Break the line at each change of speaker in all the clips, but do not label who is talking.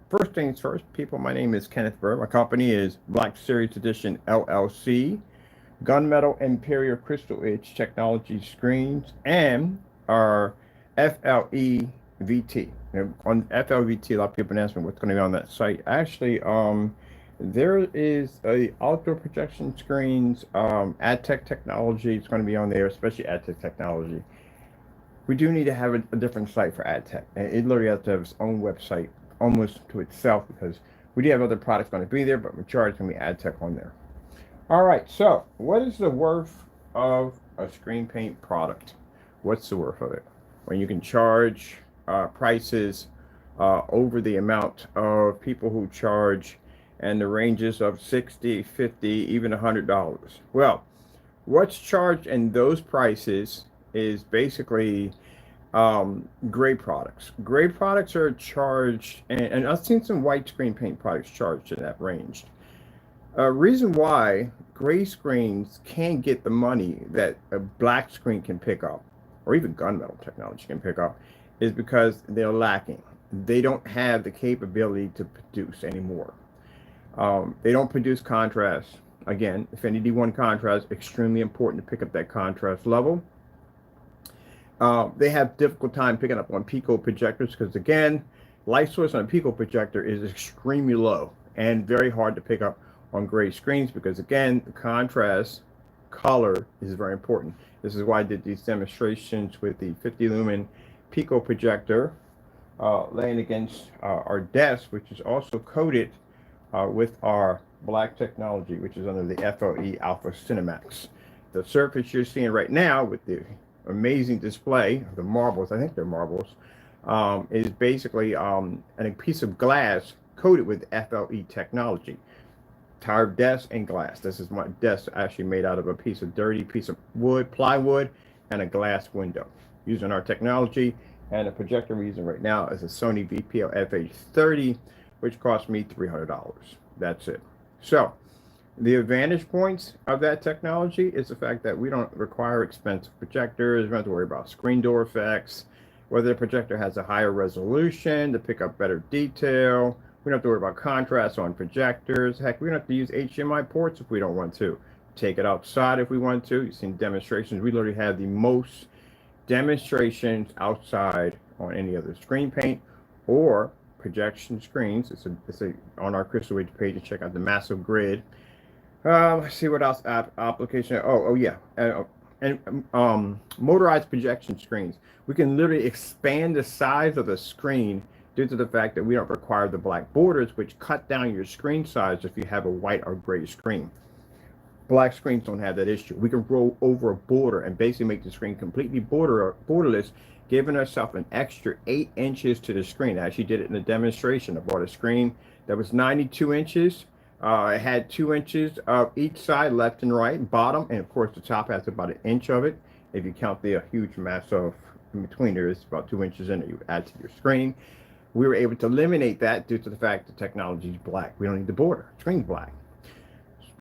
First things first, people, my name is Kenneth Burr. My company is Black Series Edition LLC, Gunmetal Imperial Crystal Edge Technology Screens, and our FLE-VT. On FLE-VT, a lot of people ask me what's going to be on that site. Actually, there is a outdoor projection screens, AdTech technology is going to be on there, especially AdTech technology. We do need to have a different site for AdTech. It literally has to have its own website almost to itself, because we do have other products going to be there, but majority is going to be AdTech on there. All right, so what is the worth of a screen paint product? What's the worth of it? When you can charge prices over the amount of people who charge, and the ranges of $60, $50, even $100. Well, what's charged in those prices is basically gray products. Gray products are charged, and I've seen some white screen paint products charged in that range. Reason why gray screens can't get the money that a black screen can pick up, or even gunmetal technology can pick up, is because they're lacking. They don't have the capability to produce anymore. They don't produce contrast. Again, Affinity 1 contrast, extremely important to pick up that contrast level. They have difficult time picking up on Pico projectors because, again, light source on a Pico projector is extremely low and very hard to pick up on gray screens because, again, the contrast color is very important. This is why I did these demonstrations with the 50 lumen Pico projector laying against our desk, which is also coated with our black technology, which is under the FLE Alpha CINEMAX. The surface you're seeing right now with the amazing display of the marbles, I think they're marbles, is basically a piece of glass coated with FLE technology. Entire desk and glass. This is my desk actually made out of a dirty piece of wood, plywood, and a glass window. Using our technology, and the projector we're using right now is a Sony VPL FH30, which cost me $300. That's it. So the advantage points of that technology is the fact that we don't require expensive projectors. We don't have to worry about screen door effects, whether the projector has a higher resolution to pick up better detail. We don't have to worry about contrast on projectors. Heck, we don't have to use HDMI ports if we don't want to. Take it outside if we want to. You've seen demonstrations. We literally have the most demonstrations outside on any other screen paint or projection screens. It's on our Crystal Edge page to check out the massive grid. Let's see what else. Application. Oh yeah. And motorized projection screens. We can literally expand the size of the screen due to the fact that we don't require the black borders, which cut down your screen size if you have a white or gray screen. Black screens don't have that issue. We can roll over a border and basically make the screen completely borderless, giving ourselves an extra 8 inches to the screen. I actually did it in a demonstration. I bought a screen that was 92 inches. It had 2 inches of each side, left and right, bottom, and of course the top has about 1 inch of it. If you count the huge mass of in between, there is about 2 inches in it you add to your screen. We were able to eliminate that due to the fact the technology is black. We don't need the border. Screen's black.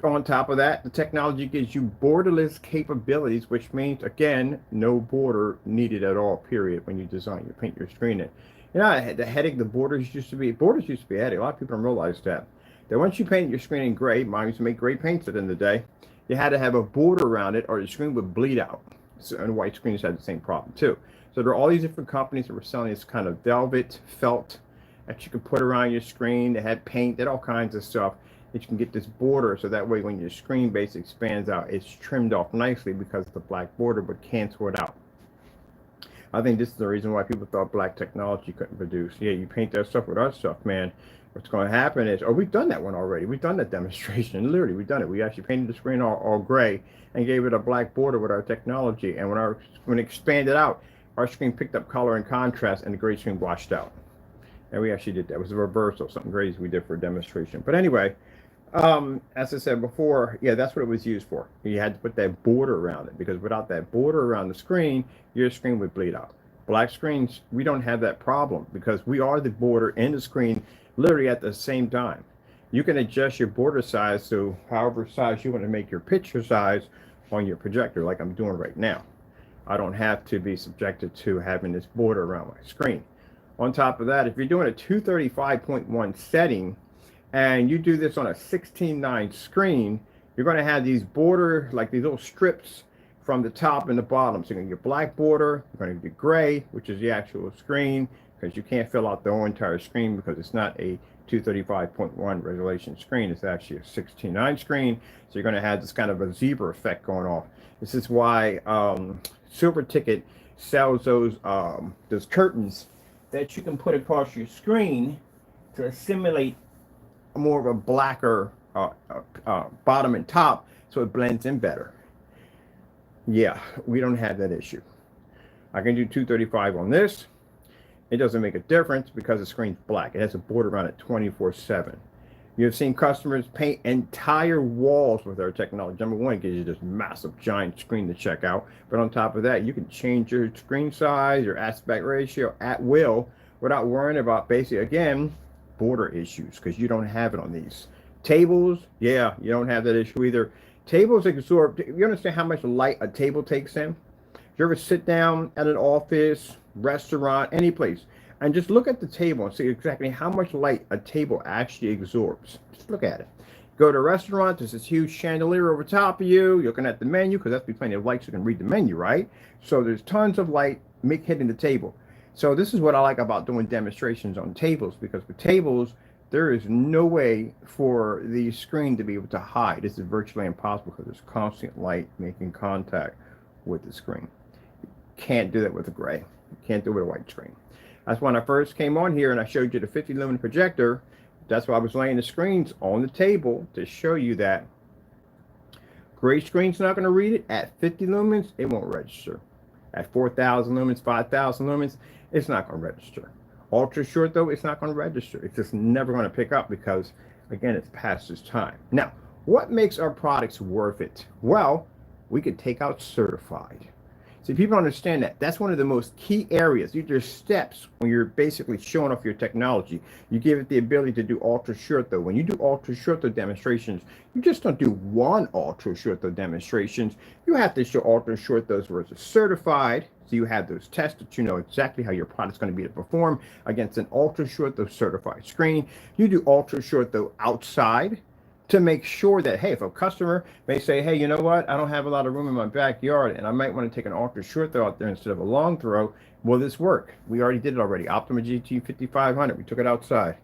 On top of that, the technology gives you borderless capabilities, which means, again, no border needed at all, period, when you design your paint your screen in. You know, the headache the borders used to be a headache. A lot of people don't realize that once you paint your screen in gray, mine used to make gray paints at the end of the day, you had to have a border around it or the screen would bleed out. So, and white screens had the same problem too. So there are all these different companies that were selling this kind of velvet felt that you could put around your screen. They had paint, they had all kinds of stuff that you can get this border, so that way when your screen base expands out, it's trimmed off nicely because the black border would cancel it out. I think this is the reason why people thought black technology couldn't produce. Yeah, you paint that stuff with our stuff, man. What's going to happen is, we've done that one already. We've done that demonstration. Literally, we've done it. We actually painted the screen all gray and gave it a black border with our technology. And when it expanded out, our screen picked up color and contrast, and the gray screen washed out. And we actually did that. It was a reversal, something crazy we did for a demonstration. But anyway, as I said before, yeah, that's what it was used for. You had to put that border around it, because without that border around the screen, your screen would bleed out. Black screens, we don't have that problem because we are the border and the screen literally at the same time. You can adjust your border size to however size you want to make your picture size on your projector, like I'm doing right now. I don't have to be subjected to having this border around my screen. On top of that, if you're doing a 235.1 setting and you do this on a 16:9 screen, you're going to have these border, like these little strips from the top and the bottom. So you're going to get black border, you're going to get gray, which is the actual screen, because you can't fill out the whole entire screen because it's not a 235.1 resolution screen. It's actually a 16:9 screen. So you're going to have this kind of a zebra effect going off. This is why Silver Ticket sells those curtains that you can put across your screen to simulate more of a blacker bottom and top, so it blends in better. Yeah, we don't have that issue. I can do 235 on this. It doesn't make a difference because the screen's black. It has a border around it 24/7. You've seen customers paint entire walls with our technology. Number one, it gives you this massive giant screen to check out. But on top of that, you can change your screen size, your aspect ratio at will without worrying about basically, again, border issues, because you don't have it on these. Tables, yeah, you don't have that issue either. Tables absorb, you understand how much light a table takes in? You ever sit down at an office, restaurant, any place, and just look at the table and see exactly how much light a table actually absorbs? Just look at it. Go to a restaurant, there's this huge chandelier over top of you, you're looking at the menu, because that's be plenty of light so you can read the menu, right? So there's tons of light hitting the table. So this is what I like about doing demonstrations on tables, because with tables, there is no way for the screen to be able to hide. This is virtually impossible because there's constant light making contact with the screen. You can't do that with a gray. You can't do it with a white screen. That's when I first came on here and I showed you the 50 lumen projector. That's why I was laying the screens on the table to show you that gray screen's not going to read it. At 50 lumens, it won't register. At 4,000 lumens, 5,000 lumens, it's not going to register. Ultra short, though, it's not going to register. It's just never going to pick up because, again, it's past its time. Now, what makes our products worth it? Well, we could take out certified. See, people understand that. That's one of the most key areas. These are steps when you're basically showing off your technology. You give it the ability to do ultra short, though. When you do ultra short though demonstrations, you just don't do one ultra short though demonstrations. You have to show ultra short those where it's certified. So you have those tests that you know exactly how your product's going to be to perform against an ultra short though certified screen. You do ultra short though outside to make sure that, hey, if a customer may say, hey, you know what, I don't have a lot of room in my backyard and I might want to take an ultra short throw out there instead of a long throw, will this work? We already did it already. Optima GT 5500, we took it outside.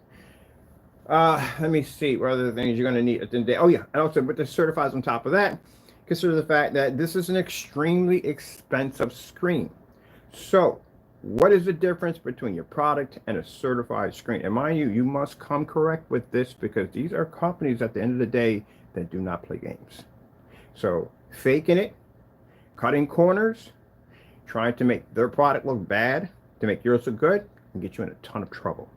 Let me see what other things you're going to need at the end of the day. Oh yeah, and also with the certifies on top of that, consider the fact that this is an extremely expensive screen. So what is the difference between your product and a certified screen? And mind you, you must come correct with this because these are companies at the end of the day that do not play games. So faking it, cutting corners, trying to make their product look bad to make yours look good can get you in a ton of trouble.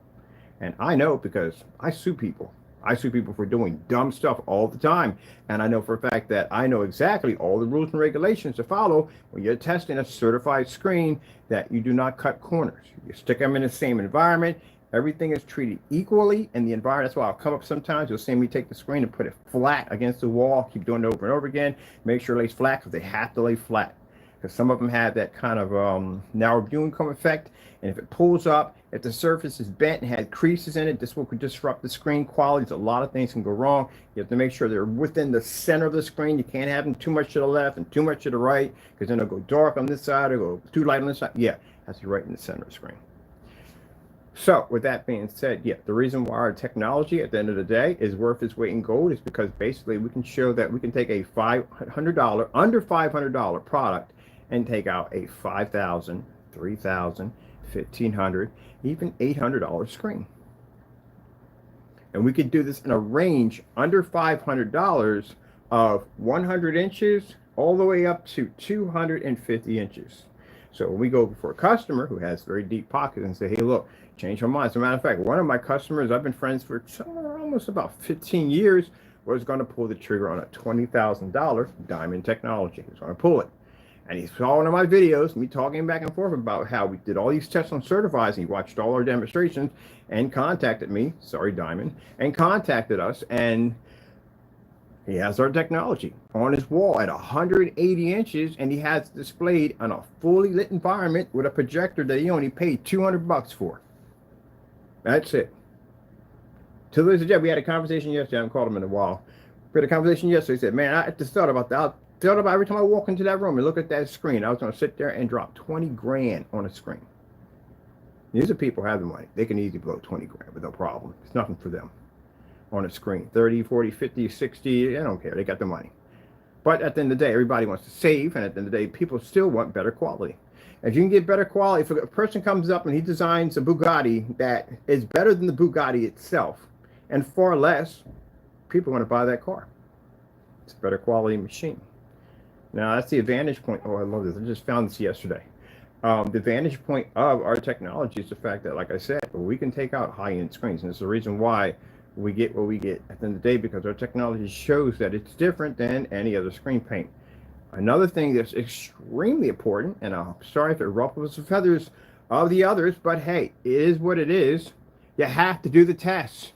And I know because I sue people. I sue people for doing dumb stuff all the time. And I know for a fact that I know exactly all the rules and regulations to follow when you're testing a certified screen, that you do not cut corners. You stick them in the same environment. Everything is treated equally in the environment. That's why I'll come up sometimes. You'll see me take the screen and put it flat against the wall. Keep doing it over and over again. Make sure it lays flat because they have to lay flat. Because some of them have that kind of narrow viewing cone effect. And if it pulls up, if the surface is bent and had creases in it, this will disrupt the screen quality. A lot of things can go wrong. You have to make sure they're within the center of the screen. You can't have them too much to the left and too much to the right, because then it'll go dark on this side or go too light on this side. Yeah, it has to be right in the center of the screen. So with that being said, yeah, the reason why our technology at the end of the day is worth its weight in gold is because basically we can show that we can take a $500, under $500 product and take out a $5,000, $3,000, $1,500, even $800 screen. And we could do this in a range under $500 of 100 inches all the way up to 250 inches. So when we go before a customer who has very deep pockets and say, hey, look, change my mind. As a matter of fact, one of my customers, I've been friends for almost about 15 years, was going to pull the trigger on a $20,000 diamond technology. He's going to pull it. And he saw one of my videos, me talking back and forth about how we did all these tests on certifies, and he watched all our demonstrations and contacted me, sorry, Diamond, and contacted us, and he has our technology on his wall at 180 inches, and he has it displayed on a fully lit environment with a projector that he only paid $200 for. That's it. To this day, we had a conversation yesterday. I haven't called him in a while. We had a conversation yesterday. He said, man, I just thought about that. I thought about every time I walk into that room and look at that screen, I was going to sit there and drop 20 grand on a screen. These are people who have the money. They can easily blow 20 grand with no problem. It's nothing for them on a screen. 30, 40, 50, 60, they don't care. They got the money. But at the end of the day, everybody wants to save. And at the end of the day, people still want better quality. If you can get better quality, if a person comes up and he designs a Bugatti that is better than the Bugatti itself and far less, people want to buy that car. It's a better quality machine. Now, that's the advantage point. Oh, I love this. I just found this yesterday. The vantage point of our technology is the fact that, like I said, we can take out high-end screens. And it's the reason why we get what we get at the end of the day, because our technology shows that it's different than any other screen paint. Another thing that's extremely important, and I'm sorry if it ruffles the feathers of the others, but hey, it is what it is. You have to do the tests.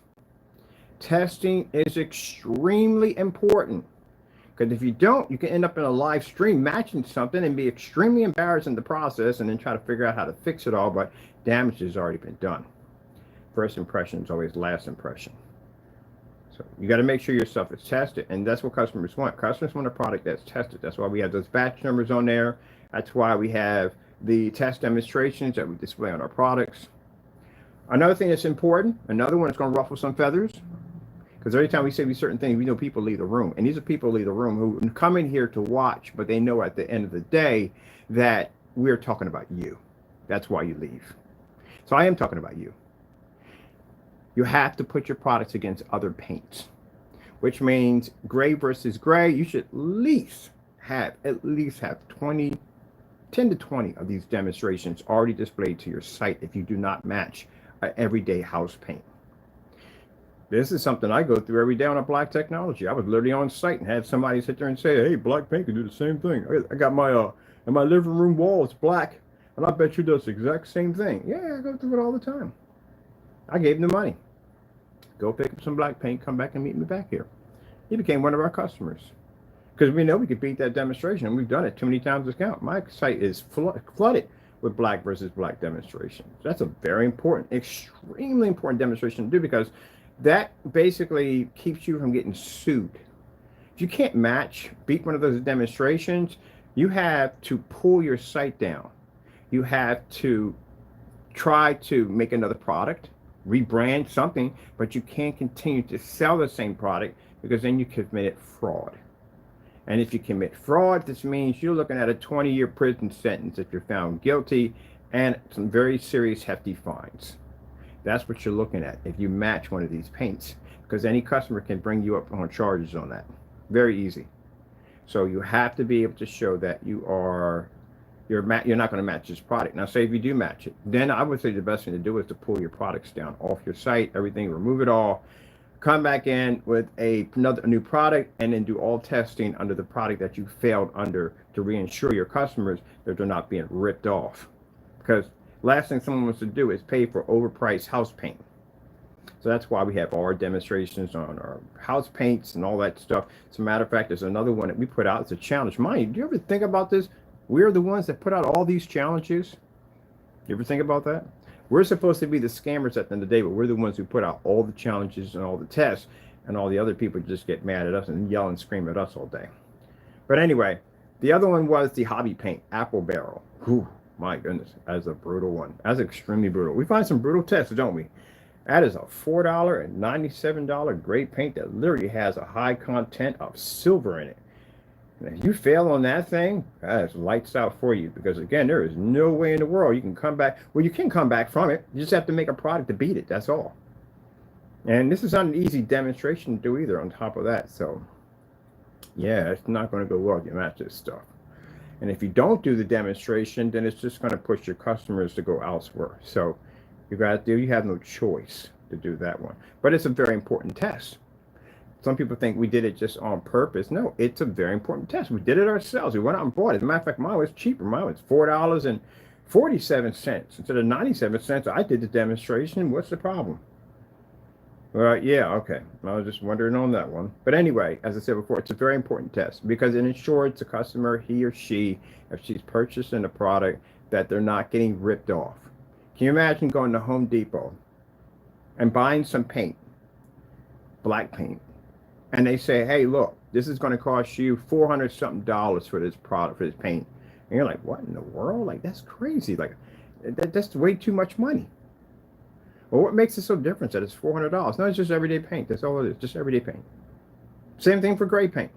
Testing is extremely important. Because if you don't, you can end up in a live stream matching something and be extremely embarrassed in the process and then try to figure out how to fix it all, but damage has already been done. First impression is always last impression. So you got to make sure your stuff is tested, and that's what customers want. Customers want a product that's tested. That's why we have those batch numbers on there. That's why we have the test demonstrations that we display on our products. Another thing that's important, another one that's going to ruffle some feathers, because every time we say these certain things, we know people leave the room. And these are people who leave the room who come in here to watch, but they know at the end of the day that we're talking about you. That's why you leave. So I am talking about you. You have to put your products against other paints, which means gray versus gray. You should at least have 10 to 20 of these demonstrations already displayed to your site if you do not match an everyday house paint. This is something I go through every day on a Black Technology. I was literally on site and had somebody sit there and say, hey, black paint can do the same thing. I got my in my living room wall, it's black, and I bet you does the exact same thing. Yeah, I go through it all the time. I gave him the money. Go pick up some black paint, come back and meet me back here. He became one of our customers. Because we know we could beat that demonstration, and we've done it too many times to count. My site is flooded with black versus black demonstrations. That's a very important, extremely important demonstration to do, because that basically keeps you from getting sued. If you can't beat one of those demonstrations, you have to pull your site down. You have to try to make another product, rebrand something, but you can't continue to sell the same product, because then you committed fraud. And if you commit fraud, this means you're looking at a 20-year prison sentence if you're found guilty, and some very serious hefty fines. That's what you're looking at if you match one of these paints, because any customer can bring you up on charges on that. Very easy. So you have to be able to show that you're not going to match this product. Now, say if you do match it, then I would say the best thing to do is to pull your products down off your site, everything, remove it all, come back in with a new product, and then do all testing under the product that you failed under to reassure your customers that they're not being ripped off. Because last thing someone wants to do is pay for overpriced house paint. So that's why we have all our demonstrations on our house paints and all that stuff. As a matter of fact, there's another one that we put out. It's a challenge. Mind you, do you ever think about this? We're the ones that put out all these challenges. You ever think about that? We're supposed to be the scammers at the end of the day, but we're the ones who put out all the challenges and all the tests, and all the other people just get mad at us and yell and scream at us all day. But anyway, the other one was the hobby paint, apple barrel. Whew. My goodness, that's a brutal one. That's extremely brutal. We find some brutal tests, don't we? That is a $4.97 great paint that literally has a high content of silver in it. And if you fail on that thing, that's lights out for you. Because again, there is no way in the world you can come back. Well, you can come back from it. You just have to make a product to beat it. That's all. And this is not an easy demonstration to do either on top of that. So, yeah, it's not going to go well if you match this stuff. And if you don't do the demonstration, then it's just going to push your customers to go elsewhere. So you have no choice to do that one. But it's a very important test. Some people think we did it just on purpose. No, it's a very important test. We did it ourselves. We went out and bought it. As a matter of fact, mine was cheaper. Mine was $4.47 instead of 97 cents. I did the demonstration. What's the problem? Well, yeah, okay. I was just wondering on that one. But anyway, as I said before, it's a very important test, because it ensures the customer, he or she, if she's purchasing a product, that they're not getting ripped off. Can you imagine going to Home Depot and buying some paint, black paint, and they say, hey, look, this is going to cost you $400 something for this product, for this paint. And you're like, what in the world? Like, that's crazy. Like, that's way too much money. Well, what makes it so different that it's $400? No, it's just everyday paint. That's all it is, just everyday paint. Same thing for gray paint.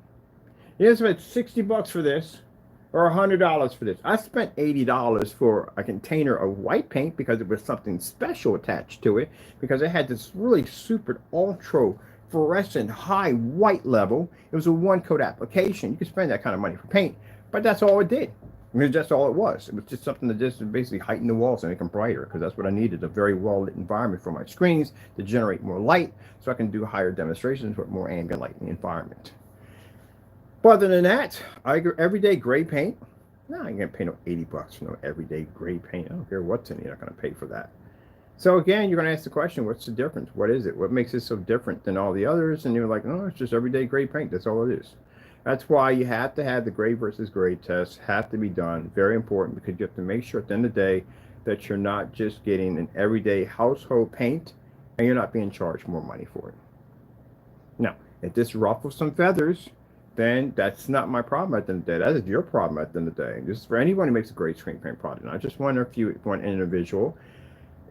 You just spent $60 for this, or $100 for this. I spent $80 for a container of white paint because it was something special attached to it, because it had this really super ultra fluorescent high white level. It was a one coat application. You could spend that kind of money for paint, but that's all it did. I mean, that's all it was. It was just something that just basically heighten the walls and make them brighter, because that's what I needed, a very well lit environment for my screens to generate more light so I can do higher demonstrations with more ambient light in the environment. But other than that, everyday gray paint, no, I ain't gonna pay no $80 for no everyday gray paint. I don't care what's in it, you're not gonna pay for that. So again, you're gonna ask the question, what's the difference? What is it? What makes it so different than all the others? And you're like, no, it's just everyday gray paint, that's all it is. That's why you have to have the gray versus gray test, have to be done. Very important, because you have to make sure at the end of the day that you're not just getting an everyday household paint and you're not being charged more money for it. Now, if this ruffles some feathers, then that's not my problem at the end of the day. That is your problem at the end of the day. This is for anyone who makes a great screen paint product. Not just one individual.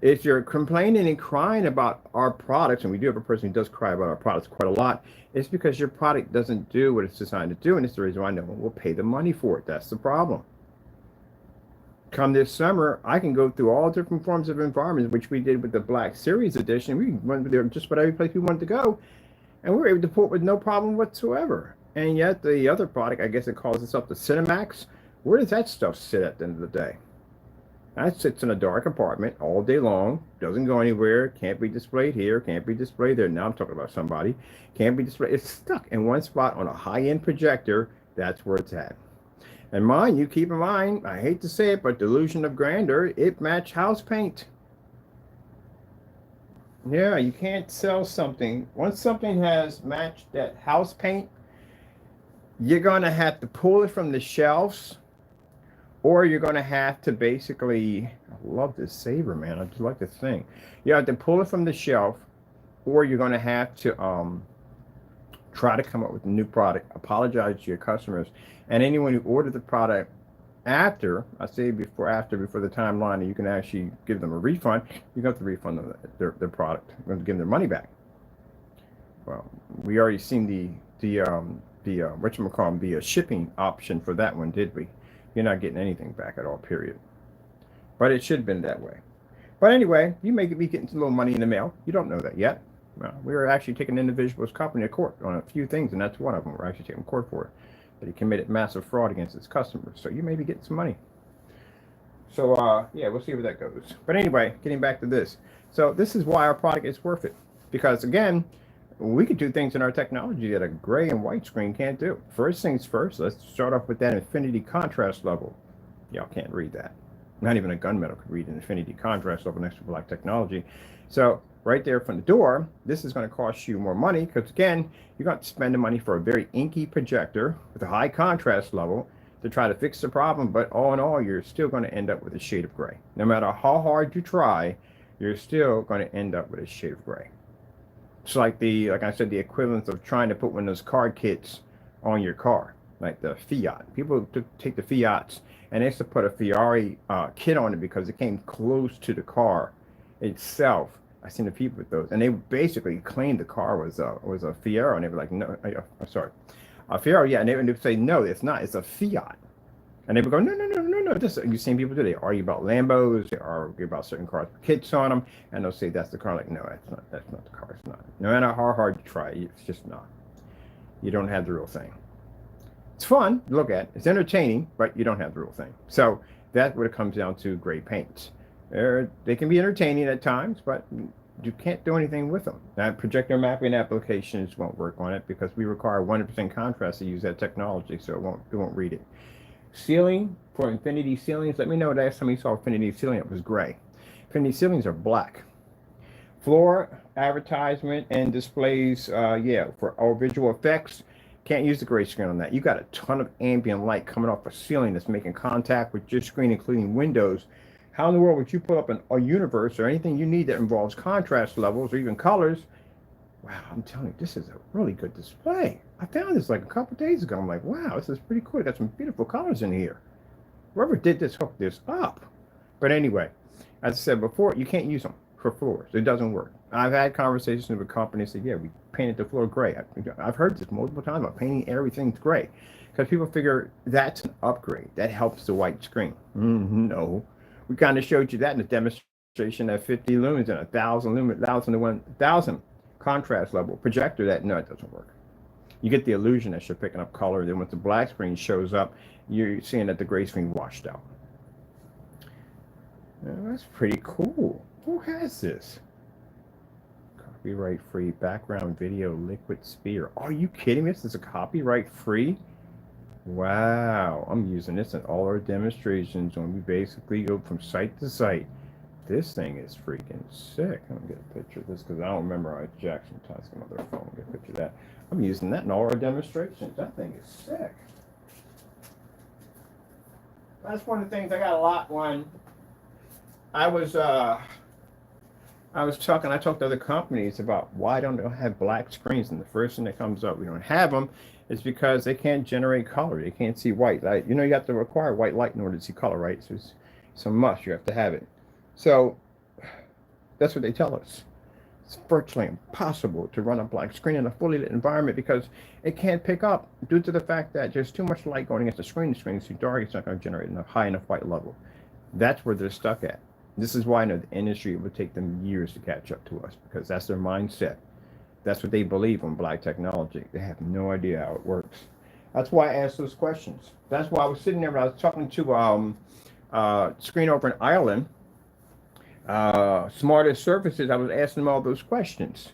If you're complaining and crying about our products, and we do have a person who does cry about our products quite a lot, it's because your product doesn't do what it's designed to do, and it's the reason why no one will pay the money for it. That's the problem. Come this summer, I can go through all different forms of environments, which we did with the Black Series edition. We went there just about every place we wanted to go, and we were able to port with no problem whatsoever. And yet the other product, I guess it calls itself the CINEMAX. Where does that stuff sit at the end of the day? That sits in a dark apartment all day long, doesn't go anywhere, can't be displayed here, can't be displayed there. Now I'm talking about somebody. Can't be displayed. It's stuck in one spot on a high-end projector. That's where it's at. And mind you, keep in mind, I hate to say it, but delusion of grandeur, it matched house paint. Yeah, you can't sell something. Once something has matched that house paint, you're going to have to pull it from the shelves, or you're going to have to basically, I love this saber, man. I just like this thing. You have to pull it from the shelf, or you're going to have to try to come up with a new product, apologize to your customers, and anyone who ordered the product after, I say before the timeline, and you can actually give them a refund, you have to refund them their product. You're going to give them their money back. Well, we already seen the shipping option for that one, did we? You're not getting anything back at all, period. But it should have been that way. But anyway, you may be getting some little money in the mail. You don't know that yet. Well, we were actually taking an individual's company to court on a few things, and that's one of them. We're actually taking court for it. That he committed massive fraud against his customers. So you may be getting some money. So, yeah, we'll see where that goes. But anyway, getting back to this. So this is why our product is worth it. Because, again, we could do things in our technology that a gray and white screen can't do. First things first, let's start off with that infinity contrast level. Y'all can't read that. Not even a gunmetal could read an infinity contrast level next to black technology. So right there from the door, this is going to cost you more money because, again, you're going to spend the money for a very inky projector with a high contrast level to try to fix the problem. But all in all, you're still going to end up with a shade of gray. No matter how hard you try, you're still going to end up with a shade of gray. It's like I said, the equivalent of trying to put one of those card kits on your car, like the Fiat. People take the Fiats and they used to put a Ferrari kit on it because it came close to the car itself. I've seen the people with those, and they basically claimed the car was a Fiero, and they were like, no, sorry, a Fiero, yeah, and they would say, no, it's not, it's a Fiat. And they would go, no. You've seen people do. They argue about Lambos. They argue about certain cars with kits on them, and they'll say that's the car. Like, no, that's not the car. It's not. No matter how hard you try, it's just not. You don't have the real thing. It's fun to look at. It's entertaining, but you don't have the real thing. So that's what it comes down to. Gray paints. They can be entertaining at times, but you can't do anything with them. Now, projector mapping applications won't work on it because we require 100% contrast to use that technology, so it won't read it. Ceiling for infinity ceilings. Let me know last time you saw infinity ceiling, it was gray. Infinity ceilings are black. Floor advertisement and displays, yeah, for all visual effects. Can't use the gray screen on that. You got a ton of ambient light coming off a ceiling that's making contact with your screen, including windows. How in the world would you put up a universe or anything you need that involves contrast levels or even colors? Wow, I'm telling you, this is a really good display. I found this like a couple days ago. I'm like, wow, this is pretty cool. It got some beautiful colors in here. Whoever did this hooked this up. But anyway, as I said before, you can't use them for floors. It doesn't work. I've had conversations with companies that, yeah, we painted the floor gray. I've heard this multiple times about painting everything's gray because people figure that's an upgrade. That helps the white screen. No. We kind of showed you that in the demonstration at 50 lumens and 1,000 lumens, 1,000 to 1,000 contrast level projector. That, no, it doesn't work. You get the illusion that you're picking up color. Then once the black screen shows up, you're seeing that the gray screen washed out. Now, that's pretty cool. Who has this? Copyright free background video liquid sphere. Are you kidding me? This is a copyright free? Wow. I'm using this in all our demonstrations when we basically go from site to site. This thing is freaking sick. I'm gonna get a picture of this because I don't remember I jacked sometimes on my other phone. Get a picture of that. I'm using that in all our demonstrations. That thing is sick. That's one of the things I got a lot when I talked to other companies about why don't they have black screens, and the first thing that comes up, we don't have them, is because they can't generate color. They can't see white light. You know, you have to require white light in order to see color, right? So it's a must. You have to have it. So that's what they tell us. It's virtually impossible to run a black screen in a fully lit environment because it can't pick up due to the fact that there's too much light going against the screen. The screen is too dark. It's not going to generate enough high enough white level. That's where they're stuck at. This is why I know the industry would take them years to catch up to us because that's their mindset. That's what they believe on black technology. They have no idea how it works. That's why I asked those questions. That's why I was sitting there when I was talking to screen over in Ireland, Smartest Surfaces. I was asking them all those questions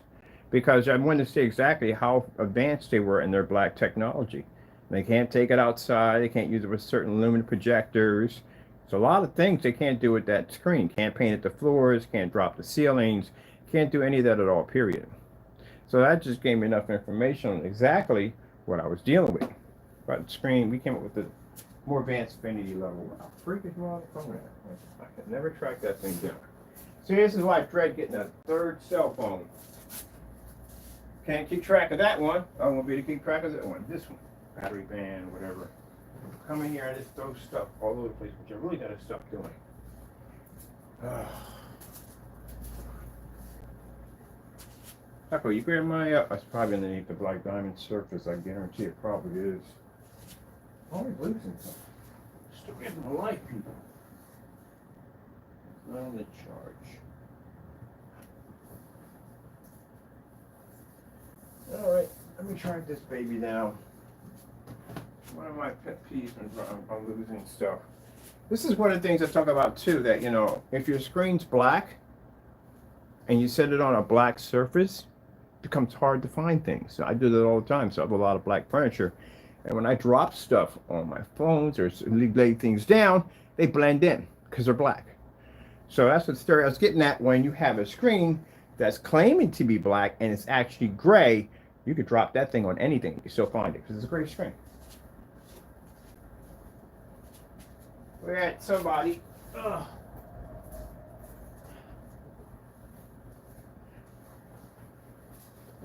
because I wanted to see exactly how advanced they were in their black technology. They can't take it outside. They can't use it with certain lumen projectors. So a lot of things they can't do with that screen. Can't paint at the floors, can't drop the ceilings, can't do any of that at all, period. So that just gave me enough information on exactly what I was dealing with. But the screen, we came up with the more advanced affinity level. Wow, freak is wrong phone at? I can never track that thing down. So this is why I dread getting a third cell phone. Can't keep track of that one. I won't be able to keep track of that one. This one, battery band, whatever. Come in here and just throw stuff all over the place, which I really got to stop doing. Echo, you grab my that's probably underneath the black diamond surface. I guarantee it probably is. Always losing something. Still getting the light, people. It's not on the charge. Alright, let me try this baby now. One of my pet peeves when I'm losing stuff. This is one of the things I talk about too, that, you know, if your screen's black and you set it on a black surface, it becomes hard to find things. So I do that all the time. So I have a lot of black furniture. And when I drop stuff on my phones or lay things down, they blend in because they're black. So that's what I was getting at. When you have a screen that's claiming to be black and it's actually gray, you could drop that thing on anything. You still find it because it's a gray screen. We're at somebody. Ugh.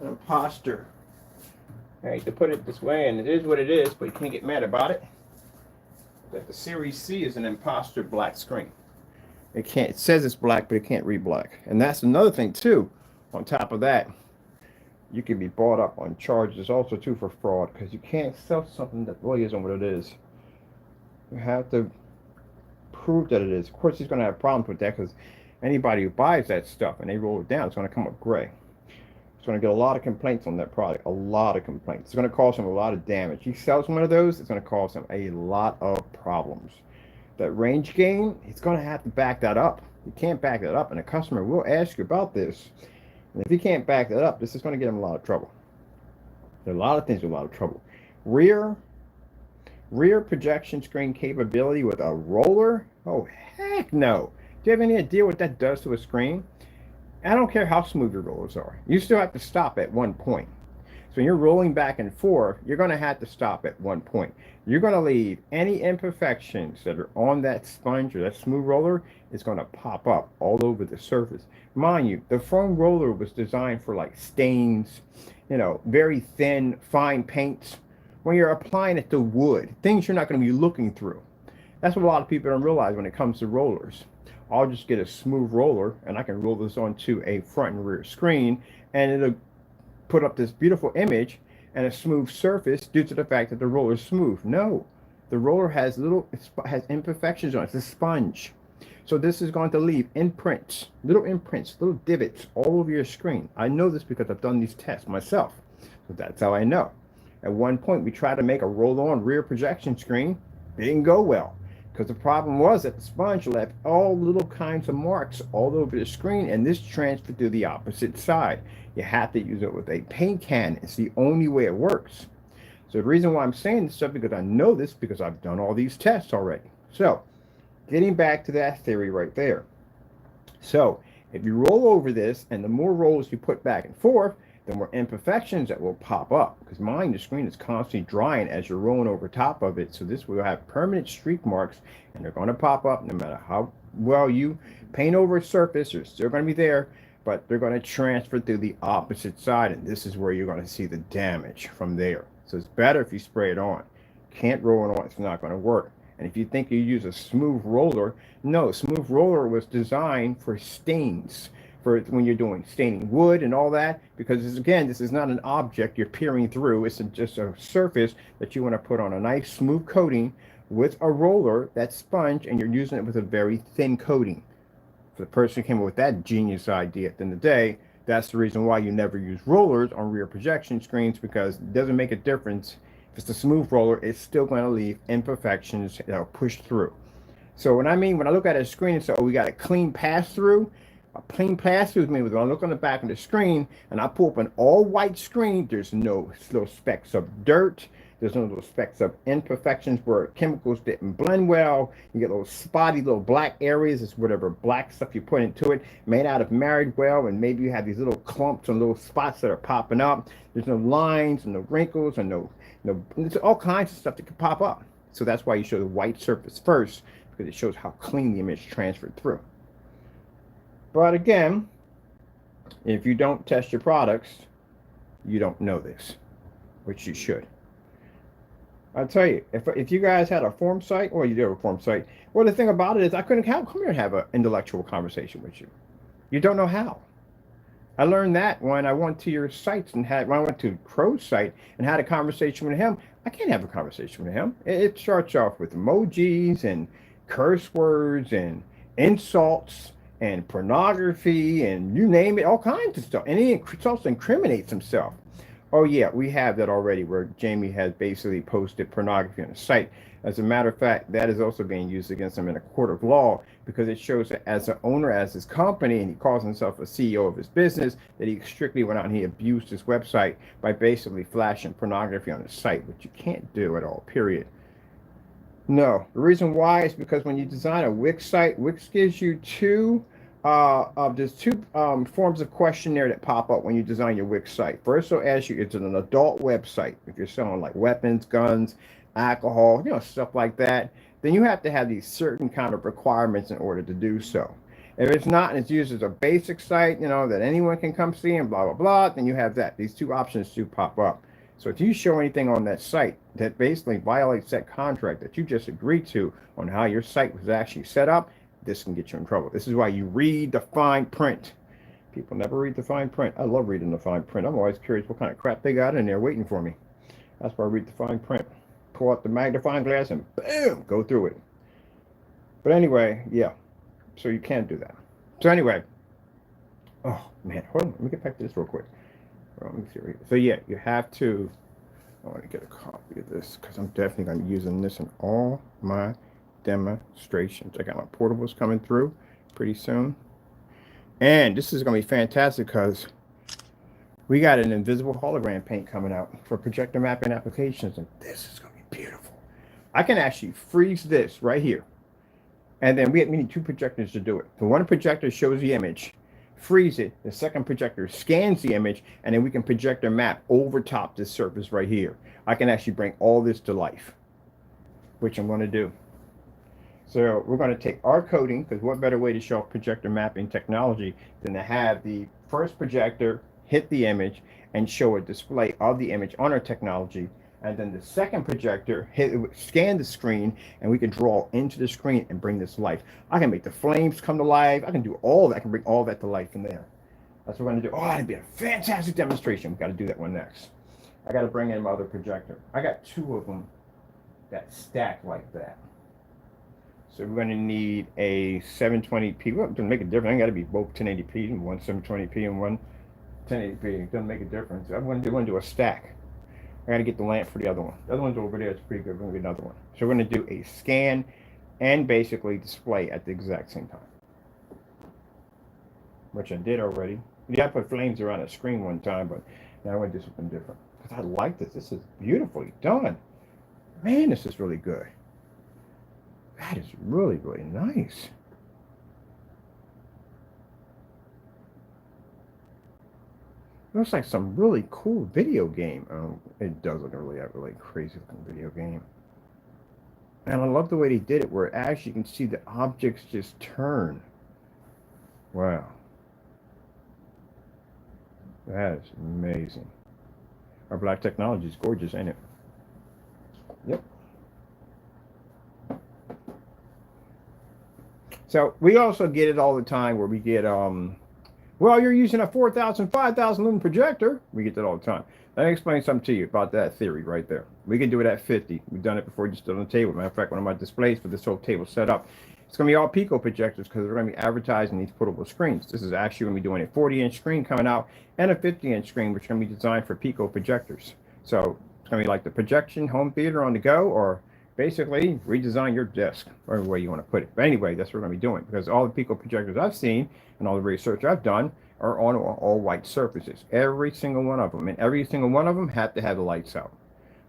An imposter. I hate to put it this way, and it is what it is, but you can't get mad about it. That the Series C is an imposter black screen. It can't. It says it's black, but it can't read black. And that's another thing too. On top of that, you can be brought up on charges also too for fraud because you can't sell something that really isn't what it is. You have to prove that it is. Of course, he's going to have problems with that because anybody who buys that stuff and they roll it down, it's going to come up gray. It's going to get a lot of complaints on that product. A lot of complaints. It's going to cause him a lot of damage. He sells one of those, it's going to cause him a lot of problems. That range gain, he's going to have to back that up. You can't back that up, and a customer will ask you about this. And if he can't back that up, this is going to get him a lot of trouble. There are a lot of things with a lot of trouble. Rear projection screen capability with a roller? Oh, heck no. Do you have any idea what that does to a screen? I don't care how smooth your rollers are. You still have to stop at one point. So when you're rolling back and forth, you're going to have to stop at one point. You're going to leave any imperfections that are on that sponge or that smooth roller is going to pop up all over the surface. Mind you, the foam roller was designed for like stains, you know, very thin, fine paints. When you're applying it to wood, things you're not going to be looking through. That's what a lot of people don't realize when it comes to rollers. I'll just get a smooth roller and I can roll this onto a front and rear screen, and it'll put up this beautiful image and a smooth surface due to the fact that the roller is smooth. No, the roller has has imperfections on it. It's a sponge. So this is going to leave imprints, little divots all over your screen. I know this because I've done these tests myself. So that's how I know. At one point, we tried to make a roll-on rear projection screen. It didn't go well because the problem was that the sponge left all little kinds of marks all over the screen, and this transferred to the opposite side. You have to use it with a paint can. It's the only way it works. So the reason why I'm saying this stuff because I know this because I've done all these tests already. So getting back to that theory right there. So if you roll over this, and the more rolls you put back and forth, the more imperfections that will pop up. Because mind, the screen is constantly drying as you're rolling over top of it. So this will have permanent streak marks, and they're going to pop up no matter how well you paint over a surface. They're still going to be there, but they're going to transfer through the opposite side, and this is where you're going to see the damage from there. So it's better if you spray it on. Can't roll it on, it's not going to work. And if you think you use a smooth roller, no, smooth roller was designed for stains, for when you're doing staining wood and all that, because again, this is not an object you're peering through. It's just a surface that you want to put on a nice smooth coating with a roller, that sponge, and you're using it with a very thin coating. For the person who came up with that genius idea at the end of the day, that's the reason why you never use rollers on rear projection screens, because it doesn't make a difference. If it's a smooth roller, it's still going to leave imperfections that are pushed through. So when I look at a screen and say, oh, we got a clean pass-through, a clean pass-through means when I look on the back of the screen and I pull up an all-white screen, there's no little specks of dirt. There's no little specks of imperfections where chemicals didn't blend well. You get little spotty little black areas. It's whatever black stuff you put into it, may not have married well, and maybe you have these little clumps and little spots that are popping up. There's no lines and no wrinkles and no there's all kinds of stuff that can pop up. So that's why you show the white surface first, because it shows how clean the image transferred through. But again, if you don't test your products, you don't know this, which you should. I'll tell you, if you guys had a form site, or you do have a form site, well, the thing about it is I couldn't come here and have an intellectual conversation with you. You don't know how. I learned that when I went to your sites and when I went to Crow's site and had a conversation with him. I can't have a conversation with him. It starts off with emojis and curse words and insults and pornography and you name it, all kinds of stuff. And he also incriminates himself. Oh yeah, we have that already, where Jamie has basically posted pornography on the site. As a matter of fact, that is also being used against him in a court of law, because it shows that as an owner, as his company, and he calls himself a CEO of his business, that he strictly went out and he abused his website by basically flashing pornography on his site, which you can't do at all, period. No, the reason why is because when you design a Wix site, Wix gives you there's two forms of questionnaire that pop up when you design your Wix site. First, they'll ask you, it's an adult website. If you're selling like weapons, guns, alcohol, stuff like that, then you have to have these certain kind of requirements in order to do so. If it's not, and it's used as a basic site, that anyone can come see and blah, blah, blah, then you have that. These two options do pop up. So if you show anything on that site that basically violates that contract that you just agreed to on how your site was actually set up, this can get you in trouble. This is why you read the fine print. People never read the fine print. I love reading the fine print. I'm always curious what kind of crap they got in there waiting for me. That's why I read the fine print. Pull out the magnifying glass and boom, go through it. But anyway, yeah. So you can't do that. So anyway, oh man, hold on. Let me get back to this real quick. Let me see right here. So yeah, you have to. I want to get a copy of this because I'm definitely going to be using this in all my demonstrations. I got my portables coming through pretty soon, and this is going to be fantastic because we got an invisible hologram paint coming out for projector mapping applications, and this is going to be beautiful. I can actually freeze this right here, and then we need two projectors to do it. The one projector shows the image, freeze it. The second projector scans the image, and then we can project a map over top this surface right here. I can actually bring all this to life, which I'm going to do. So we're going to take our coding, because what better way to show projector mapping technology than to have the first projector hit the image and show a display of the image on our technology, and then the second projector scan the screen, and we can draw into the screen and bring this to life. I can make the flames come to life. I can do all that. I can bring all that to life in there. That's what we're going to do. Oh, that'd be a fantastic demonstration. We've got to do that one next. I got to bring in my other projector. I got two of them that stack like that. So we're going to need a 720p. Well, it doesn't make a difference. I got to be both 1080p and one 720p and one 1080p. It doesn't make a difference. I'm going to do a stack. I got to get the lamp for the other one. The other one's over there. It's pretty good. We're going to get another one. So we're going to do a scan and basically display at the exact same time, which I did already. Yeah, I put flames around the screen one time, but now I want to do something different because I like this. This is beautifully done. Man, this is really good. That is really, really nice. Looks like some really cool video game. It does look really crazy looking video game. And I love the way they did it, where actually you can see the objects just turn. Wow. That is amazing. Our black technology is gorgeous, ain't it? Yep. So we also get it all the time where we get, well, you're using a 4,000, 5,000 lumen projector. We get that all the time. Let me explain something to you about that theory right there. We can do it at 50. We've done it before, just on the table. Matter of fact, one of my displays for this whole table set up, it's going to be all Pico projectors because we're going to be advertising these portable screens. This is actually going to be doing a 40-inch screen coming out and a 50-inch screen, which is going to be designed for Pico projectors. So it's going to be like the projection home theater on the go, or basically redesign your desk, whatever way you want to put it. But anyway, that's what we're going to be doing, because all the Pico projectors I've seen and all the research I've done are on all white surfaces. Every single one of them. And every single one of them have to have the lights out.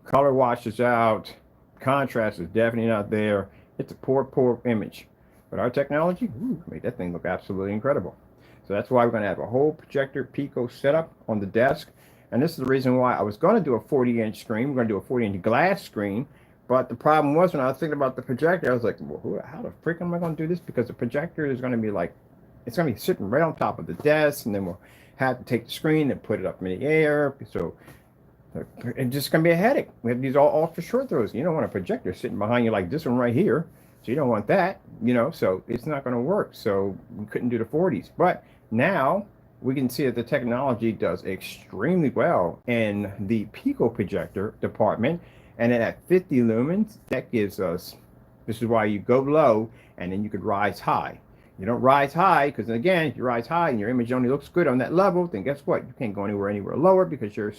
Color washes out. Contrast is definitely not there. It's a poor image. But our technology, made that thing look absolutely incredible. So that's why we're going to have a whole projector Pico setup on the desk. And this is the reason why I was going to do a 40-inch screen. We're going to do a 40-inch glass screen. But the problem was, when I was thinking about the projector, I was like, well, how the frick am I going to do this? Because the projector is going to be like, it's going to be sitting right on top of the desk, and then we'll have to take the screen and put it up in the air. So it's just going to be a headache. We have these all ultra short throws. You don't want a projector sitting behind you like this one right here. So you don't want that, so it's not going to work. So we couldn't do the 40s. But now we can see that the technology does extremely well in the Pico projector department. And then at 50 lumens, that gives us, this is why you go low and then you could rise high. You don't rise high, because again, if you rise high and your image only looks good on that level, then guess what? You can't go anywhere lower, because your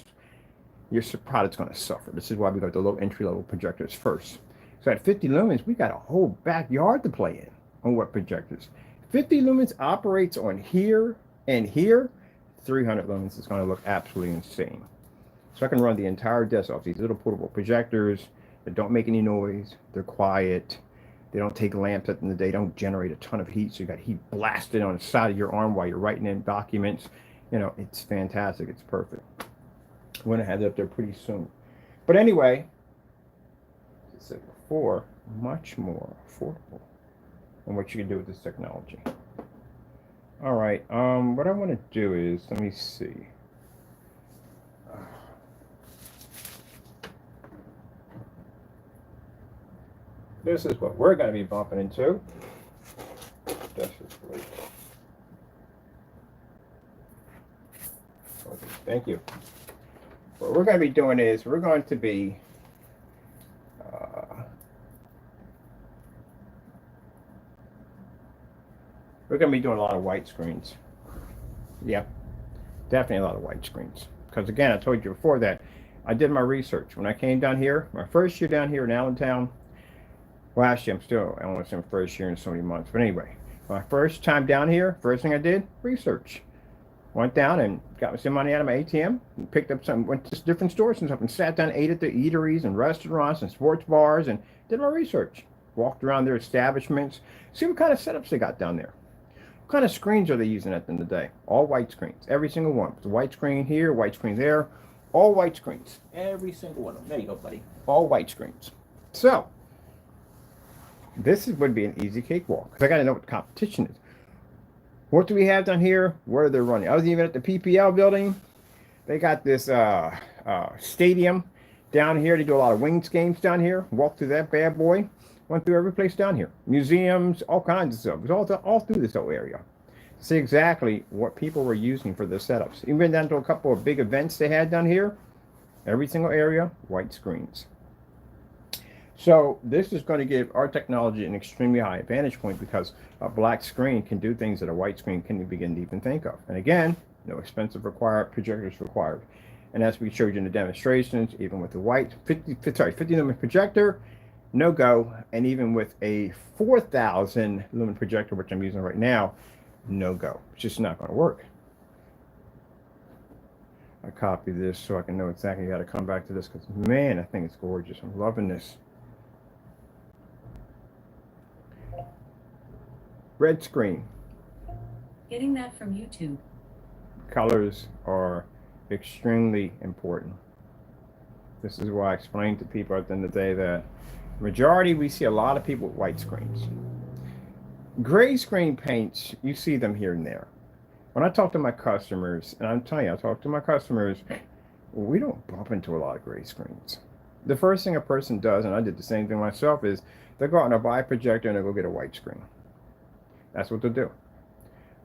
product's going to suffer. This is why we got the low entry level projectors first. So at 50 lumens, we got a whole backyard to play in on what projectors. 50 lumens operates on here and here. 300 lumens is going to look absolutely insane. So I can run the entire desk off these little portable projectors that don't make any noise. They're quiet. They don't take lamps at the end of the day. They don't generate a ton of heat. So you got heat blasted on the side of your arm while you're writing in documents. It's fantastic. It's perfect. I'm going to have it up there pretty soon. But anyway, as I said before, much more affordable than what you can do with this technology. All right. What I want to do is, let me see. This is what we're going to be bumping into. Okay, thank you. What we're going to be doing is we're going to be doing a lot of white screens. Yeah, definitely a lot of white screens. Because again, I told you before that I did my research. When I came down here, my first year down here in Allentown, well, actually, I only say first year in so many months. But anyway, my first time down here, first thing I did, research. Went down and got some money out of my ATM and picked up some, went to different stores and stuff and sat down, ate at the eateries and restaurants and sports bars and did my research. Walked around their establishments, see what kind of setups they got down there. What kind of screens are they using at the end of the day? All white screens, every single one. It's a white screen here, white screen there, all white screens, every single one of them. There you go, buddy. All white screens. So would be an easy cakewalk because I got to know what the competition is. What do we have down here? Where they're running? I was even at the PPL building. They got this stadium down here. They do a lot of wings games down here. Walked through that bad boy. Went through every place down here. Museums, all kinds of stuff. It was all through this whole area. See exactly what people were using for their setups. Even down to a couple of big events they had down here. Every single area, white screens. So this is going to give our technology an extremely high advantage point because a black screen can do things that a white screen can't begin to even think of. And again, no expensive projectors required. And as we showed you in the demonstrations, even with the white 50 lumen projector, no go. And even with a 4,000 lumen projector, which I'm using right now, no go. It's just not going to work. I copy this so I can know exactly how to come back to this because, man, I think it's gorgeous. I'm loving this. Red screen.
Getting that from YouTube.
Colors are extremely important. This is why I explained to people at the end of the day that majority, we see a lot of people with white screens. Gray screen paints, you see them here and there. When I talk to my customers, and I'm telling you, I talk to my customers, we don't bump into a lot of gray screens. The first thing a person does, and I did the same thing myself, is they'll go out and buy a projector and they'll go get a white screen. That's what they'll do.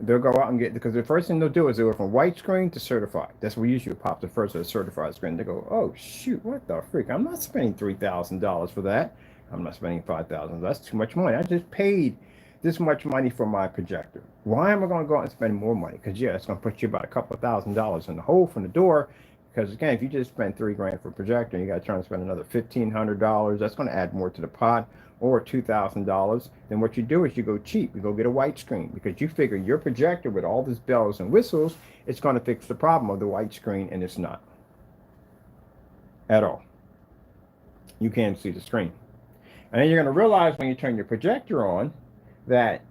They'll go out and get, because the first thing they'll do is they'll go from white screen to certified. That's what usually pops the first of the certified screen. They go, oh shoot, what the freak? I'm not spending $3,000 for that. I'm not spending $5,000. That's too much money. I just paid this much money for my projector. Why am I going to go out and spend more money? Because yeah, it's going to put you about a couple of $1,000s in the hole from the door. Because again, if you just spend $3,000 for a projector, and you got to try to spend another $1,500. That's going to add more to the pot, or $2,000. Then what you do is you go cheap. You go get a white screen because you figure your projector with all these bells and whistles, it's going to fix the problem of the white screen, and it's not at all. You can't see the screen, and then you're going to realize when you turn your projector on that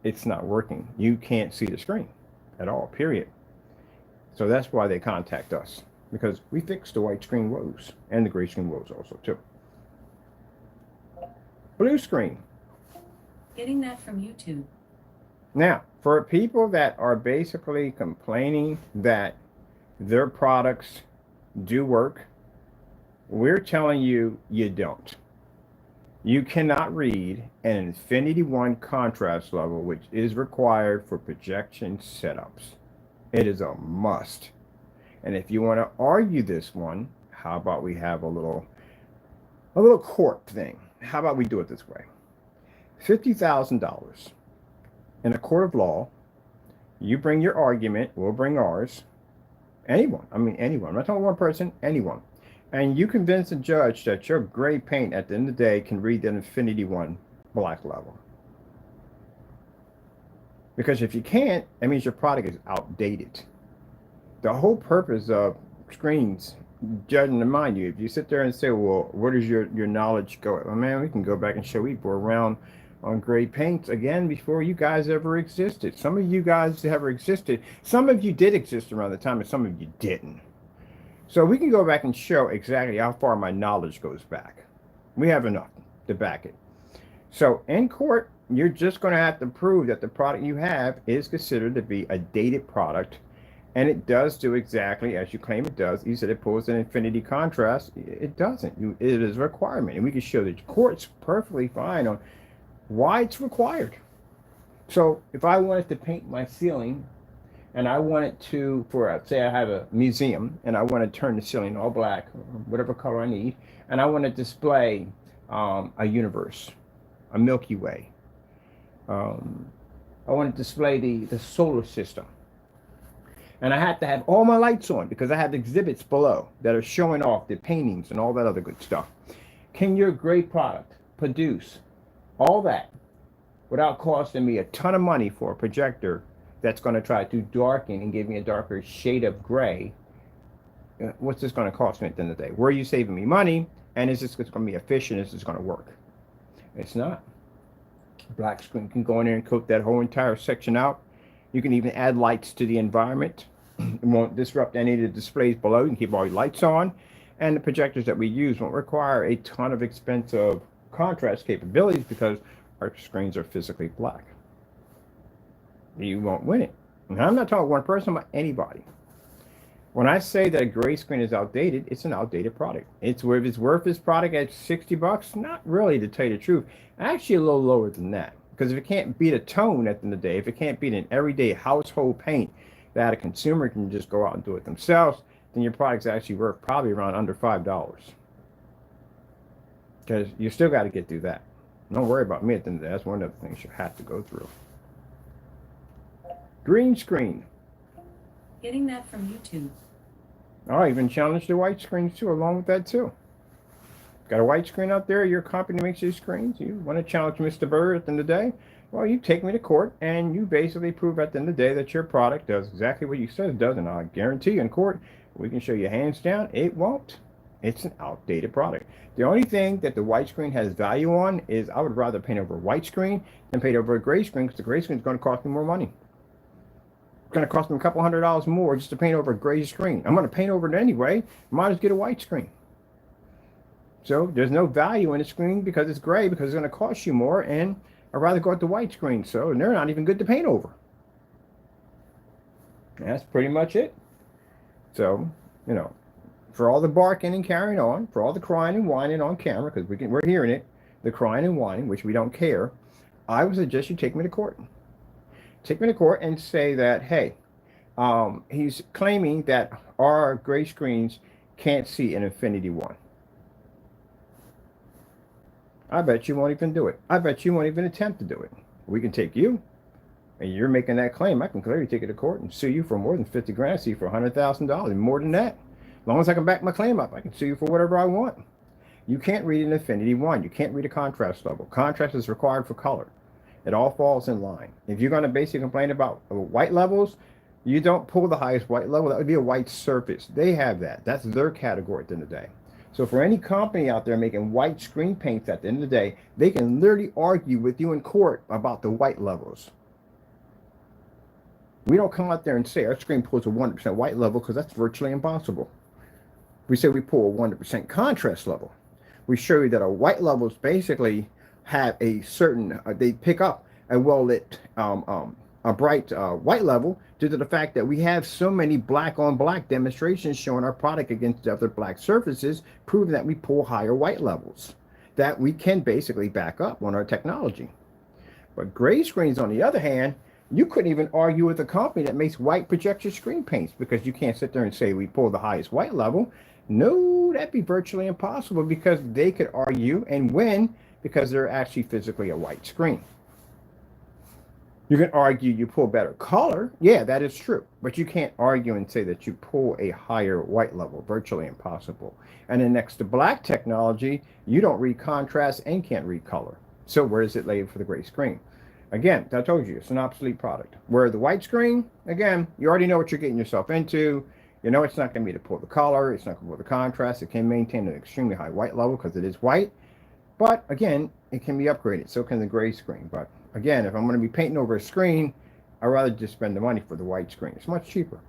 it's not working. You can't see the screen at all. Period. So that's why they contact us, because we fix the white screen woes and the gray screen woes also too. Blue screen.
Getting that from YouTube.
Now, for people that are basically complaining that their products do work, we're telling you you don't. You cannot read an Infinity 1 contrast level, which is required for projection setups. It is a must. And if you want to argue this one, how about we have a little court thing? How about we do it this way? $50,000 in a court of law. You bring your argument, we'll bring ours. Anyone, I mean anyone. I'm not talking one person, anyone. And you convince a judge that your gray paint at the end of the day can read the Infinity 1 black level. Because if you can't, that means your product is outdated. The whole purpose of screens, judging to mind you, if you sit there and say, well, where does your knowledge go? Well, man, we can go back and show we were around on gray paints again before you guys ever existed. Some of you guys ever existed. Some of you did exist around the time and some of you didn't. So we can go back and show exactly how far my knowledge goes back. We have enough to back it. So in court, you're just going to have to prove that the product you have is considered to be a dated product, and it does do exactly as you claim it does. You said it pulls an infinity contrast. It doesn't. It is a requirement, and we can show the court's perfectly fine on why it's required. So if I wanted to paint my ceiling, and I wanted to, say I have a museum, and I want to turn the ceiling all black, whatever color I need, and I want to display a universe, a Milky Way. I want to display the solar system. And I have to have all my lights on because I have exhibits below that are showing off the paintings and all that other good stuff. Can your great product produce all that without costing me a ton of money for a projector that's going to try to darken and give me a darker shade of gray? What's this going to cost me at the end of the day? Where are you saving me money? And is this going to be efficient? Is this going to work? It's not. Black screen can go in there and coat that whole entire section out, You can even add lights to the environment. It won't disrupt any of the displays below. You can keep all your lights on. And the projectors that we use won't require a ton of expensive contrast capabilities because our screens are physically black. You won't win it. And I'm not talking one person, but anybody. When I say that a gray screen is outdated, it's an outdated product. It's worth its product at $60. Not really, to tell you the truth. Actually, a little lower than that. Because if it can't beat a tone at the end of the day, if it can't beat an everyday household paint that a consumer can just go out and do it themselves, then your product's actually worth probably around under $5. Because you still got to get through that. Don't worry about me at the end of the day. That's one of the things you have to go through. Green screen.
Getting that from YouTube.
Oh, even challenge the white screens too, along with that too. Got a white screen out there, your company makes these screens, you want to challenge Mr. Bird at the end of the day? Well, you take me to court and you basically prove at the end of the day that your product does exactly what you said it does, and I guarantee you in court, we can show you hands down, it won't. It's an outdated product. The only thing that the white screen has value on is I would rather paint over a white screen than paint over a gray screen, because the gray screen is going to cost me more money. It's going to cost me a couple $100 more just to paint over a gray screen. I'm going to paint over it anyway. Might as well get a white screen. So there's no value in the screen because it's gray, because it's going to cost you more, and I'd rather go with the white screen. So, and they're not even good to paint over. That's pretty much it. So, you know, for all the barking and carrying on, for all the crying and whining on camera, because we're hearing it, the crying and whining, which we don't care, I would suggest you take me to court. Take me to court and say that, hey, he's claiming that our gray screens can't see an Infinity One. I bet you won't even do it. I bet you won't even attempt to do it. We can take you, and you're making that claim. I can clearly take it to court and sue you for more than 50 grand, sue you for $100,000, more than that. As long as I can back my claim up, I can sue you for whatever I want. You can't read an Infinity One. You can't read a contrast level. Contrast is required for color. It all falls in line. If you're going to basically complain about white levels, you don't pull the highest white level. That would be a white surface. They have that. That's their category at the end of the day. So for any company out there making white screen paints at the end of the day, they can literally argue with you in court about the white levels. We don't come out there and say our screen pulls a 100% white level, because that's virtually impossible. We say we pull a 100% contrast level. We show you that our white levels basically have a certain, they pick up a well-lit, a bright white level due to the fact that we have so many black on black demonstrations showing our product against other black surfaces, proving that we pull higher white levels that we can basically back up on our technology. But gray screens, on the other hand, you couldn't even argue with a company that makes white projector screen paints, because you can't sit there and say we pull the highest white level. No, that'd be virtually impossible, because they could argue and win because they're actually physically a white screen. You can argue you pull better color. Yeah, that is true. But you can't argue and say that you pull a higher white level. Virtually impossible. And then next to black technology, you don't read contrast and can't read color. So where is it laid for the gray screen? Again, I told you, it's an obsolete product. Where the white screen, again, you already know what you're getting yourself into. You know it's not going to be to pull the color. It's not going to pull the contrast. It can maintain an extremely high white level because it is white. But again, it can be upgraded. So can the gray screen. But again, if I'm going to be painting over a screen, I'd rather just spend the money for the white screen. It's much cheaper.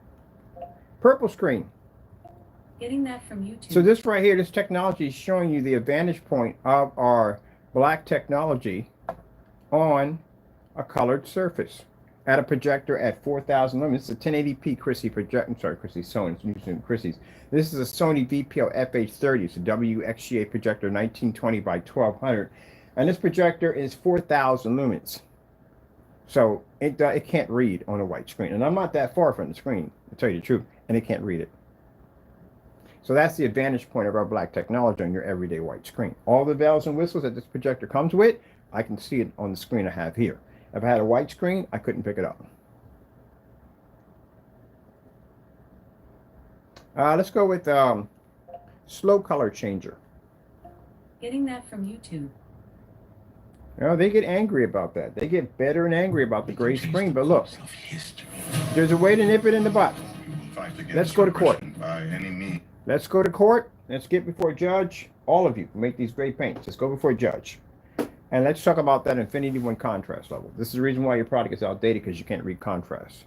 Purple screen.
Getting that from YouTube.
So this right here, this technology is showing you the advantage point of our black technology on a colored surface at a projector at 4,000 lumens. It's a 1080p Chrissy projector. I'm sorry, Chrissy, Sony's using Chrissy's. This is a Sony VPO FH30. It's a WXGA projector, 1920 by 1200. And this projector is 4,000 lumens. So it can't read on a white screen. And I'm not that far from the screen, to tell you the truth, and it can't read it. So that's the advantage point of our black technology on your everyday white screen. All the bells and whistles that this projector comes with, I can see it on the screen I have here. If I had a white screen, I couldn't pick it up. Let's go with slow color changer.
Getting that from YouTube.
You know, they get angry about that. They get better and angry about the gray screen. But look, there's a way to nip it in the butt. Let's go to court. Let's go to court. Let's get before a judge. All of you who make these great paints. Let's go before a judge. And let's talk about that infinity one contrast level. This is the reason why your product is outdated, because you can't read contrast.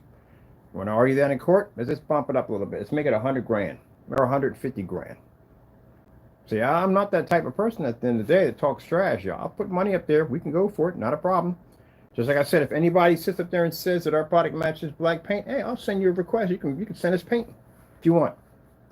Want to argue that in court? Let's just bump it up a little bit. Let's make it 100 grand or 150 grand. See, I'm not that type of person at the end of the day that talks trash. Yeah, I'll put money up there. We can go for it. Not a problem. Just like I said, if anybody sits up there and says that our product matches black paint, hey, I'll send you a request. You can send us paint if you want.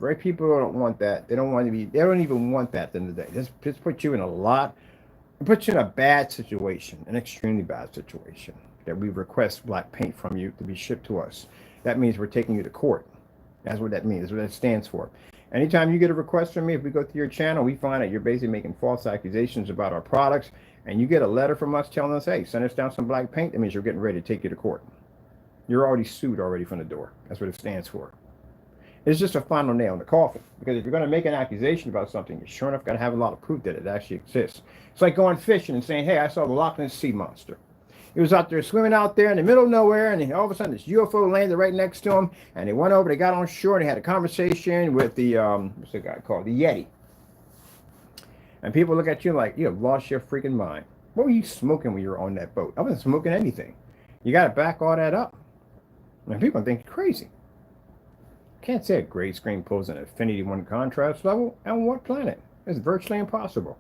Very people don't want that. They don't want to be. They don't even want that at the end of the day. This puts you in it puts you in a bad situation, an extremely bad situation, that we request black paint from you to be shipped to us. That means we're taking you to court. That's what that means. That's what that stands for. Anytime you get a request from me, if we go through your channel, we find that you're basically making false accusations about our products, and you get a letter from us telling us, hey, send us down some black paint, that means you're getting ready to take you to court. You're already sued already from the door. That's what it stands for. It's just a final nail in the coffin, because if you're going to make an accusation about something, you're sure enough got to have a lot of proof that it actually exists. It's like going fishing and saying, hey, I saw the Loch Ness sea monster. He was out there swimming out there in the middle of nowhere, and all of a sudden this UFO landed right next to him, and they went over, they got on shore, and they had a conversation with the, what's the guy called? The Yeti. And people look at you like, you have lost your freaking mind. What were you smoking when you were on that boat? I wasn't smoking anything. You got to back all that up. And people think you're crazy. Can't say a gray screen pulls an infinity one contrast level. On what planet? It's virtually impossible.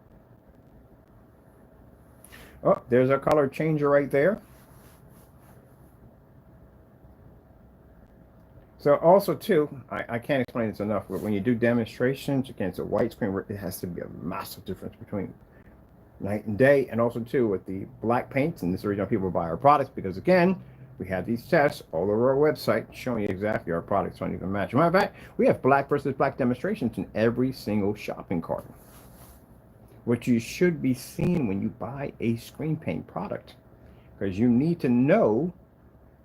Oh, there's our color changer right there. So also too, I can't explain this enough, but when you do demonstrations against a white screen, it has to be a massive difference between night and day. And also too, with the black paints, and this is the reason people buy our products, because again, we have these tests all over our website showing you exactly our products don't even match. Matter of fact, we have black versus black demonstrations in every single shopping cart. What you should be seeing when you buy a screen paint product, because you need to know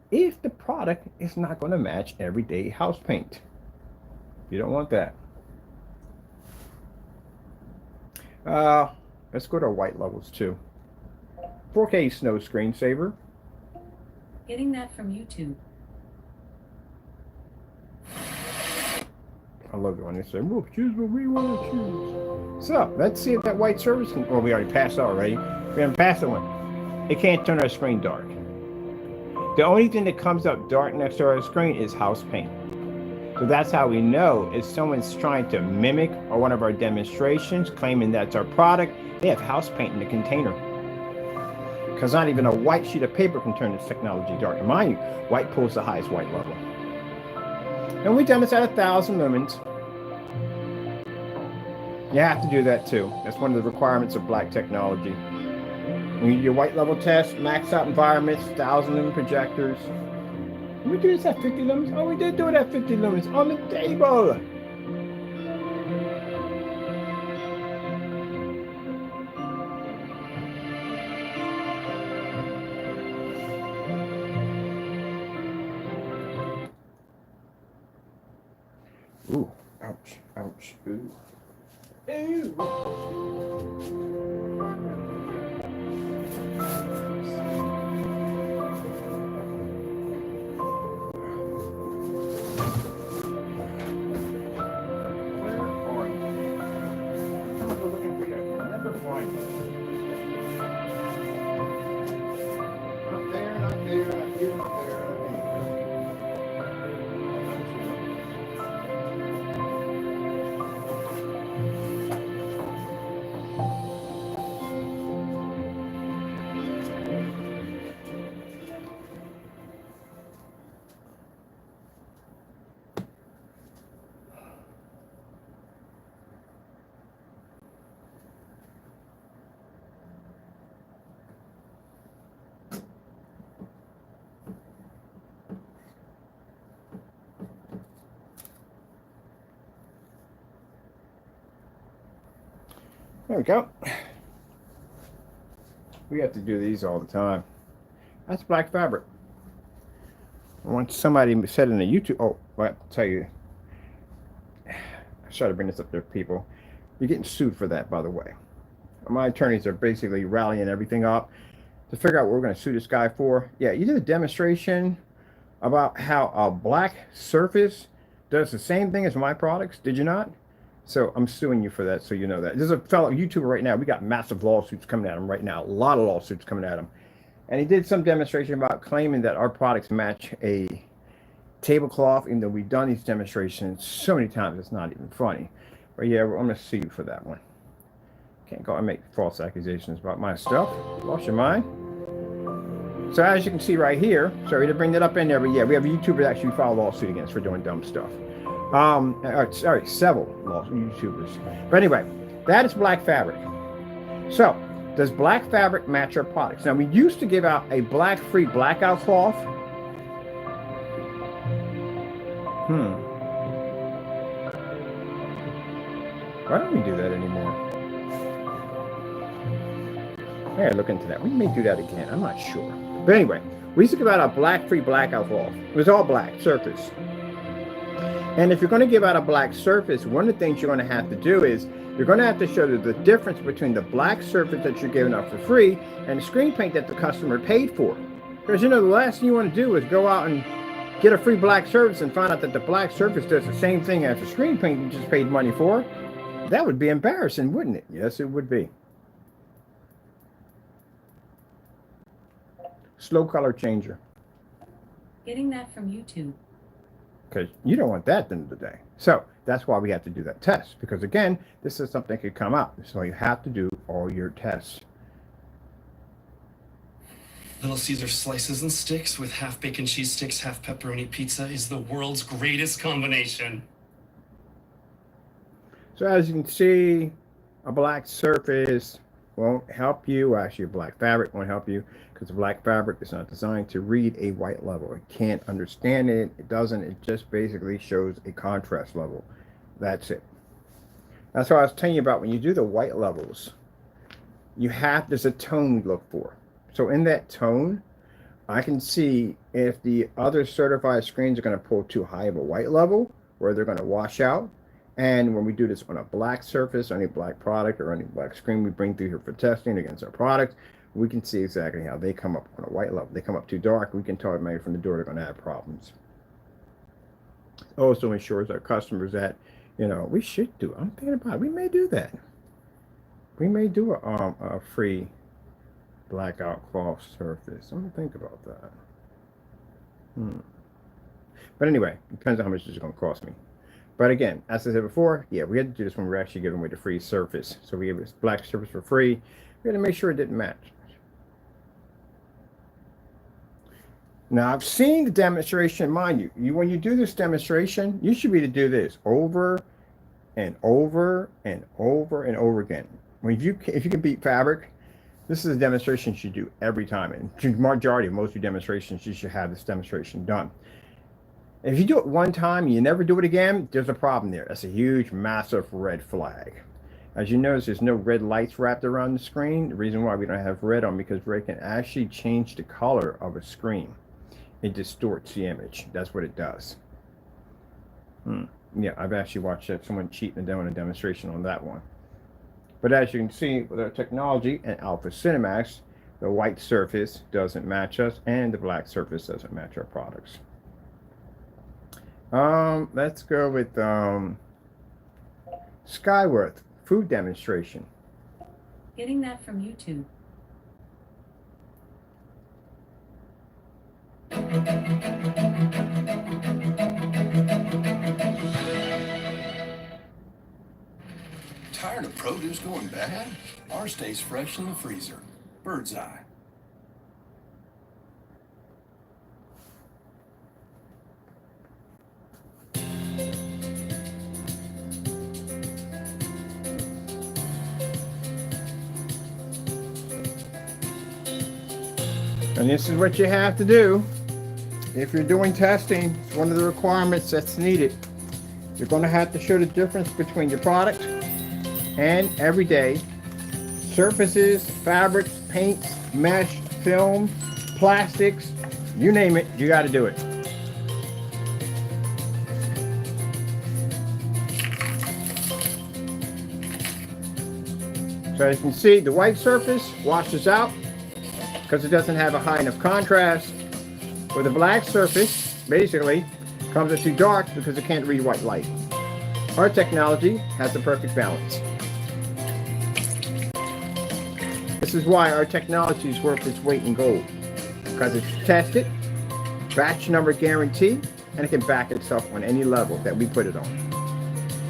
if the product is not going to match everyday house paint. You don't want that. Let's go to our white levels too. 4K snow screensaver.
Getting that from YouTube.
I love it when they say, we'll choose what we want to choose. So, let's see if that white surface can, well, we already passed already. We haven't passed that one. It can't turn our screen dark. The only thing that comes up dark next to our screen is house paint. So that's how we know if someone's trying to mimic one of our demonstrations, claiming that's our product, they have house paint in the container. Because not even a white sheet of paper can turn this technology dark. And mind you, white pulls the highest white level. And we've done this at 1,000 lumens. You have to do that too. That's one of the requirements of black technology. When you do your white level test, max out environments, 1,000 lumen projectors. Did we do this at 50 lumens? Oh, we did do it at 50 lumens on the table. Ooh, ouch, ouch, ooh. Ew. There we go. We have to do these all the time. That's black fabric. Once somebody said in the YouTube, oh, well, I'll tell you, I try to bring this up there, people. You're getting sued for that, by the way. My attorneys are basically rallying everything up to figure out what we're going to sue this guy for. Yeah, you did a demonstration about how a black surface does the same thing as my products, did you not? So I'm suing you for that, so you know that. There's a fellow YouTuber right now. We got massive lawsuits coming at him right now. A lot of lawsuits coming at him. And he did some demonstration about claiming that our products match a tablecloth, even though we've done these demonstrations so many times, it's not even funny. But yeah, I'm going to sue you for that one. Can't go and make false accusations about my stuff. Lost your mind. So as you can see right here, sorry to bring that up in there, but yeah, we have a YouTuber that actually filed a lawsuit against for doing dumb stuff. Sorry, several YouTubers. But anyway, that is black fabric. So, does black fabric match our products? Now, we used to give out a black-free blackout cloth. Why don't we do that anymore? I gotta look into that. We may do that again. I'm not sure. But anyway, we used to give out a black-free blackout cloth. It was all black surface. And if you're going to give out a black surface, one of the things you're going to have to do is you're going to have to show the difference between the black surface that you're giving out for free and the screen paint that the customer paid for. Because, you know, the last thing you want to do is go out and get a free black surface and find out that the black surface does the same thing as the screen paint you just paid money for. That would be embarrassing, wouldn't it? Yes, it would be. Slow color changer.
Getting that from YouTube.
Because you don't want that at the end of the day. So that's why we have to do that test. Because again, this is something that could come up. So you have to do all your tests.
Little Caesar slices and sticks with half bacon cheese sticks, half pepperoni pizza is the world's greatest combination.
So as you can see, a black surface won't help you. Actually, a black fabric won't help you because the black fabric is not designed to read a white level. It can't understand it. It doesn't. It just basically shows a contrast level. That's it. That's what I was telling you about when you do the white levels. There's a tone we look for. So in that tone, I can see if the other certified screens are going to pull too high of a white level, where they're going to wash out. And when we do this on a black surface, any black product or any black screen we bring through here for testing against our products, we can see exactly how they come up on a white level. They come up too dark, we can tell maybe from the door they're going to have problems. Also ensures our customers that, you know, we should do, I'm thinking about it, we may do that. We may do a free blackout cloth surface. I'm going to think about that. But anyway, it depends on how much it's going to cost me. But again, as I said before, yeah, we had to do this when we were actually giving away the free surface. So we gave this black surface for free. We had to make sure it didn't match. Now, I've seen the demonstration, mind you. When you do this demonstration, you should be to do this over and over and over and over again. If you can beat fabric, this is a demonstration you should do every time. And the majority of most of your demonstrations, you should have this demonstration done. If you do it one time and you never do it again, there's a problem there. That's a huge, massive red flag. As you notice, there's no red lights wrapped around the screen. The reason why we don't have red on, because red can actually change the color of a screen. It distorts the image. That's what it does. Yeah, I've actually watched someone cheat and doing a demonstration on that one. But as you can see, with our technology and Alpha CINEMAX, the white surface doesn't match us and the black surface doesn't match our products. Let's go with Skyworth food demonstration.
Getting that from YouTube.
Tired of produce going bad? Ours stays fresh in the freezer. Bird's eye.
And this is what you have to do if you're doing testing. It's one of the requirements that's needed. You're going to have to show the difference between your product and everyday surfaces, fabrics, paints, mesh, film, plastics, you name it, you got to do it. So as you can see, the white surface washes out because it doesn't have a high enough contrast. Where the black surface basically comes in too dark because it can't read white light. Our technology has the perfect balance. This is why our technology is worth its weight in gold, because it's tested, batch number guarantee, and it can back itself on any level that we put it on.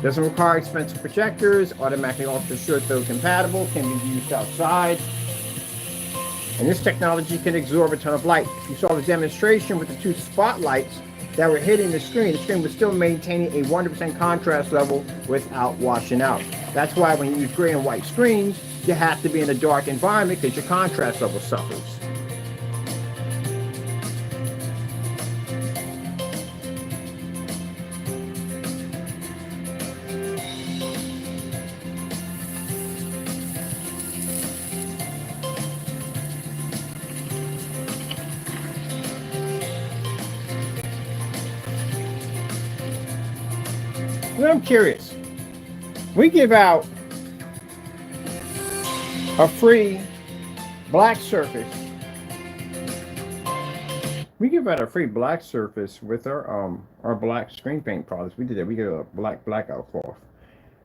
Doesn't require expensive projectors, automatically ultra short though compatible, can be used outside. And this technology can absorb a ton of light. If you saw the demonstration with the two spotlights that were hitting the screen was still maintaining a 100% contrast level without washing out. That's why when you use gray and white screens, you have to be in a dark environment because your contrast level suffers. Well, I'm curious. We give out a free black surface. We give out a free black surface with our black screen paint products. We did that. We get a blackout cloth.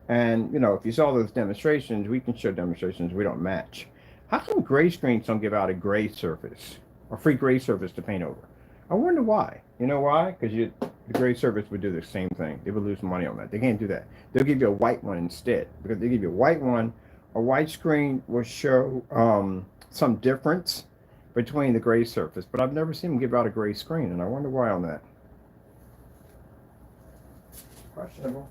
And you know, if you saw those demonstrations, we can show demonstrations we don't match. How come gray screens don't give out a gray surface, a free gray surface to paint over? I wonder why. You know why? Because the gray surface would do the same thing. They would lose money on that. They can't do that. They'll give you a white one instead. Because they give you a white one, a white screen will show some difference between the gray surface. But I've never seen them give out a gray screen, and I wonder why on that. Questionable.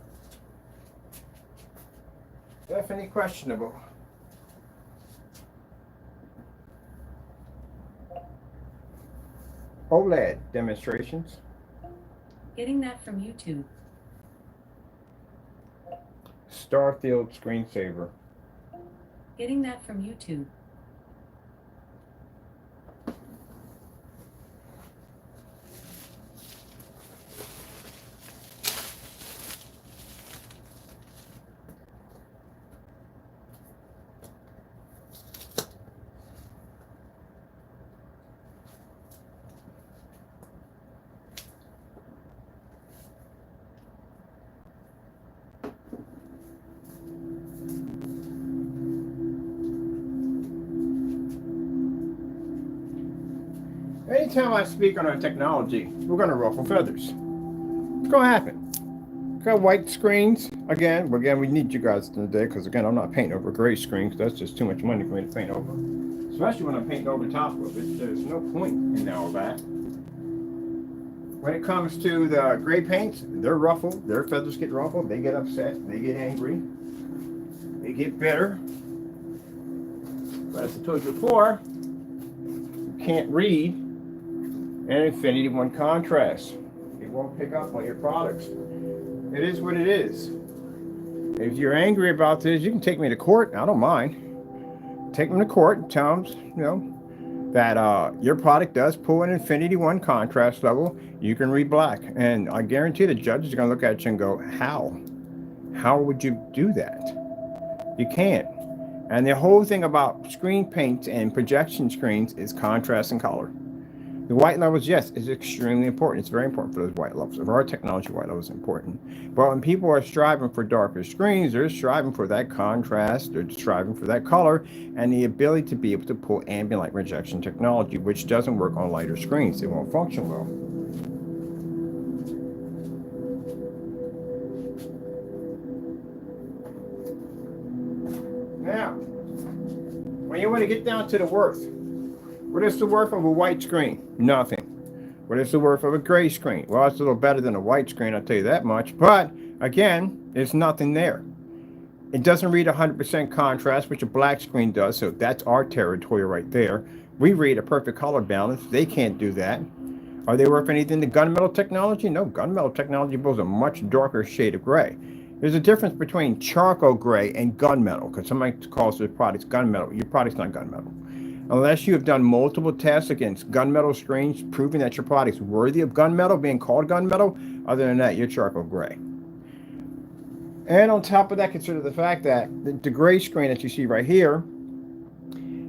Definitely questionable. OLED demonstrations.
Getting that from YouTube.
Starfield screensaver.
Getting that from YouTube.
Anytime I speak on our technology, we're going to ruffle feathers. It's going to happen. Got white screens. Again, we need you guys today because, again, I'm not painting over gray screens. That's just too much money for me to paint over. Especially when I'm painting over top of it. There's no point in all that. When it comes to the gray paints, they're ruffled. Their feathers get ruffled. They get upset. They get angry. They get bitter. But as I told you before, you can't read an Infinity 1 contrast. It won't pick up on your products. It is what it is. If you're angry about this, you can take me to court. I don't mind. Take me to court and tell them, you know, that your product does pull an Infinity 1 contrast level. You can read black. And I guarantee the judge is going to look at you and go, how? How would you do that? You can't. And the whole thing about screen paints and projection screens is contrast and color. The white levels, yes, is extremely important. It's very important for those white levels. Of our technology, white levels is important. But when people are striving for darker screens, they're striving for that contrast, they're striving for that color, and the ability to be able to pull ambient light rejection technology, which doesn't work on lighter screens. It won't function well. Now, when you want to get down to the worth, what is the worth of a white screen? Nothing. What is the worth of a gray screen? Well, it's a little better than a white screen, I'll tell you that much. But, again, there's nothing there. It doesn't read 100% contrast, which a black screen does, so that's our territory right there. We read a perfect color balance. They can't do that. Are they worth anything to gunmetal technology? No, gunmetal technology builds a much darker shade of gray. There's a difference between charcoal gray and gunmetal, because somebody calls their products gunmetal. Your product's not gunmetal. Unless you have done multiple tests against gunmetal screens, proving that your product's worthy of gunmetal, being called gunmetal, other than that, you're charcoal gray. And on top of that, consider the fact that the gray screen that you see right here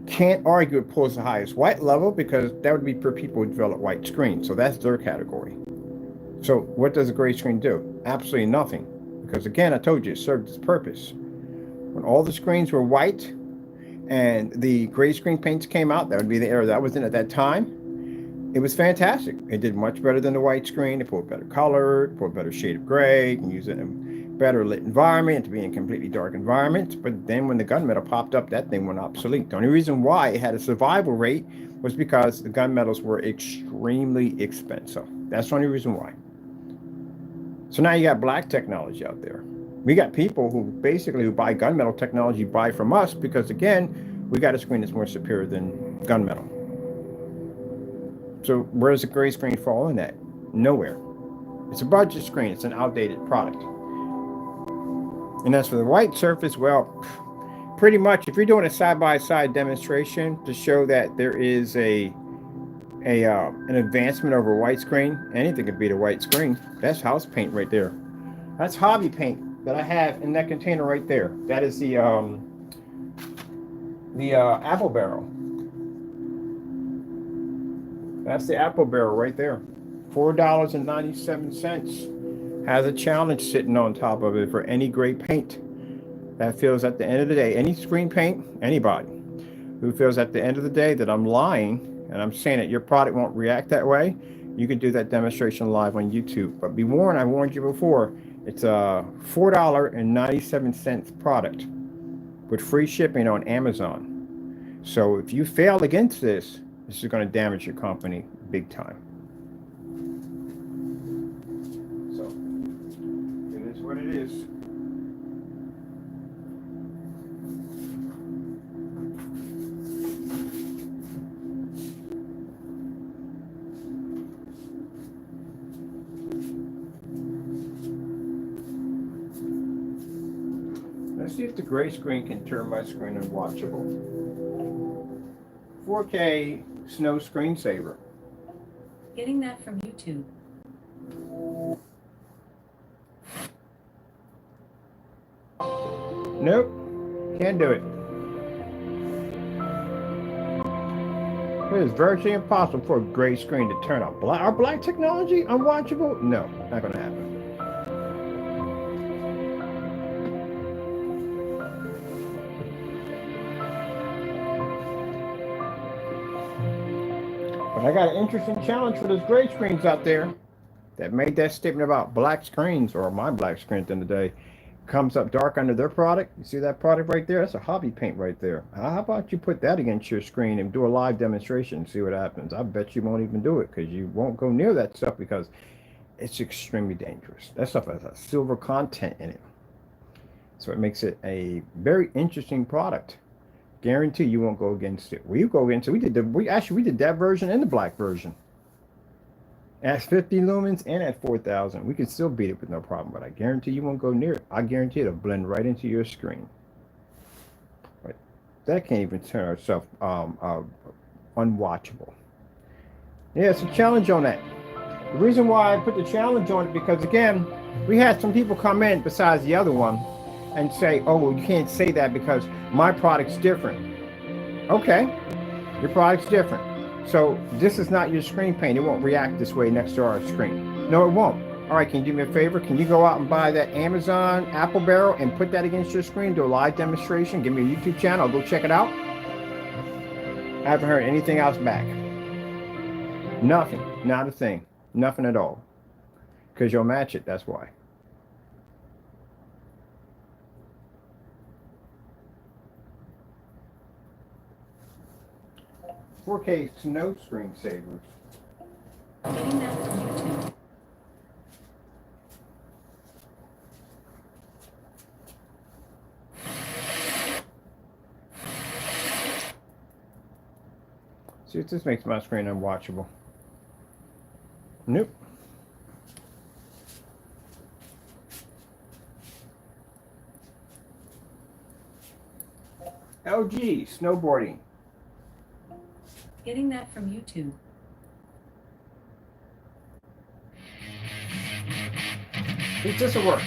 can't argue it pulls the highest white level, because that would be for people who develop white screens. So that's their category. So what does a gray screen do? Absolutely nothing, because again, I told you it served its purpose. When all the screens were white and the gray screen paints came out, that would be the era that I was in at that time. It was fantastic. It did much better than the white screen. It pulled better color, it pulled better shade of gray. You can use it in a better lit environment, to be in completely dark environments. But then when the gunmetal popped up, that thing went obsolete. The only reason why it had a survival rate was because the gunmetals were extremely expensive. That's the only reason why. So now you got black technology out there. We got people who basically who buy gunmetal technology buy from us because again, we got a screen that's more superior than gunmetal. So where does the gray screen fall in that? Nowhere. It's a budget screen. It's an outdated product. And as for the white surface, well, pretty much if you're doing a side-by-side demonstration to show that there is an advancement over a white screen, anything could beat a white screen. That's house paint right there. That's hobby paint that I have in that container right there. That is the apple barrel. That's the apple barrel right there. $4.97 has a challenge sitting on top of it for any gray paint that feels at the end of the day, any screen paint, anybody who feels at the end of the day that I'm lying and I'm saying that your product won't react that way, you can do that demonstration live on YouTube. But be warned, I warned you before, it's a $4.97 product with free shipping on Amazon. So if you fail against this, this is going to damage your company big time. So it is what it is. Let's see if the gray screen can turn my screen unwatchable. 4K snow screensaver.
Getting that from YouTube.
Nope, can't do it. It is virtually impossible for a gray screen to turn on black. Our black technology unwatchable? No, not going to happen. But I got an interesting challenge for those gray screens out there that made that statement about black screens, or my black screen at the end of the day. Comes up dark under their product. You see that product right there? That's a hobby paint right there. How about you put that against your screen and do a live demonstration and see what happens? I bet you won't even do it because you won't go near that stuff because it's extremely dangerous. That stuff has a silver content in it. So it makes it a very interesting product. Guarantee you won't go against it. We go against it. We did that version and the black version. At 50 lumens and at 4,000, we can still beat it with no problem, but I guarantee you won't go near it. I guarantee it'll blend right into your screen. But that can't even turn ourselves unwatchable. Yeah, it's a challenge on that. The reason why I put the challenge on it, because again, we had some people come in besides the other one and say, oh, well, you can't say that because my product's different. Okay, your product's different. So this is not your screen paint. It won't react this way next to our screen. No, it won't. All right, can you do me a favor? Can you go out and buy that Amazon apple barrel and put that against your screen, do a live demonstration, give me a YouTube channel, I'll go check it out. I haven't heard anything else back. Nothing, not a thing, nothing at all. Because you'll match it, that's why. $4K snow screensavers.
Getting that from YouTube.
See if this makes my screen unwatchable. Nope. LG snowboarding.
Getting that from YouTube.
See, this will work.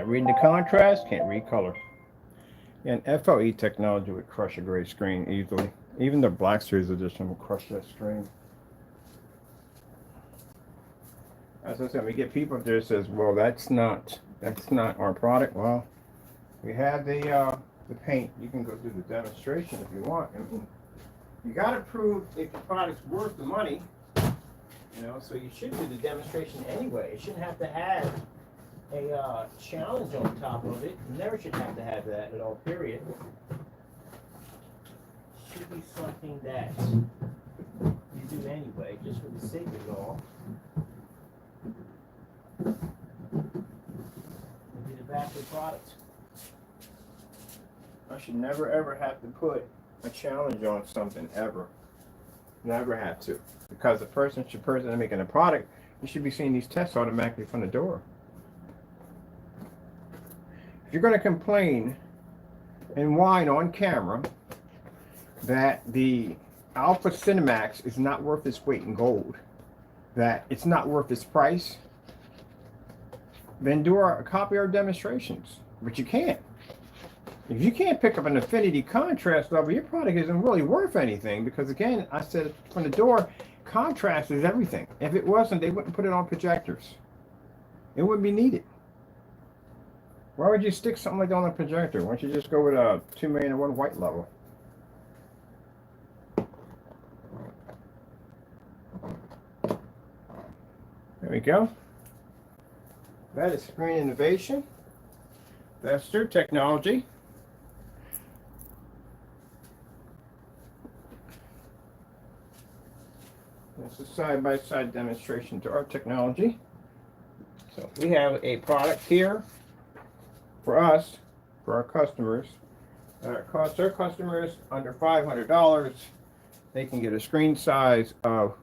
Not reading the contrast, can't read color. And FLE technology would crush a gray screen easily. Even the Black Series edition will crush that screen. As I said, we get people there that says, well, that's not our product. Well, we have the paint. You can go through the demonstration if you want. I mean, you got to prove if your product's worth the money, you know, so you should do the demonstration anyway. It shouldn't have to have a challenge on top of it. You never should have to have that at all, period. Should be something that you do anyway, just for the sake of it all. Be the back of the product. I should never ever have to put a challenge on something ever. Never have to. Because the person making a product, you should be seeing these tests automatically from the door. If you're going to complain and whine on camera that the Alpha CINEMAX is not worth its weight in gold, that it's not worth its price, then do copy our demonstrations. But you can't. If you can't pick up an affinity contrast level, your product isn't really worth anything, because again, I said from the door, contrast is everything. If it wasn't, they wouldn't put it on projectors. It wouldn't be needed. Why would you stick something like that on a projector? Why don't you just go with a 2,000,001 white level? There we go. That is Screen Innovation. That's their technology. It's a side-by-side demonstration to our technology. So we have a product here for us, for our customers. It costs our customers under $500. They can get a screen size of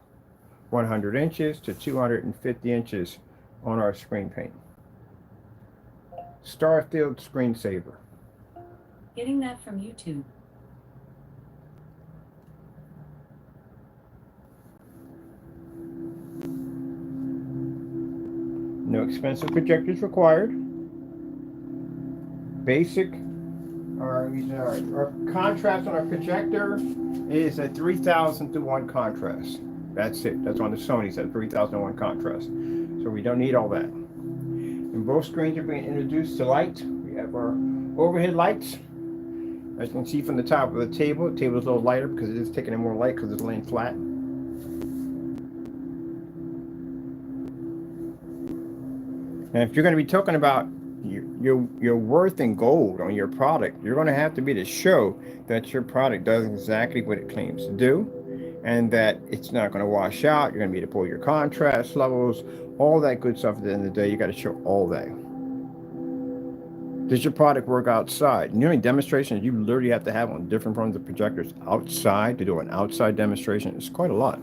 100 inches to 250 inches on our screen paint. Starfield Screensaver.
Getting that from YouTube.
No expensive projectors required. Basic, our contrast on our projector is a 3,000:1 contrast. That's it. That's on the Sony's at 3,001 contrast. So we don't need all that. And both screens are being introduced to light. We have our overhead lights. As you can see from the top of the table is a little lighter because it is taking in more light because it's laying flat. And if you're going to be talking about your worth in gold on your product, you're going to have to be to show that your product does exactly what it claims to do, and that it's not going to wash out. You're going to be able to pull your contrast levels, all that good stuff. At the end of the day, you got to show all that. Does your product work outside? You know, in demonstrations, you literally have to have on different forms of projectors outside to do an outside demonstration. It's quite a lot.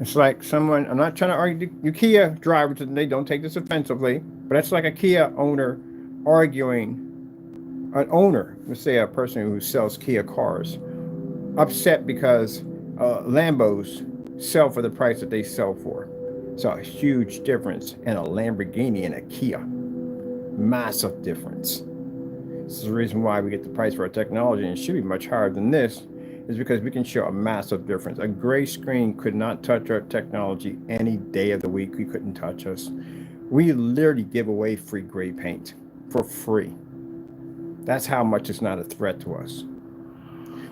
It's like someone, I'm not trying to argue you Kia drivers, they don't take this offensively, but it's like a Kia owner arguing, an owner, let's say a person who sells Kia cars, upset because Lambos sell for the price that they sell for. So a huge difference in a Lamborghini and a Kia. Massive difference. This is the reason why we get the price for our technology, and it should be much higher than this, is because we can show a massive difference. A gray screen could not touch our technology any day of the week. We couldn't touch us. We literally give away free gray paint for free. That's how much it's not a threat to us.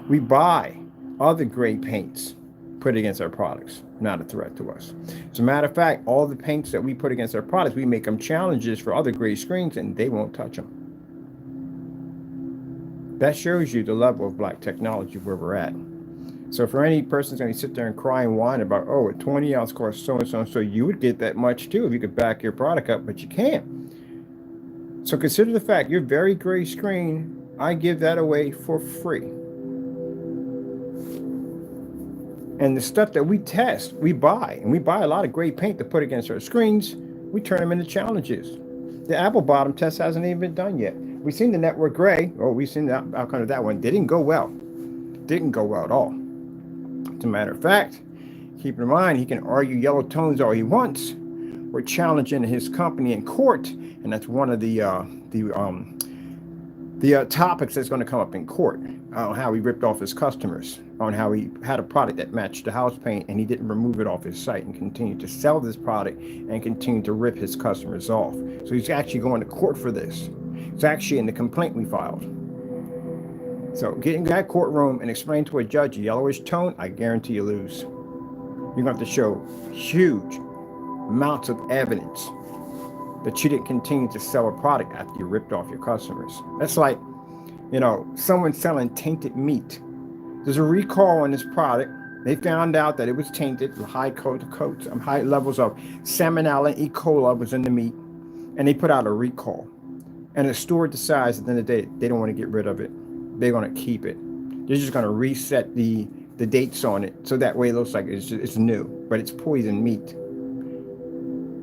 We buy other gray paints put against our products, not a threat to us. As a matter of fact, all the paints that we put against our products, we make them challenges for other gray screens and they won't touch them. That shows you the level of black technology where we're at. So for any person's going to sit there and cry and whine about, oh, a 20 ounce costs so and so and so, you would get that much too if you could back your product up, but you can't. So consider the fact your very gray screen, I give that away for free. And the stuff that we test, we buy, and we buy a lot of gray paint to put against our screens. We turn them into challenges. The apple bottom test hasn't even been done yet. We seen the network gray. Oh, we seen the outcome of that one. They didn't go well. Didn't go well at all. As a matter of fact, keep in mind, he can argue yellow tones all he wants. We're challenging his company in court, and that's one of the topics that's going to come up in court on how he ripped off his customers, on how he had a product that matched the house paint and he didn't remove it off his site and continued to sell this product and continue to rip his customers off. So he's actually going to court for this. It's actually in the complaint we filed. So getting that courtroom and explain to a judge a yellowish tone, I guarantee you lose. You're going to have to show huge amounts of evidence that you didn't continue to sell a product after you ripped off your customers. That's like, you know, someone selling tainted meat. There's a recall on this product. They found out that it was tainted, high levels of salmonella and E. coli was in the meat, and they put out a recall. And the store decides at the end of the day, they don't want to get rid of it. They're going to keep it. They're just going to reset the dates on it, so that way it looks like it's new, but it's poisoned meat.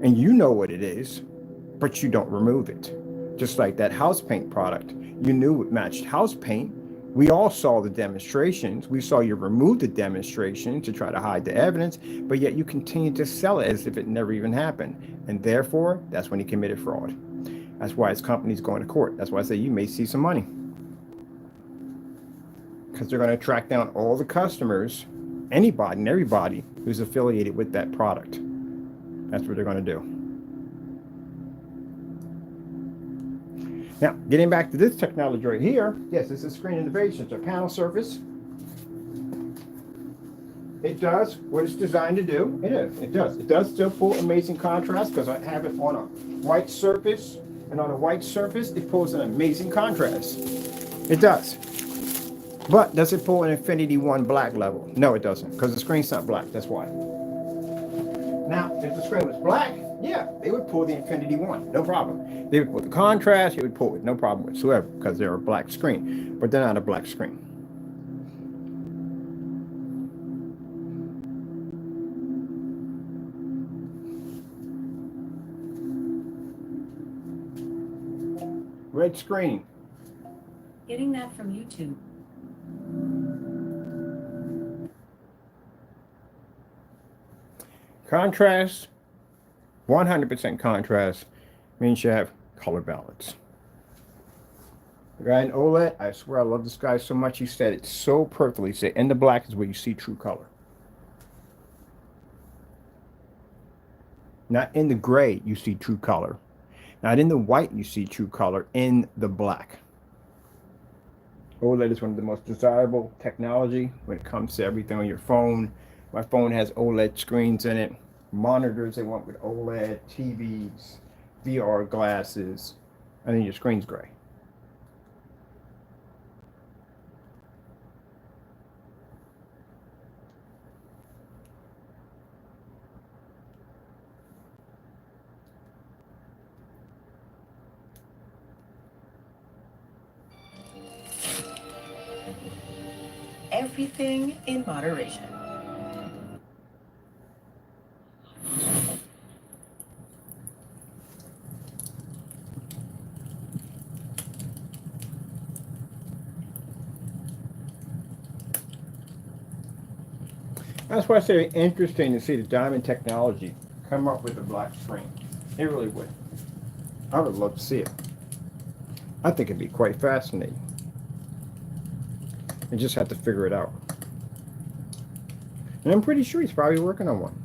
And you know what it is, but you don't remove it. Just like that house paint product. You knew it matched house paint. We all saw the demonstrations. We saw you remove the demonstration to try to hide the evidence, but yet you continue to sell it as if it never even happened. And therefore, that's when he committed fraud. That's why his company's going to court. That's why I say you may see some money. Because they're going to track down all the customers, anybody and everybody who's affiliated with that product. That's what they're going to do. Now, getting back to this technology right here, yes, this is screen innovations, a panel surface. It does what it's designed to do. It does. It does still pull amazing contrast because I have it on a white surface, and on a white surface, it pulls an amazing contrast. It does. But does it pull an Infinity 1 black level? No, it doesn't, because the screen's not black. That's why. Now, if the screen was black, yeah, they would pull the Infinity 1, no problem. They would pull the contrast, it would pull it, no problem whatsoever, because they're a black screen, but they're not a black screen. Red screen.
Getting that from YouTube.
Contrast, 100% contrast means you have color balance. The guy in OLED, I swear I love this guy so much, he said it so perfectly. He said, in the black is where you see true color. Not in the gray, you see true color. Not in the white, you see true color. In the black. OLED is one of the most desirable technology when it comes to everything on your phone. My phone has OLED screens in it. Monitors they want with OLED, TVs, VR glasses, and then your screen's gray.
Everything in moderation.
That's why I say it's interesting to see the Diamond technology come up with a black screen. It really would. I would love to see it. I think it'd be quite fascinating. You just have to figure it out. And I'm pretty sure he's probably working on one.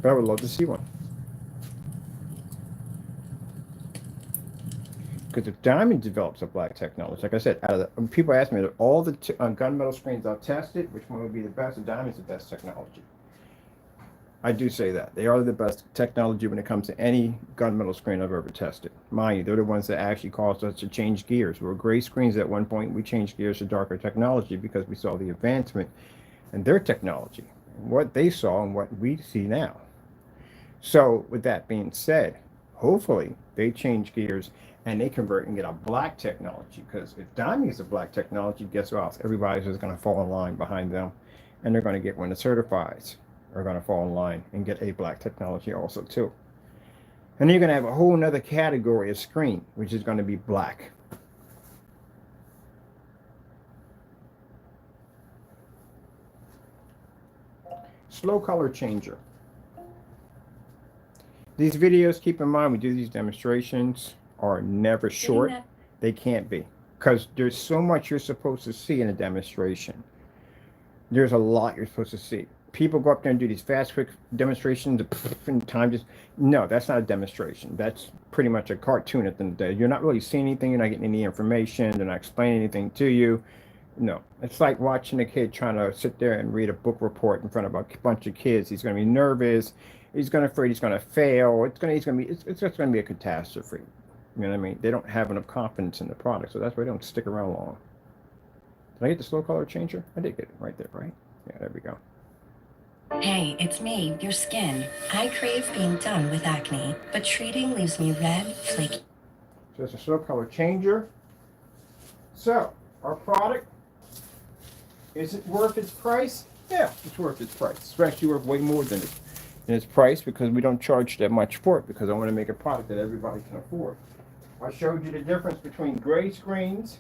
But I would love to see one. Because if Diamond develops a black technology, like I said, out of the, people ask me, all the gunmetal screens I've tested, which one would be the best? The Diamond's the best technology. I do say that. They are the best technology when it comes to any gunmetal screen I've ever tested. Mind you, they're the ones that actually caused us to change gears. We were gray screens at one point. We changed gears to darker technology because we saw the advancement in their technology, what they saw and what we see now. So with that being said, hopefully they change gears and they convert and get a black technology, because if Diamond is a black technology, guess what else? Everybody's just going to fall in line behind them, and they're going to get one that certifies. Are going to fall in line and get a black technology also too. And you're going to have a whole nother category of screen, which is going to be black. Slow color changer. These videos, keep in mind, we do these demonstrations, are never short. They can't be, because there's so much you're supposed to see in a demonstration. There's a lot you're supposed to see. People go up there and do these fast, quick demonstrations, and time just, no, that's not a demonstration. That's pretty much a cartoon at the end of the day. You're not really seeing anything. You're not getting any information. They're not explaining anything to you. No, it's like watching a kid trying to sit there and read a book report in front of a bunch of kids. He's going to be nervous. He's going to afraid he's going to fail. It's just going to be a catastrophe. You know what I mean? They don't have enough confidence in the product, so that's why they don't stick around long. Did I get the slow color changer? I did get it right there, right? Yeah, there we go.
Hey, it's me, your skin. I crave being done with acne, but treating leaves me red, flaky.
So it's a slow color changer. So, our product, is it worth its price? Yeah, it's worth its price. It's actually worth way more than its price, because we don't charge that much for it, because I want to make a product that everybody can afford. I showed you the difference between gray screens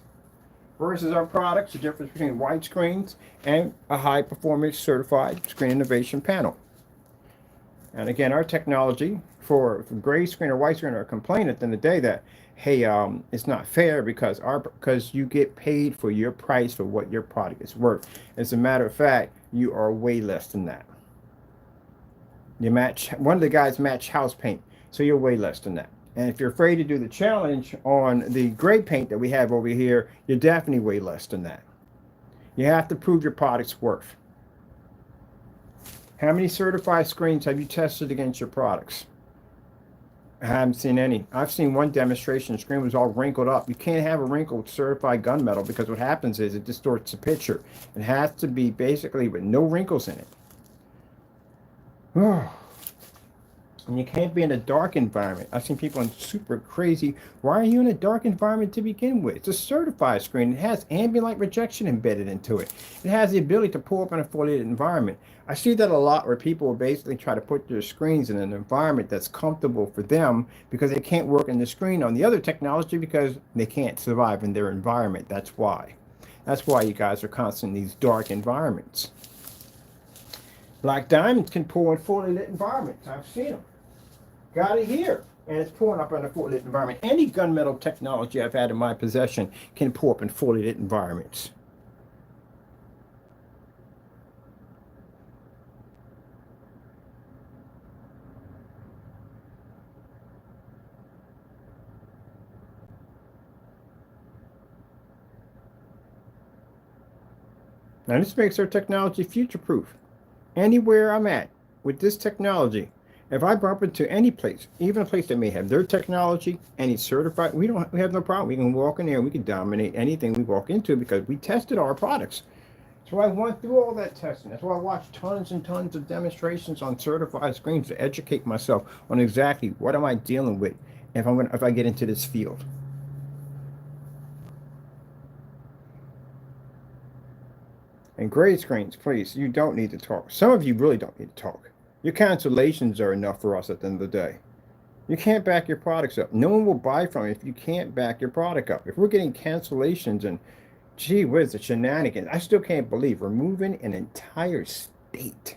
versus our products, the difference between white screens and a high performance certified screen innovation panel. And again, our technology for gray screen or white screen are complaining at the end of the day that, hey, it's not fair because you get paid for your price for what your product is worth. As a matter of fact, you are way less than that. You match, one of the guys match house paint, so you're way less than that. And if you're afraid to do the challenge on the gray paint that we have over here, you're definitely way less than that. You have to prove your product's worth. How many certified screens have you tested against your products? I haven't seen any. I've seen one demonstration, the screen was all wrinkled up. You can't have a wrinkled certified gunmetal, because what happens is it distorts the picture. It has to be basically with no wrinkles in it. And you can't be in a dark environment. I've seen people in super crazy. Why are you in a dark environment to begin with? It's a certified screen. It has ambient light rejection embedded into it. It has the ability to pull up in a fully lit environment. I see that a lot where people will basically try to put their screens in an environment that's comfortable for them, because they can't work in the screen on the other technology because they can't survive in their environment. That's why. That's why you guys are constantly in these dark environments. Black diamonds can pull in fully lit environments. I've seen them. Got it here, and it's pulling up in a fully lit environment. Any gunmetal technology I've had in my possession can pull up in fully lit environments. Now this makes our technology future-proof. Anywhere I'm at with this technology, if I bump into any place, even a place that may have their technology and it's certified, we have no problem. We can walk in there and we can dominate anything we walk into, because we tested our products. That's why I went through all that testing. That's why I watched tons and tons of demonstrations on certified screens to educate myself on exactly what am I dealing with if I get into this field. And gray screens, please, you don't need to talk. Some of you really don't need to talk. Your cancellations are enough for us at the end of the day. You can't back your products up. No one will buy from you if you can't back your product up. If we're getting cancellations and, gee whiz, the shenanigans, I still can't believe we're moving an entire state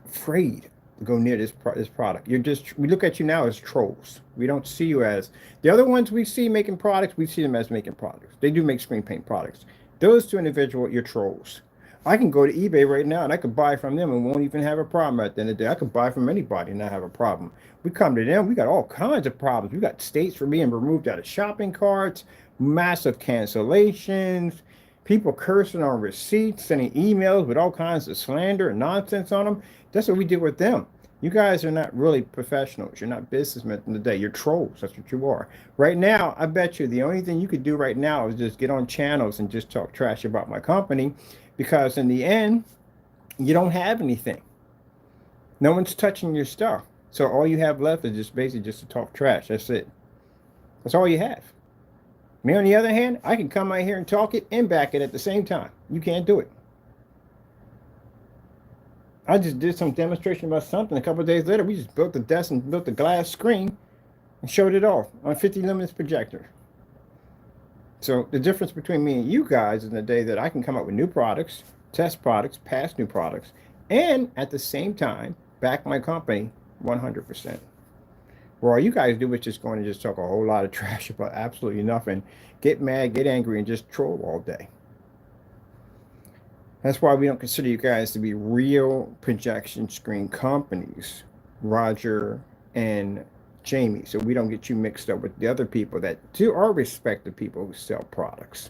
afraid to go near this product. We look at you now as trolls. We don't see you as, the other ones we see making products, we see them as making products. They do make screen paint products. Those two individuals, you're trolls. I can go to eBay right now and I could buy from them and won't even have a problem at the end of the day. I could buy from anybody and not have a problem. We come to them, we got all kinds of problems. We got states for being removed out of shopping carts, massive cancellations, people cursing on receipts, sending emails with all kinds of slander and nonsense on them. That's what we do with them. You guys are not really professionals. You're not businessmen in the day. You're trolls. That's what you are. Right now, I bet you the only thing you could do right now is just get on channels and just talk trash about my company, because in the end, you don't have anything. No one's touching your stuff. So all you have left is just basically just to talk trash. That's it. That's all you have. Me, on the other hand, I can come out here and talk it and back it at the same time. You can't do it. I just did some demonstration about something. A couple of days later, we just built the desk and built the glass screen and showed it off on 50 lumens projector. So the difference between me and you guys is in the day that I can come up with new products, test products, pass new products, and at the same time, back my company 100%. Where all you guys do is just go in and just talk a whole lot of trash about absolutely nothing, get mad, get angry, and just troll all day. That's why we don't consider you guys to be real projection screen companies, Roger and Jamie. So we don't get you mixed up with the other people that are respected people who sell products.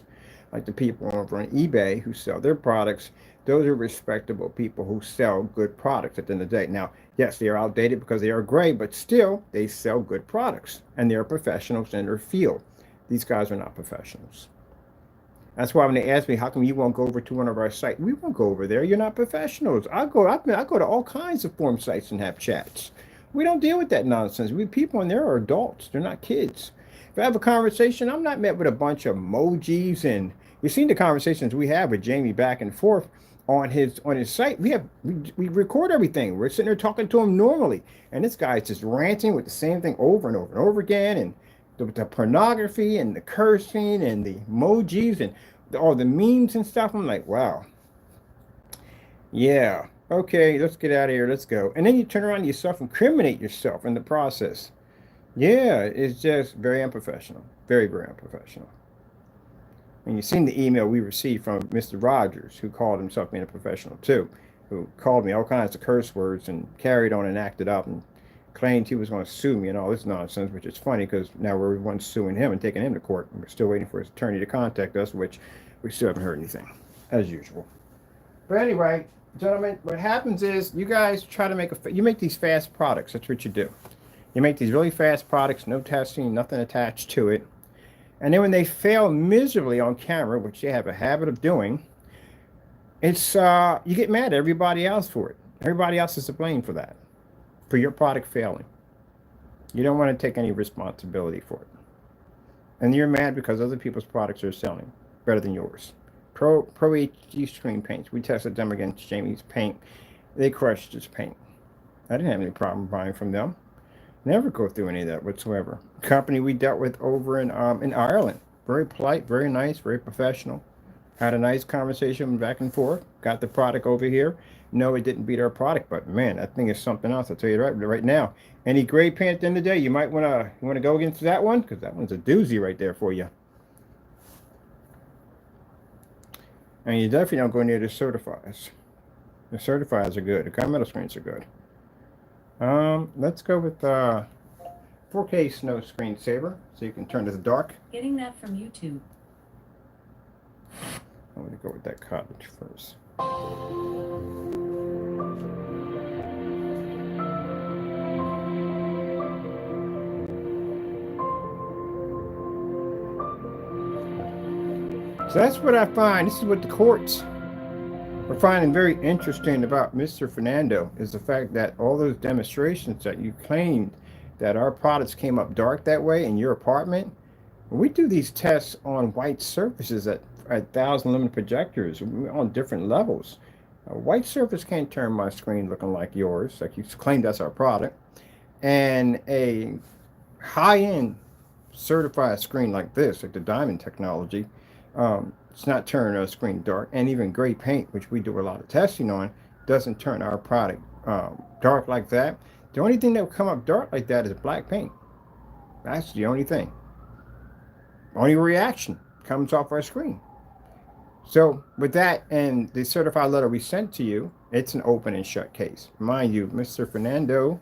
Like the people over on eBay who sell their products, those are respectable people who sell good products at the end of the day. Now, yes, they are outdated because they are gray, but still, they sell good products. And they're professionals in their field. These guys are not professionals. That's why when they ask me, how come you won't go over to one of our sites? We won't go over there. You're not professionals. I go to all kinds of forum sites and have chats. We don't deal with that nonsense. People in there are adults. They're not kids. If I have a conversation, I'm not met with a bunch of emojis. And you've seen the conversations we have with Jamie back and forth on his site. We record everything. We're sitting there talking to him normally. And this guy's just ranting with the same thing over and over and over again. And the pornography and the cursing and the emojis and all the memes and stuff. I'm like, wow. Yeah. Okay, let's get out of here. Let's go. And then you turn around and you self-incriminate yourself in the process. Yeah, it's just very unprofessional. Very, very unprofessional. And you've seen the email we received from Mr. Rogers, who called himself being a professional too, who called me all kinds of curse words and carried on and acted up and claimed he was going to sue me and all this nonsense, which is funny because now we're the ones suing him and taking him to court. And we're still waiting for his attorney to contact us, which we still haven't heard anything, as usual. But anyway, gentlemen, what happens is you guys try to you make these fast products. That's what you do. You make these really fast products, no testing, nothing attached to it. And then when they fail miserably on camera, which they have a habit of doing, it's you get mad at everybody else for it. Everybody else is to blame for that, for your product failing. You don't want to take any responsibility for it. And you're mad because other people's products are selling better than yours. Pro HD screen paints. We tested them against Jamie's paint. They crushed his paint. I didn't have any problem buying from them. Never go through any of that whatsoever. Company we dealt with over in Ireland. Very polite, very nice, very professional. Had a nice conversation back and forth. Got the product over here. No, it didn't beat our product, but man, that thing is something else. I'll tell you right now. Any gray paint at the end of the day, you might want to go against that one because that one's a doozy right there for you. And you definitely don't go near the certifies. The certifies are good. The Continental screens are good. Let's go with 4K Snow Screensaver, so you can turn to the dark.
Getting that from YouTube.
I'm going to go with that cottage first. So that's what I find. This is what the courts are finding very interesting about Mr. Fernando, is the fact that all those demonstrations that you claimed that our products came up dark that way in your apartment, we do these tests on white surfaces at 1,000 lumen projectors on different levels. A white surface can't turn my screen looking like yours, like you claimed that's our product. And a high-end certified screen like this, like the Diamond technology, it's not turning our screen dark. And even gray paint, which we do a lot of testing on, doesn't turn our product dark like that. The only thing that will come up dark like that is black paint. That's the only thing. Only reaction comes off our screen. So with that and the certified letter we sent to you, it's an open and shut case. Mind you, Mr. Fernando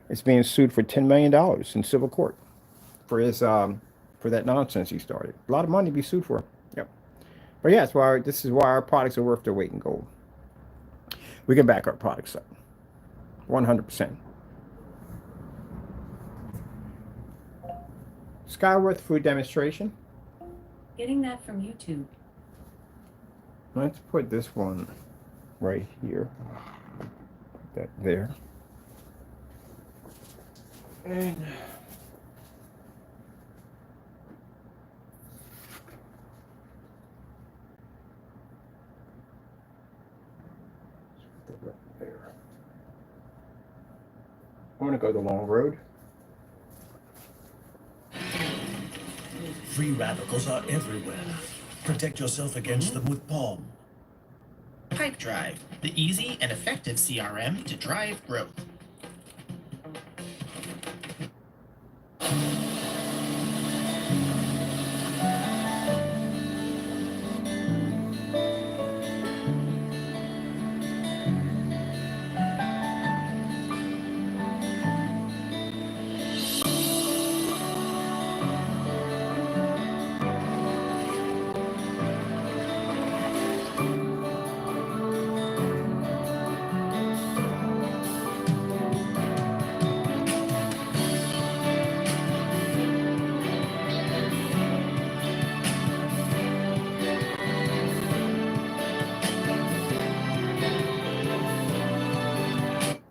is being sued for $10 million in civil court for his for that nonsense he started. A lot of money to be sued for. Yep. But yeah, this is why our products are worth their weight in gold. We can back our products up 100%. Skyworth food demonstration.
Getting that from YouTube.
Let's put this one right here. Put that there. And put that right there. I'm going to go the long road.
Free radicals are everywhere. Protect yourself against them with Palm.
Pipe drive.
the easy and effective CRM to drive growth.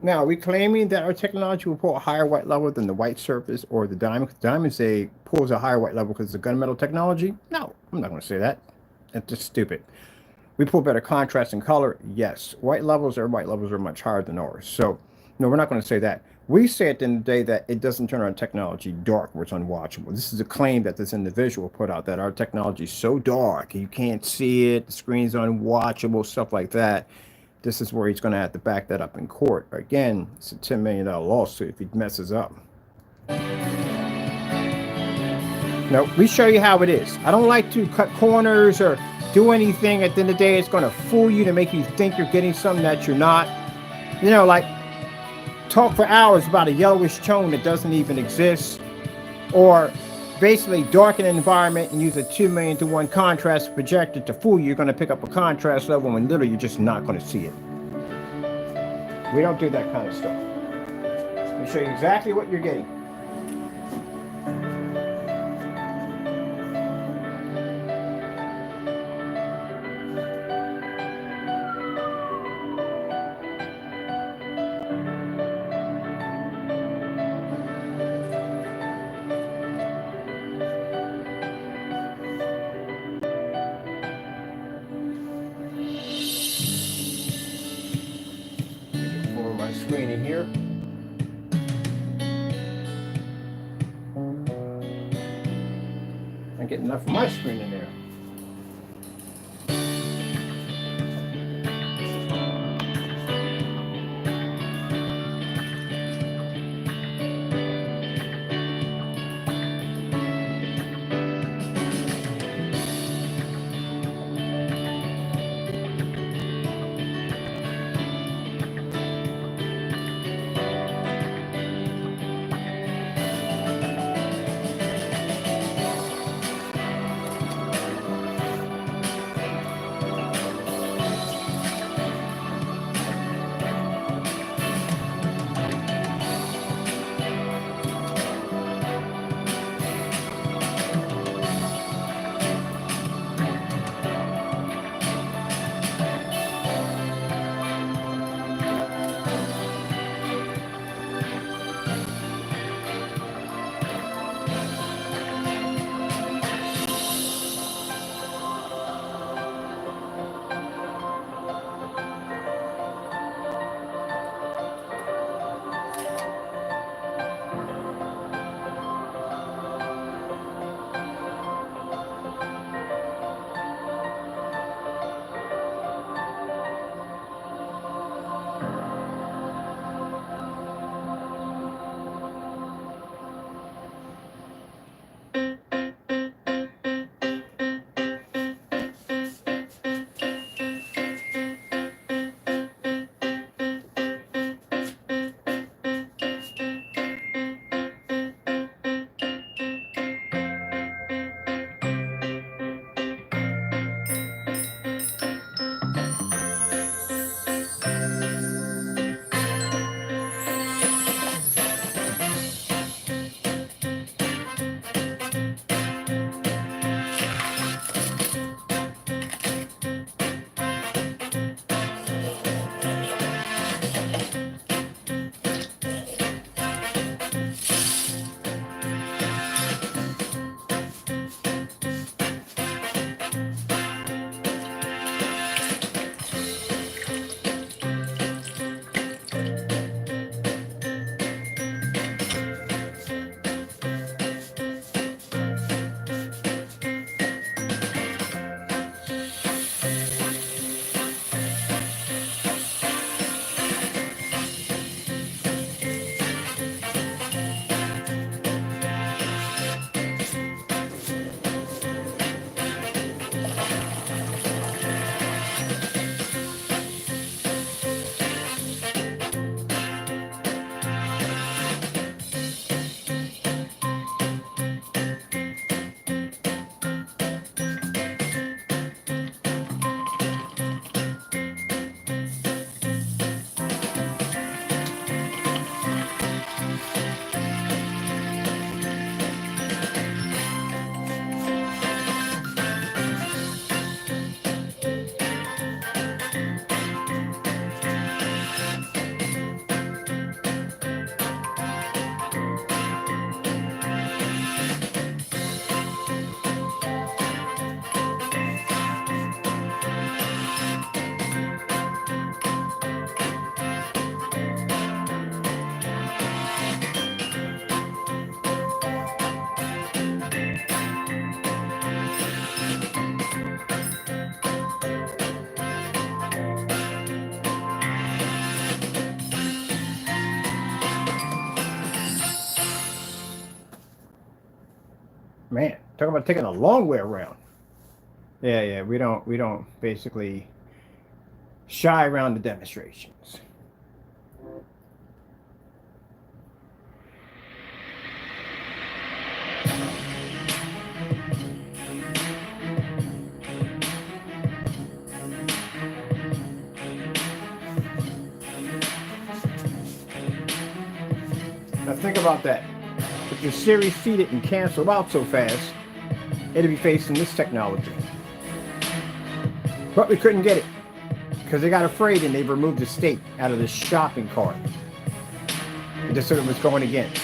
Now, are we claiming that our technology will pull a higher white level than the white surface or the diamond? The diamond say pulls a higher white level because it's a gunmetal technology? No, I'm not going to say that. That's just stupid. We pull better contrast and color? Yes. White levels are much higher than ours. So, no, we're not going to say that. We say at the end of the day that it doesn't turn our technology dark where it's unwatchable. This is a claim that this individual put out, that our technology is so dark, you can't see it, the screen's unwatchable, stuff like that. This is where he's going to have to back that up in court. Again, it's a $10 million lawsuit if he messes up. No, we show you how it is. I don't like to cut corners or do anything. At the end of the day, it's going to fool you to make you think you're getting something that you're not. You know, like talk for hours about a yellowish tone that doesn't even exist, or basically darken an environment and use a 2 million to 1 contrast projector to fool you. You're going to pick up a contrast level when literally you're just not going to see it. We don't do that kind of stuff. Let me show you exactly what you're getting. For my screen in here. I get enough of my screen in there. Man, talk about taking a long way around. Yeah, we don't basically shy around the demonstrations. Now think about that. If the Series C didn't cancel out so fast, it'd be facing this technology. But we couldn't get it because they got afraid and they removed the state out of the shopping cart. That's what it was going against.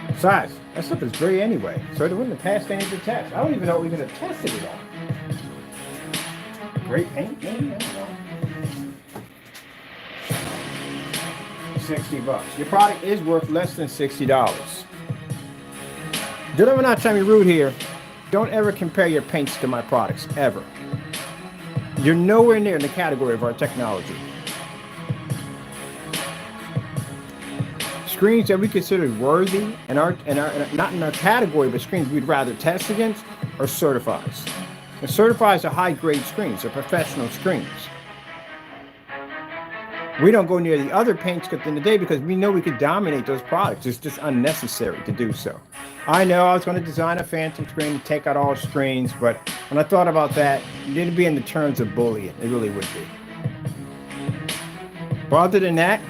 Besides, that stuff is gray anyway, so it wouldn't have passed any of the tests. I don't even know what we're going to test it on. Great paint, maybe? I don't know. $60. Your product is worth less than $60. Gentlemen, I'm not trying to be rude here. Don't ever compare your paints to my products, ever. You're nowhere near in the category of our technology. Screens that we consider worthy and not in our category, but screens we'd rather test against are certifies. And certifies are high-grade screens. They're professional screens. We don't go near the other paints at the end of the day because we know we could dominate those products. It's just unnecessary to do so. I know I was going to design a phantom screen to take out all screens, but when I thought about that, it didn't be in the terms of bullying. It really would be. But other than that,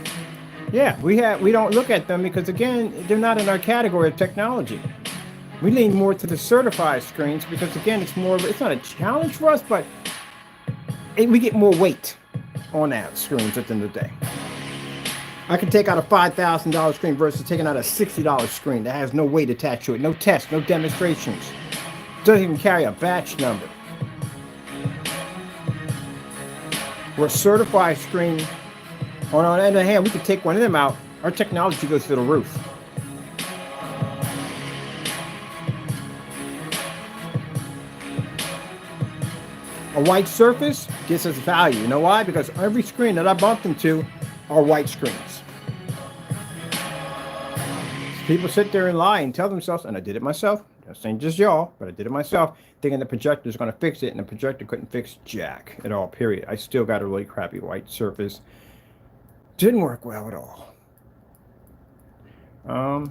yeah, we don't look at them because, again, they're not in our category of technology. We lean more to the certified screens because, again, it's not a challenge for us, but we get more weight on that screens at the end of the day. I can take out a $5,000 screen versus taking out a $60 screen that has no weight attached to it, no tests, no demonstrations. Doesn't even carry a batch number. Where a certified screen, on the other hand, we could take one of them out. Our technology goes to the roof. A white surface gives us value. You know why? Because every screen that I bumped into are white screens. People sit there and lie and tell themselves, and I did it myself, I'm saying just y'all, but I did it myself, thinking the projector is going to fix it, and the projector couldn't fix jack at all, period. I still got a really crappy white surface. Didn't work well at all. Let's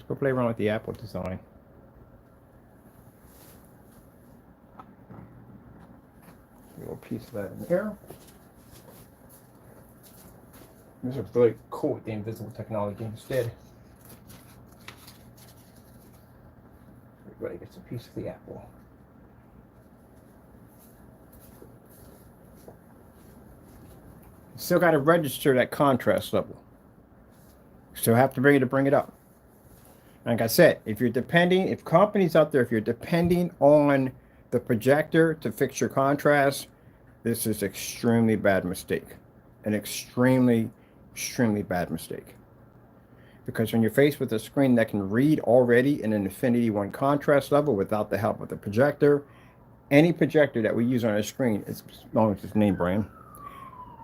go play around with the Apple design. A little piece of that in there. This is really cool with the invisible technology instead. Everybody gets a piece of the apple. Still got to register that contrast level. Still have to bring it up. Like I said, if companies out there, if you're depending on the projector to fix your contrast, this is extremely bad mistake. An extremely bad mistake. Because when you're faced with a screen that can read already in an Infinity 1 contrast level without the help of the projector, any projector that we use on a screen, as long as it's name brand,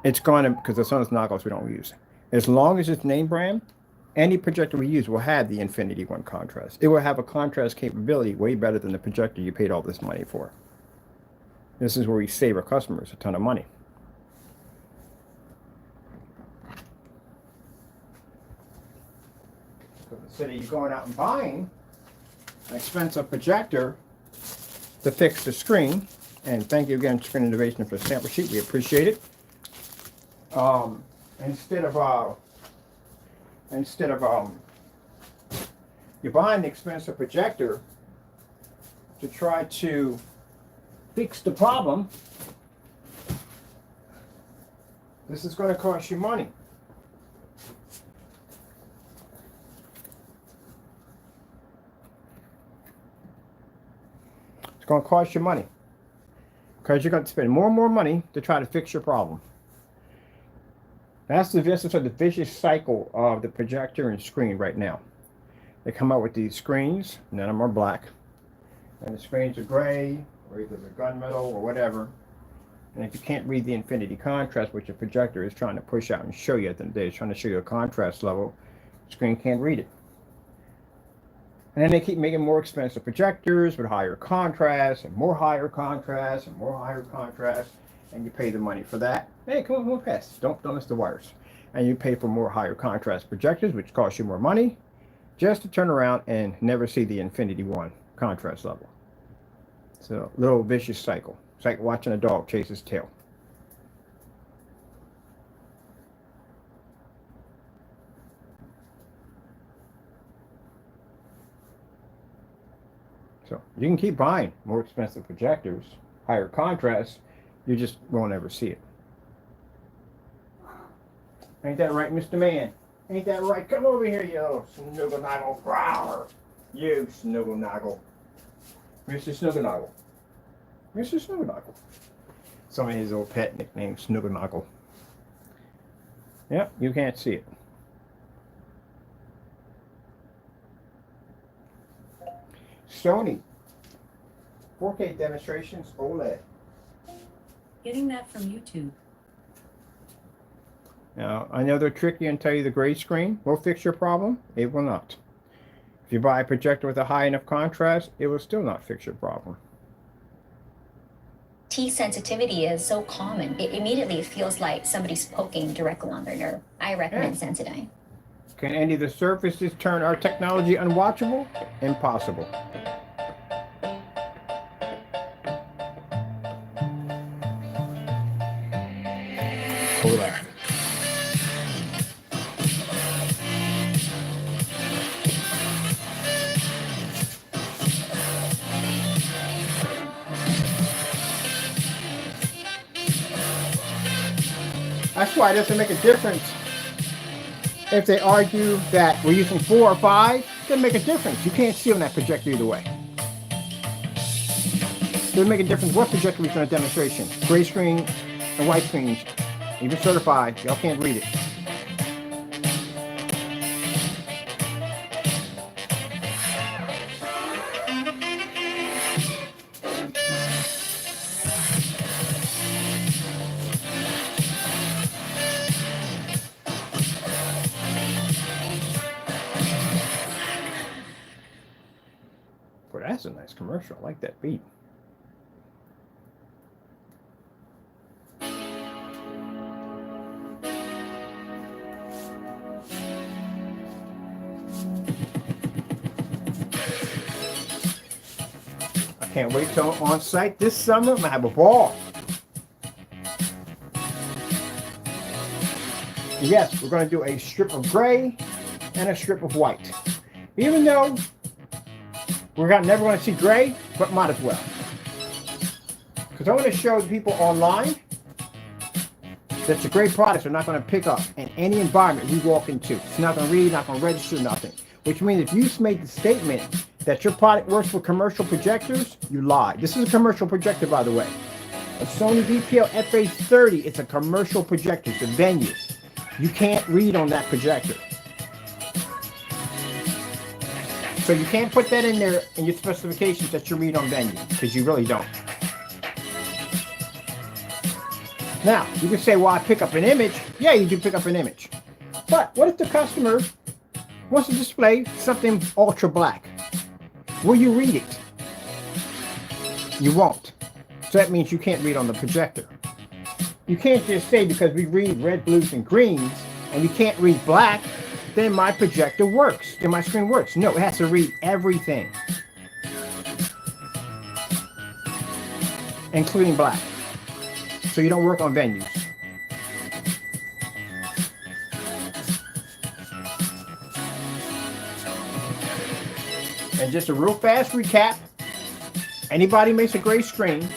it's going to, because the Sonos knockoffs we don't use. As long as it's name brand, any projector we use will have the Infinity 1 contrast. It will have a contrast capability way better than the projector you paid all this money for. This is where we save our customers a ton of money. So instead of you going out and buying an expensive projector to fix the screen, and thank you again, Screen Innovation, for the sample sheet. We appreciate it. Instead of you're buying the expensive projector to try to fix the problem, this is going to cost you money. It's going to cost you money because you're going to spend more and more money to try to fix your problem. That's the vicious cycle of the projector and screen right now. They come out with these screens, none of them are black, and the screens are gray, or either they're gunmetal or whatever. And if you can't read the infinity contrast, which the projector is trying to push out and show you at the end of the day, it's trying to show you a contrast level, the screen can't read it. And then they keep making more expensive projectors with higher contrast and more higher contrast and more higher contrast. And you pay the money for that. Hey, come on fast. Don't miss the wires. And you pay for more higher contrast projectors, which cost you more money, just to turn around and never see the Infinity One contrast level. So, little vicious cycle. It's like watching a dog chase his tail. So you can keep buying more expensive projectors, higher contrast, you just won't ever see it. Ain't that right, Mr. Man? Ain't that right? Come over here, you snuggle-noggle growler. You snuggle-noggle. Mr. Snuggle-noggle. Mr. Snuggle-noggle. Some of his old pet nickname, Snuggle-noggle. Yep, you can't see it. Sony 4K demonstrations OLED.
Getting that from YouTube.
Now, I know they're tricky and tell you the gray screen will fix your problem. It will not. If you buy a projector with a high enough contrast, it will still not fix your problem.
T sensitivity is so common. It immediately feels like somebody's poking directly on their nerve. I recommend Sensodyne.
Can any of the surfaces turn our technology unwatchable? Impossible. Hold on. That's why it doesn't make a difference if they argue that we're using 4 or 5. It doesn't make a difference. You can't see on that projector either way. It doesn't make a difference what projector we use on a demonstration. Gray screen and white screens, even certified, y'all can't read it. Boy, that's a nice commercial. I like that beat. I can't wait till on site this summer. I'm gonna have a ball. Yes, we're gonna do a strip of gray and a strip of white. Even though we're never going to see gray, but might as well. Because I want to show people online that it's a great product. They're not going to pick up in any environment we walk into. It's not going to read, not going to register, nothing. Which means if you make the statement that your product works for commercial projectors, you lie. This is a commercial projector, by the way. A Sony VPL FA30, it's a commercial projector. It's a venue. You can't read on that projector. So you can't put that in there in your specifications that you read on venue, because you really don't. Now, you can say, well, I pick up an image. Yeah, you do pick up an image. But what if the customer wants to display something ultra black? Will you read it? You won't. So that means you can't read on the projector. You can't just say because we read red, blues, and greens, and you can't read black, then my projector works, then my screen works. No, it has to read everything, including black. So you don't work on venues. And just a real fast recap, anybody makes a gray screen,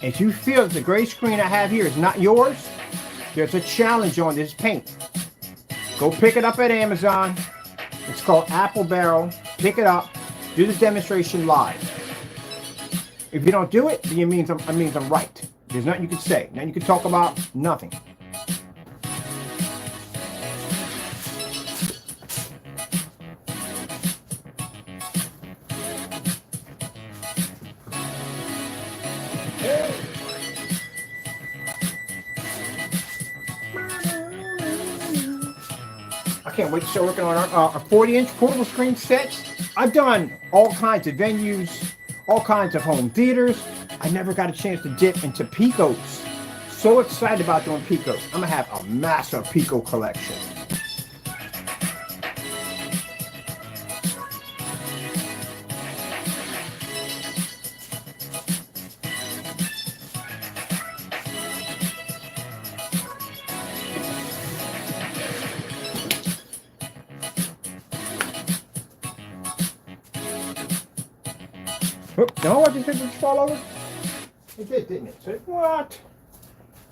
if you feel that the gray screen I have here is not yours, there's a challenge on this paint. Go pick it up at Amazon. It's called Apple Barrel. Pick it up. Do the demonstration live. If you don't do it, then it means I'm right. There's nothing you can say. Nothing you can talk about. Nothing. I can't wait to start working on our 40-inch portable screen sets I've done all kinds of venues, all kinds of home theaters. I never got a chance to dip into Picos. So excited about doing Picos. I'm gonna have a massive Pico collection. Oops, no, I just did just fall over. It did, didn't it? So, what?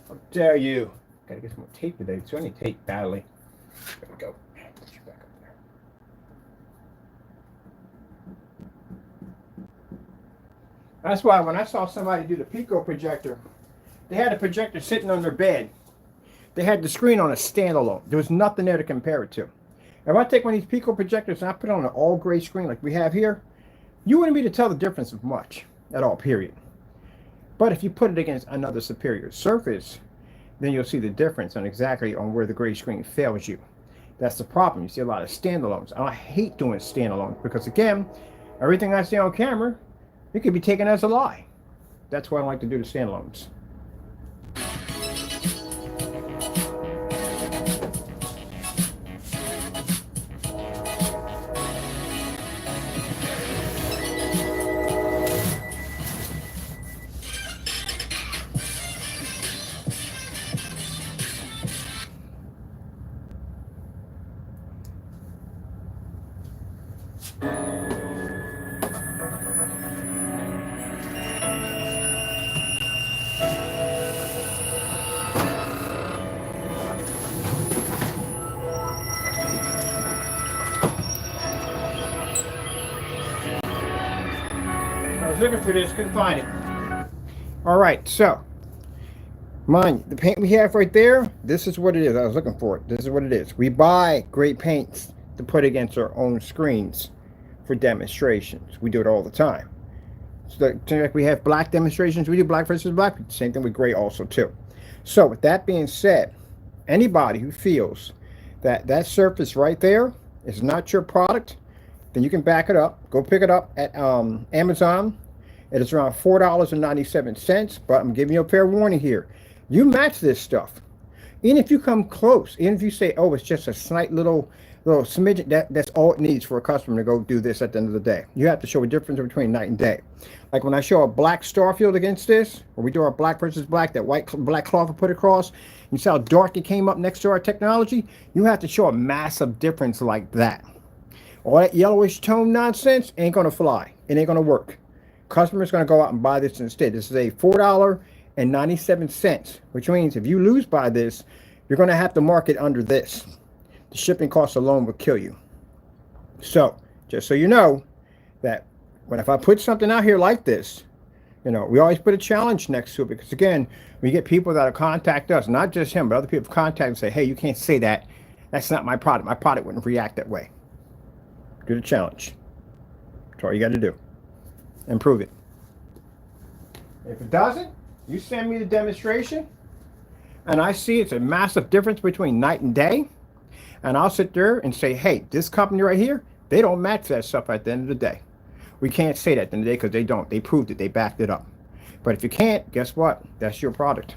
How dare you? Gotta get some more tape today. So I need tape badly. There we go. Put you back up there. That's why when I saw somebody do the Pico projector, they had a projector sitting on their bed. They had the screen on a standalone. There was nothing there to compare it to. If I take one of these Pico projectors and I put it on an all gray screen like we have here, you wouldn't be able to tell the difference of much at all, period. But if you put it against another superior surface, then you'll see the difference on exactly on where the gray screen fails you. That's the problem. You see a lot of standalones. I hate doing standalones because, again, everything I see on camera, it could be taken as a lie. That's why I like to do the standalones. I was looking for this, couldn't find it. All right, so, mind you, the paint we have right there, this is what it is. I was looking for it. This is what it is. We buy great paints to put against our own screens for demonstrations. We do it all the time. So like we have black demonstrations, we do black versus black. Same thing with gray also too. So with that being said, anybody who feels that that surface right there is not your product, then you can back it up. Go pick it up at Amazon. It is around $4.97, but I'm giving you a fair warning here. You match this stuff. Even if you come close, even if you say, oh, it's just a slight little smidgen, that's all it needs for a customer to go do this at the end of the day. You have to show a difference between night and day. Like when I show a black Starfield against this, or we do our black versus black, that black cloth we put across, you see how dark it came up next to our technology? You have to show a massive difference like that. All that yellowish tone nonsense ain't gonna fly. It ain't gonna work. Customer's gonna go out and buy this instead. This is a $4.97, which means if you lose by this, you're gonna have to mark it under this. The shipping cost alone will kill you. So, just so you know, that if I put something out here like this, you know, we always put a challenge next to it, because again, we get people that contact us, not just him, but other people contact and say, hey, you can't say that. That's not my product. My product wouldn't react that way. Do the challenge. That's all you got to do. And prove it. If it doesn't, you send me the demonstration, and I see it's a massive difference between night and day, and I'll sit there and say, hey, this company right here, they don't match that stuff at the end of the day. We can't say that at the end of the day because they don't. They proved it. They backed it up. But if you can't, guess what? That's your product.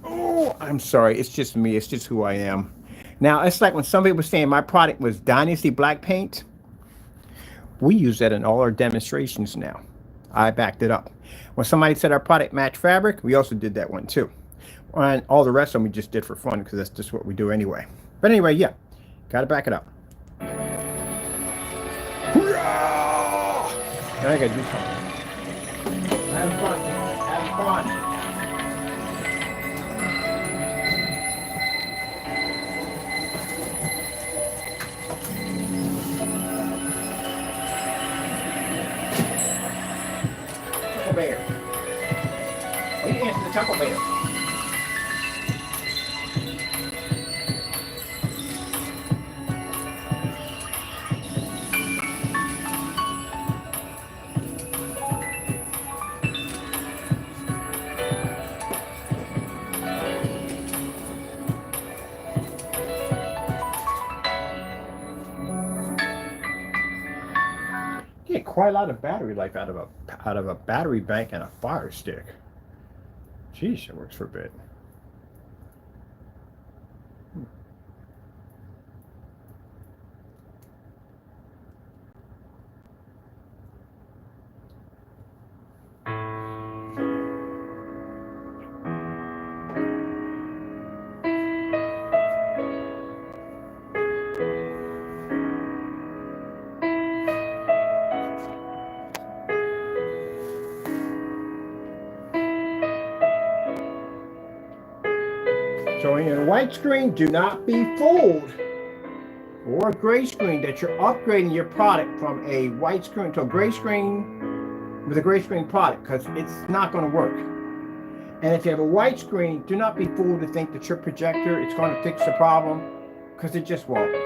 Oh, I'm sorry. It's just me. It's just who I am. Now, it's like when somebody was saying my product was Dynasty Black Paint. We use that in all our demonstrations now. I backed it up. When somebody said our product matched fabric, we also did that one too. And all the rest of them we just did for fun because that's just what we do anyway. But anyway, yeah, got to back it up. Now I got to do something. Have fun. Have fun. Bear. Oh, you answer the Taco Bear. get quite a lot of battery life out of a battery bank and a fire stick. Geez, it works for a bit. So in a white screen, do not be fooled, or a gray screen, that you're upgrading your product from a white screen to a gray screen with a gray screen product, because it's not going to work. And if you have a white screen, do not be fooled to think that your projector is going to fix the problem, because it just won't.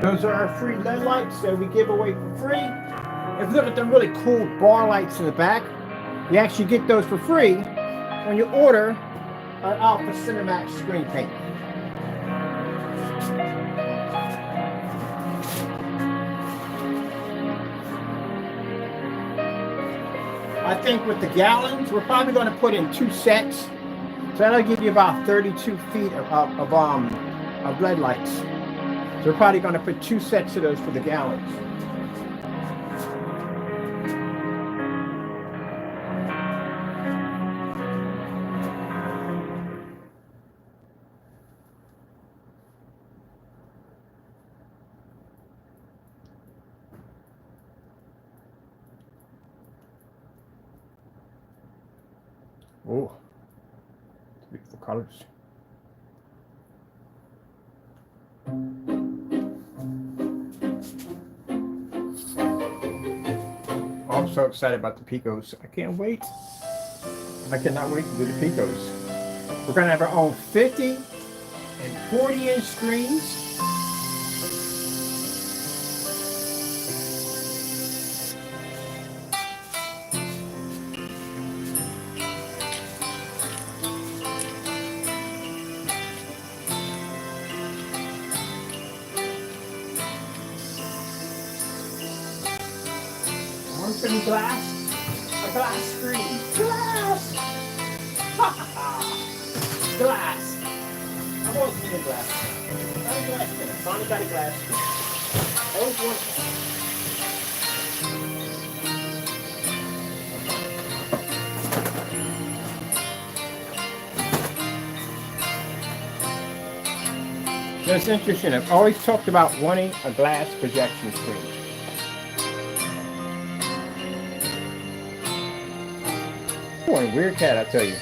Those are our free LED lights that we give away for free. If you look at the really cool bar lights in the back, you actually get those for free when you order our Alpha CINEMAX screen paint. I think with the gallons, we're probably going to put in 2 sets. So that'll give you about 32 feet of LED lights. So we're probably going to put 2 sets of those for the gallons. Oh, beautiful colors. I'm so excited about the Picos. I can't wait. I cannot wait to do the Picos. We're going to have our own 50 and 40-inch screens. Open glass, a glass screen, glass, glass. I've always been in glass. Got a glass screen. I finally got a glass screen. I always wanted. That's interesting. I've always talked about wanting a glass projection screen. Boy, weird cat, I tell you.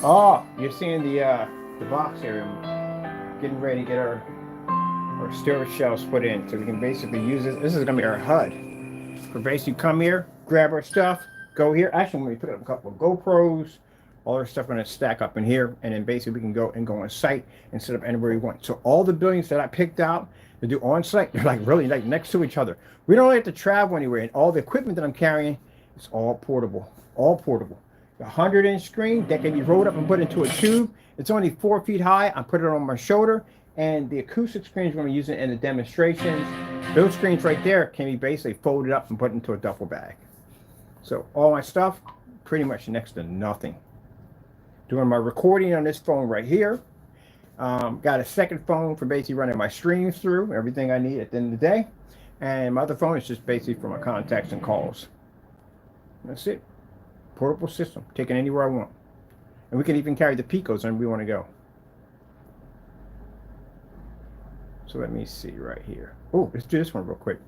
Oh, you're seeing the box area. I'm getting ready to get our storage shelves put in, so we can basically use this. This is gonna be our HUD. We basically come here, grab our stuff, go here. Actually, when we put up a couple of GoPros, all our stuff gonna stack up in here, and then basically we can go on site and set up anywhere we want. So all the buildings that I picked out to do on site, they're like really like next to each other. We don't have to travel anywhere, and all the equipment that I'm carrying is all portable, all portable. The 100-inch screen that can be rolled up and put into a tube. It's only 4 feet high. I put it on my shoulder. And the acoustic screens we're going to use it in the demonstrations. Those screens right there can be basically folded up and put into a duffel bag. So all my stuff, pretty much next to nothing. Doing my recording on this phone right here. Got a second phone for basically running my streams through, everything I need at the end of the day. And my other phone is just basically for my contacts and calls. That's it. Portable system, taken anywhere I want. And we can even carry the Picos wherever we want to go. So let me see right here. Oh, let's do this one real quick.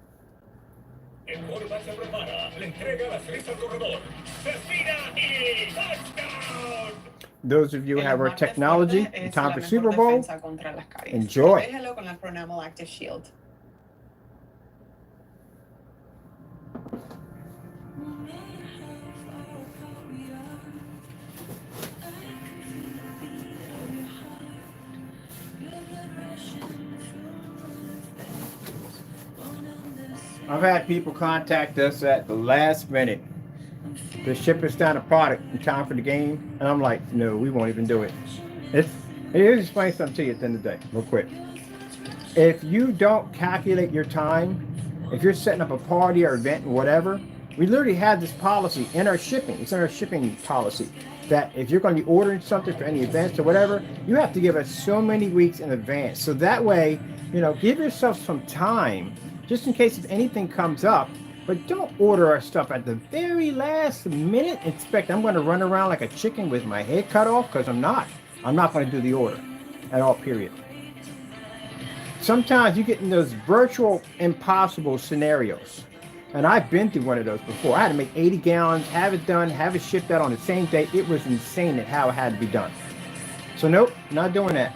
Those of you who have our technology in time for Super Bowl, enjoy. I've had people contact us at the last minute to ship us down a product in time for the game, and I'm like, no, we won't even do it. Here's explain something to you at the end of the day, real quick. If you don't calculate your time, if you're setting up a party or event or whatever, we literally have this policy in our shipping. It's in our shipping policy that if you're going to be ordering something for any events or whatever, you have to give us so many weeks in advance. So that way, you know, give yourself some time just in case if anything comes up, but don't order our stuff at the very last minute. Expect I'm going to run around like a chicken with my head cut off, because I'm not going to do the order at all, period. Sometimes you get in those virtual impossible scenarios. And I've been through one of those before. I had to make 80 gallons, have it done, have it shipped out on the same day. It was insane at how it had to be done. So nope, not doing that.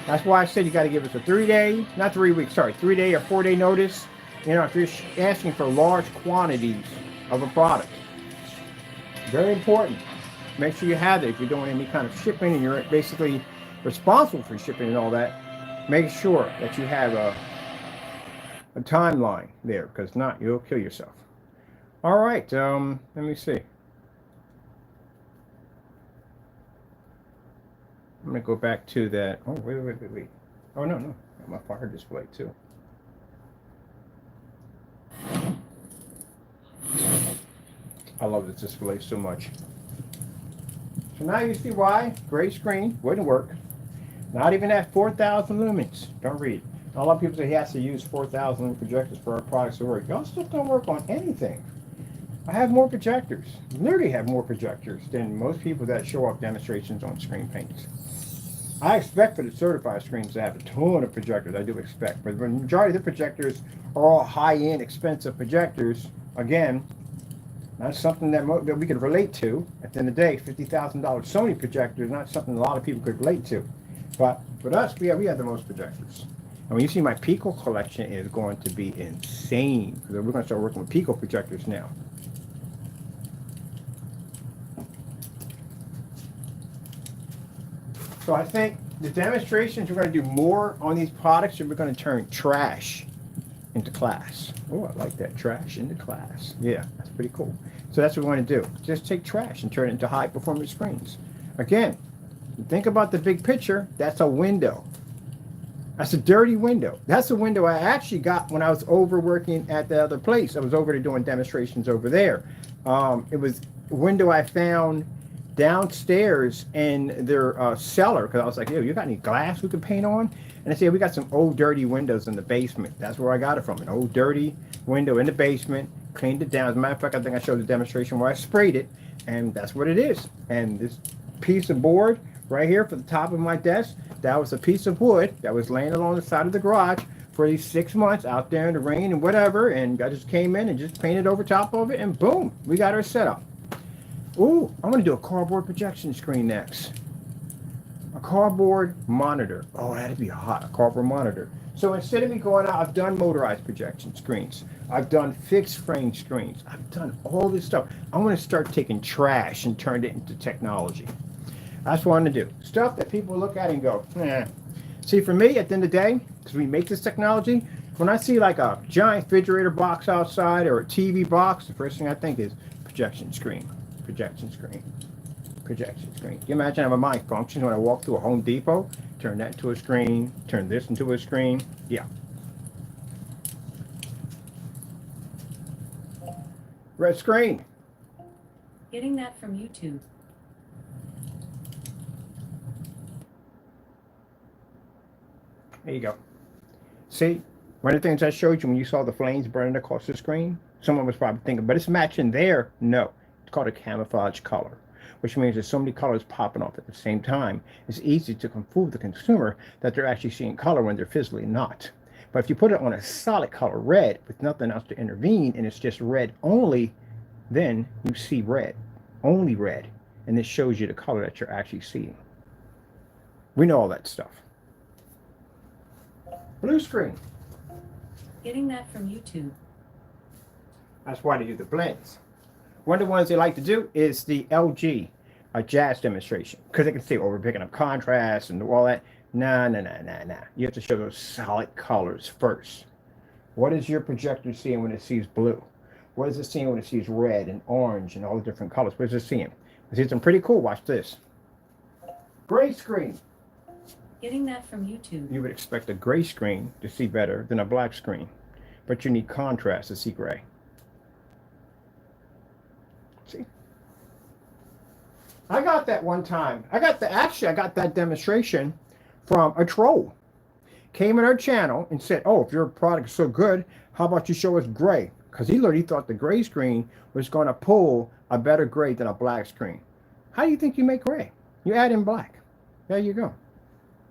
That's why I said you got to give us a 3-day, not 3 weeks, sorry, 3-day or 4-day notice. You know, if you're asking for large quantities of a product. Very important. Make sure you have it. If you're doing any kind of shipping and you're basically responsible for shipping and all that, make sure that you have a timeline there, because not, you'll kill yourself. All right, let me see. I'm going to go back to that. Oh, wait. Oh, no. Got my fire display, too. I love this display so much. So now you see why gray screen wouldn't work. Not even at 4,000 lumens. Don't read. A lot of people say he has to use 4,000 lumen projectors for our products to work. Y'all stuff don't work on anything. I have more projectors. Literally have more projectors than most people that show up demonstrations on screen paints. I expect for the certified screens to have a ton of projectors. I do expect, but the majority of the projectors are all high-end, expensive projectors. Again, not something that we could relate to. At the end of the day, $50,000 Sony projector is not something a lot of people could relate to. But for us, we have the most projectors. And when you see my Pico collection is going to be insane, because we're going to start working with Pico projectors now. So I think the demonstrations, we're going to do more on these products, and we're going to turn trash into class. Oh, I like that, trash into class. Yeah, that's pretty cool. So that's what we want to do. Just take trash and turn it into high performance screens. Again, think about the big picture. That's a window. That's a dirty window. That's a window I actually got when I was over working at the other place. I was over there doing demonstrations over there. It was a window I found downstairs in their cellar, because I was like, yo, you got any glass we could paint on? And they said, we got some old dirty windows in the basement. That's where I got it from, an old dirty window in the basement, cleaned it down. As a matter of fact, I think I showed the demonstration where I sprayed it, and that's what it is. And this piece of board right here for the top of my desk, that was a piece of wood that was laying along the side of the garage for these 6 months out there in the rain and whatever, and I just came in and just painted over top of it, and boom, we got our setup. Ooh, I'm going to do a cardboard projection screen next. A cardboard monitor. Oh, that'd be hot, a cardboard monitor. So instead of me going out, I've done motorized projection screens. I've done fixed frame screens. I've done all this stuff. I'm going to start taking trash and turn it into technology. That's what I'm going to do. Stuff that people look at and go, eh. See, for me, at the end of the day, because we make this technology, when I see like a giant refrigerator box outside or a TV box, the first thing I think is projection screen. Projection screen. projection screen. Can you imagine how mine functions when I walk through a Home Depot? Turn that into a screen, turn this into a screen. Yeah. Red screen.
Getting that from YouTube.
There you go. See, one of the things I showed you when you saw the flames burning across the screen, someone was probably thinking, but it's matching there. No, it's called a camouflage color, which means there's so many colors popping off at the same time. It's easy to fool the consumer that they're actually seeing color when they're physically not. But if you put it on a solid color, red, with nothing else to intervene, and it's just red only, then you see red, only red, and this shows you the color that you're actually seeing. We know all that stuff. Blue screen.
Getting that from YouTube.
That's why they do the blends. One of the ones they like to do is the LG jazz demonstration, because they can see, oh, we're picking up contrast and all that. Nah. You have to show those solid colors first. What is your projector seeing when it sees blue? What is it seeing when it sees red and orange and all the different colors? What is it seeing? I see something pretty cool. Watch this. Gray screen.
Getting that from YouTube.
You would expect a gray screen to see better than a black screen, but you need contrast to see gray. See? I got that one time. I got that demonstration from a troll. Came in our channel and said, oh, if your product is so good, how about you show us gray? Because he literally thought the gray screen was going to pull a better gray than a black screen. How do you think you make gray? You add in black. There you go.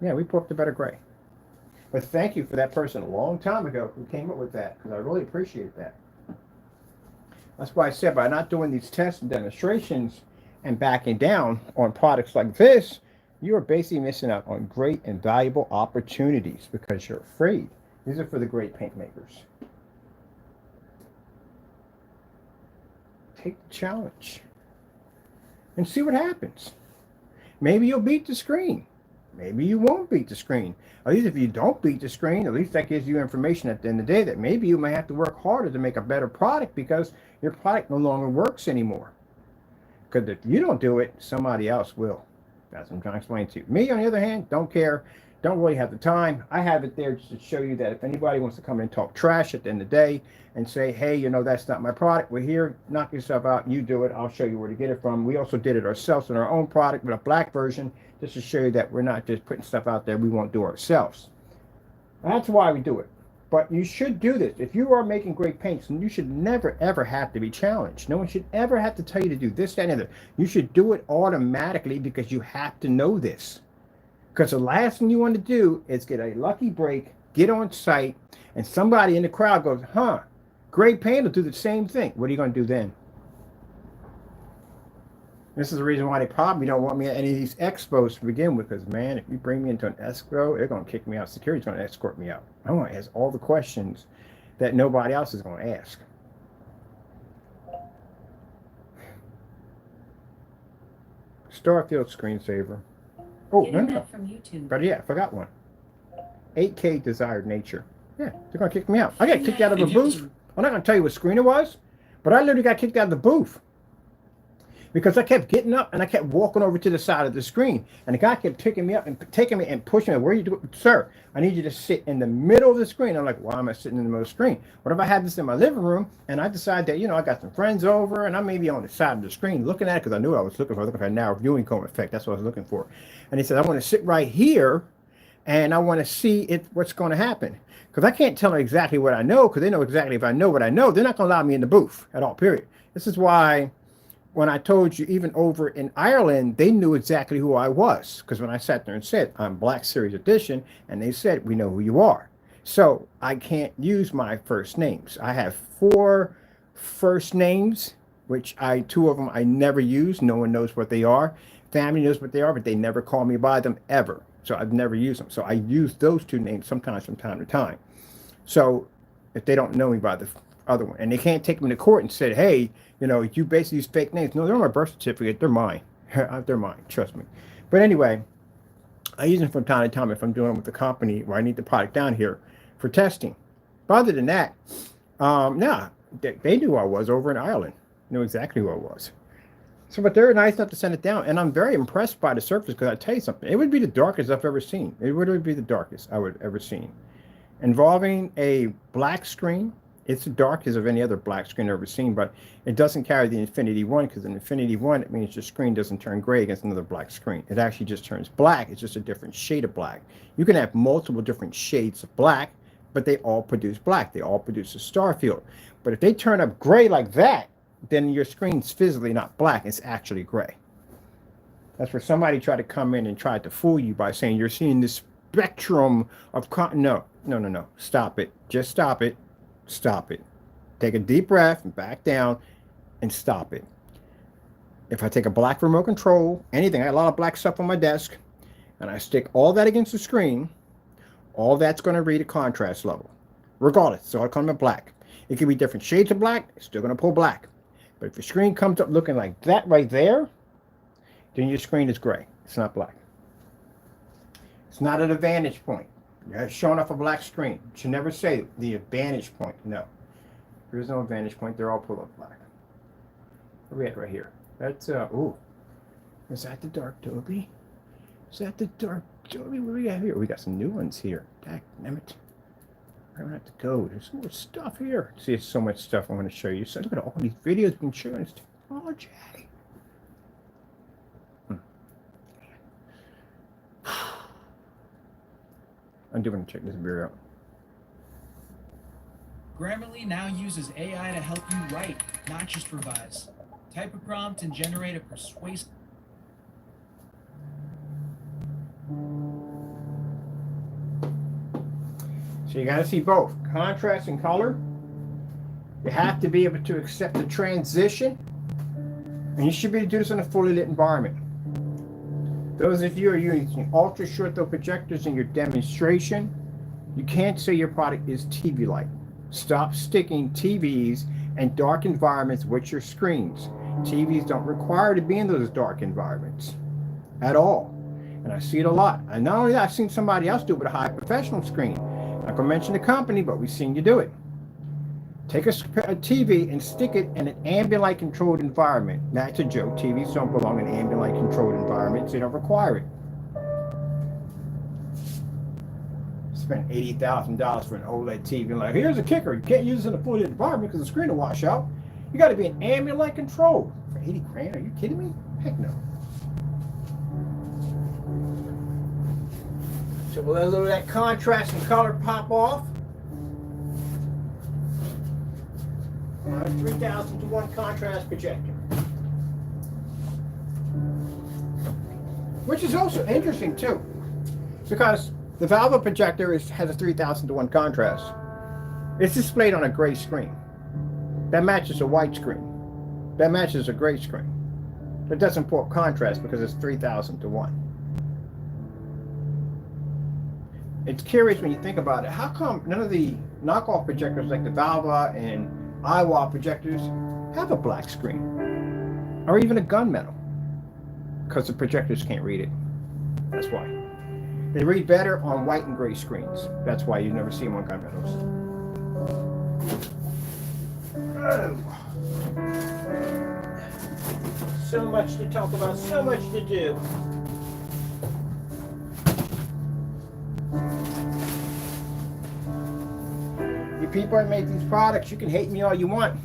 Yeah, we put up the better gray. But thank you for that person a long time ago who came up with that, because I really appreciate that. That's why I said, by not doing these tests and demonstrations and backing down on products like this, you are basically missing out on great and valuable opportunities because you're afraid. These are for the great paint makers. Take the challenge and see what happens. Maybe you'll beat the screen. Maybe you won't beat the screen. At least if you don't beat the screen, at least that gives you information at the end of the day that maybe you may have to work harder to make a better product because your product no longer works anymore. Because if you don't do it, somebody else will. That's what I'm trying to explain to you. Me, on the other hand, don't care. Don't really have the time. I have it there just to show you that if anybody wants to come in and talk trash at the end of the day and say, hey, you know, that's not my product. We're here. Knock yourself out. You do it. I'll show you where to get it from. We also did it ourselves in our own product with a black version, just to show you that we're not just putting stuff out there we won't do ourselves. That's why we do it. But you should do this. If you are making great paints, and you should never, ever have to be challenged. No one should ever have to tell you to do this, that, and the other. You should do it automatically because you have to know this. Because the last thing you want to do is get a lucky break, get on site, and somebody in the crowd goes, huh, great paint will do the same thing. What are you going to do then? This is the reason why they probably don't want me at any of these expos to begin with, because, man, if you bring me into an expo, they're going to kick me out. Security's going to escort me out. I want to ask all the questions that nobody else is going to ask. Starfield screensaver. Oh, no.
From YouTube.
But yeah, I forgot one. 8K desired nature. Yeah, they're going to kick me out. I got kicked out of the booth. I'm not going to tell you what screen it was, but I literally got kicked out of the booth. Because I kept getting up and I kept walking over to the side of the screen. And the guy kept taking me up and pushing me. Where are you doing? Sir, I need you to sit in the middle of the screen. I'm like, why am I sitting in the middle of the screen? What if I had this in my living room and I decide that, you know, I got some friends over and I may be on the side of the screen looking at it because I knew I was looking for a narrow viewing cone effect. That's what I was looking for. And he said, I want to sit right here and I want to see what's going to happen. Because I can't tell them exactly what I know, because they know exactly if I know what I know, they're not going to allow me in the booth at all, period. This is why when I told you, even over in Ireland, they knew exactly who I was. Because when I sat there and said, I'm Black Series Edition, and they said, we know who you are. So I can't use my first names. I have 4 first names, which 2 of them I never use. No one knows what they are. Family knows what they are, but they never call me by them ever. So I've never used them. So I use those 2 names sometimes from time to time. So if they don't know me by the other one, and they can't take me to court and say, hey, you know, you basically use fake names. No, they're on my birth certificate. They're mine. They're mine. Trust me. But anyway, I use them from time to time if I'm doing it with the company where I need the product down here for testing. But other than that, they knew who I was over in Ireland. Knew exactly who I was. So, but they're nice enough to send it down, and I'm very impressed by the surface because I tell you something, it would be the darkest I've ever seen. It would be the darkest I would ever seen. Involving a black screen, it's the darkest of any other black screen I've ever seen, but it doesn't carry the Infinity One because in Infinity One, it means your screen doesn't turn gray against another black screen. It actually just turns black. It's just a different shade of black. You can have multiple different shades of black, but they all produce black. They all produce a star field. But if they turn up gray like that, then your screen's physically not black, it's actually gray. That's where somebody tried to come in and tried to fool you by saying you're seeing this spectrum of no. Stop it. Just stop it. Stop it. Take a deep breath and back down and stop it. If I take a black remote control, anything, I have a lot of black stuff on my desk, and I stick all that against the screen, all that's going to read a contrast level. Regardless, it's all coming in black. It can be different shades of black, it's still going to pull black. But if your screen comes up looking like that right there, then your screen is gray. It's not black. It's not an advantage point. You're showing off a black screen. You should never say the advantage point. No. There is no advantage point. They're all pulled up black. Where are we at right here? That's, ooh. Is that the dark Dobie? Is that the dark Dobie? What do we got here? We got some new ones here. Damn it. I'm gonna have to go. There's more stuff here. See, it's so much stuff I want to show you. So look at all these videos we can show this technology. I'm doing check this beer out.
Grammarly now uses AI to help you write, not just revise. Type a prompt and generate a persuasive.
So you got to see both contrast and color. You have to be able to accept the transition, and you should be able to do this in a fully lit environment. Those of you who are using ultra short throw projectors in your demonstration, you can't say your product is TV light. Stop sticking TVs and dark environments with your screens. TVs don't require to be in those dark environments at all. And I see it a lot. And not only that, I've seen somebody else do it with a high professional screen. I'm not going to mention the company, but we've seen you do it. Take a TV and stick it in an ambient light controlled environment. That's a joke. TVs don't belong in ambient light controlled environments. They don't require it. Spend $80,000 for an OLED TV. And like, here's a kicker. You can't use it in a fully lit environment because the screen will wash out. You got to be in ambient light control. For 80 grand? Are you kidding me? Heck no. So we'll let a little of that contrast and color pop off. 3,000 to 1 contrast projector. Which is also interesting too, because the Valve projector has a 3,000 to 1 contrast. It's displayed on a gray screen. That matches a white screen. That matches a gray screen. It doesn't pull contrast because it's 3,000 to 1. It's curious when you think about it. How come none of the knockoff projectors like the Valve and IWA projectors have a black screen? Or even a gunmetal? Because the projectors can't read it. That's why. They read better on white and gray screens. That's why you never see them on gunmetals. Oh. So much to talk about, so much to do. You people that make these products, you can hate me all you want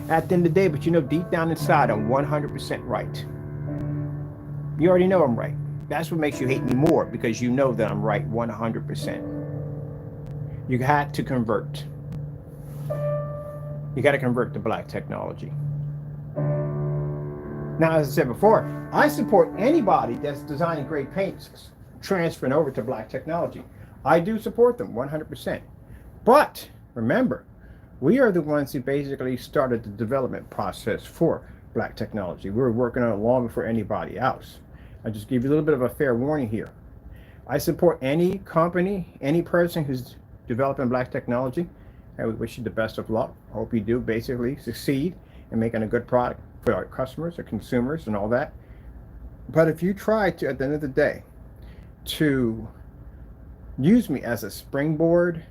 at the end of the day, but you know deep down inside I'm 100% right. You already know I'm right. That's what makes you hate me more, because you know that I'm right 100%. You had to convert. You got to convert to black technology. Now, as I said before, I support anybody that's designing great paints transferring over to black technology. I do support them 100%. But remember, we are the ones who basically started the development process for black technology. We were working on it long before anybody else. I just give you a little bit of a fair warning here. I support any company, any person who's developing black technology. I would wish you the best of luck. I hope you do basically succeed in making a good product for our customers, our consumers, and all that. But if you try to, at the end of the day, to use me as a springboard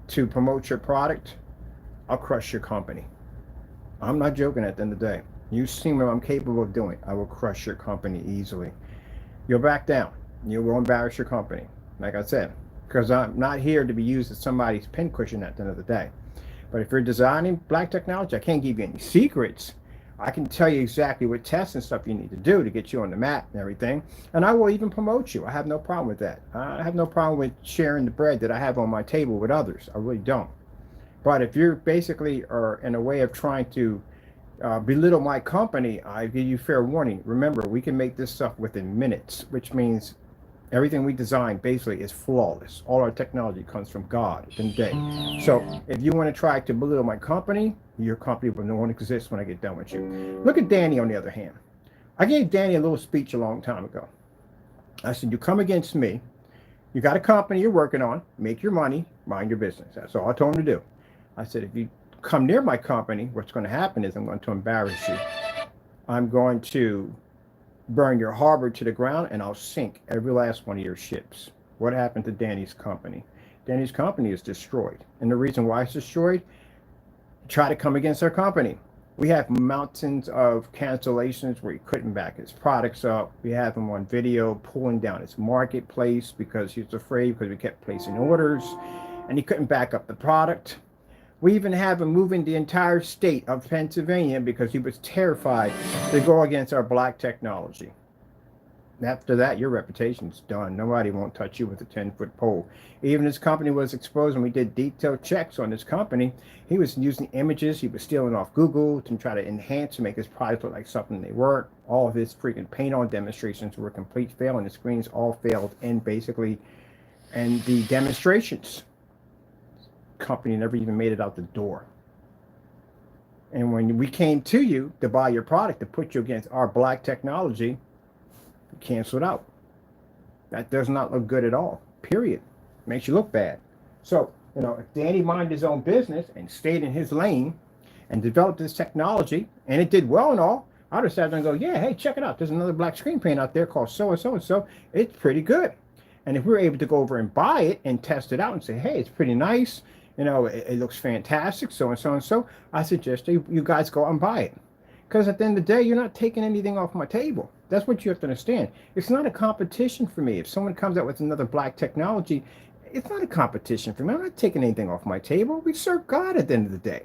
to promote your product, I'll crush your company. I'm not joking at the end of the day. You've seen what I'm capable of doing. I will crush your company easily. You'll back down. You will embarrass your company, like I said, because I'm not here to be used as somebody's pincushion at the end of the day. But if you're designing black technology, I can't give you any secrets. I can tell you exactly what tests and stuff you need to do to get you on the map and everything. And I will even promote you. I have no problem with that. I have no problem with sharing the bread that I have on my table with others. I really don't. But if you're basically are in a way of trying to belittle my company, I give you fair warning. Remember, we can make this stuff within minutes, which means everything we design basically is flawless. All our technology comes from God at the end of the day. So if you want to try to belittle my company, your company will no longer exist when I get done with you. Look at Danny on the other hand. I gave Danny a little speech a long time ago. I said, you come against me, you got a company you're working on, make your money, mind your business. That's all I told him to do. I said, if you come near my company, what's going to happen is I'm going to embarrass you. I'm going to burn your harbor to the ground, and I'll sink every last one of your ships. What happened to Danny's company? Danny's company is destroyed. And the reason why it's destroyed, try to come against our company. We have mountains of cancellations where he couldn't back his products up. We have him on video pulling down his marketplace because he was afraid because we kept placing orders and he couldn't back up the product. We even have him moving the entire state of Pennsylvania because he was terrified to go against our black technology. After that, your reputation's done. Nobody won't touch you with a 10-foot pole. Even his company was exposed when we did detailed checks on this company. He was using images. He was stealing off Google to try to enhance and make his products look like something they weren't. All of his freaking paint-on demonstrations were a complete fail, and the screens all failed and the demonstrations. Company never even made it out the door. And when we came to you to buy your product to put you against our black technology, you canceled out. That does not look good at all, period. Makes you look bad. So, if Danny minded his own business and stayed in his lane and developed this technology, and it did well and all, I'd have sat there and go, yeah, hey, check it out. There's another black screen paint out there called so-and-so and so. It's pretty good. And if we're able to go over and buy it and test it out and say, hey, it's pretty nice, it looks fantastic, so and so and so, I suggest you guys go out and buy it. Because at the end of the day, you're not taking anything off my table. That's what you have to understand. It's not a competition for me. If someone comes out with another black technology, it's not a competition for me. I'm not taking anything off my table. We serve God at the end of the day.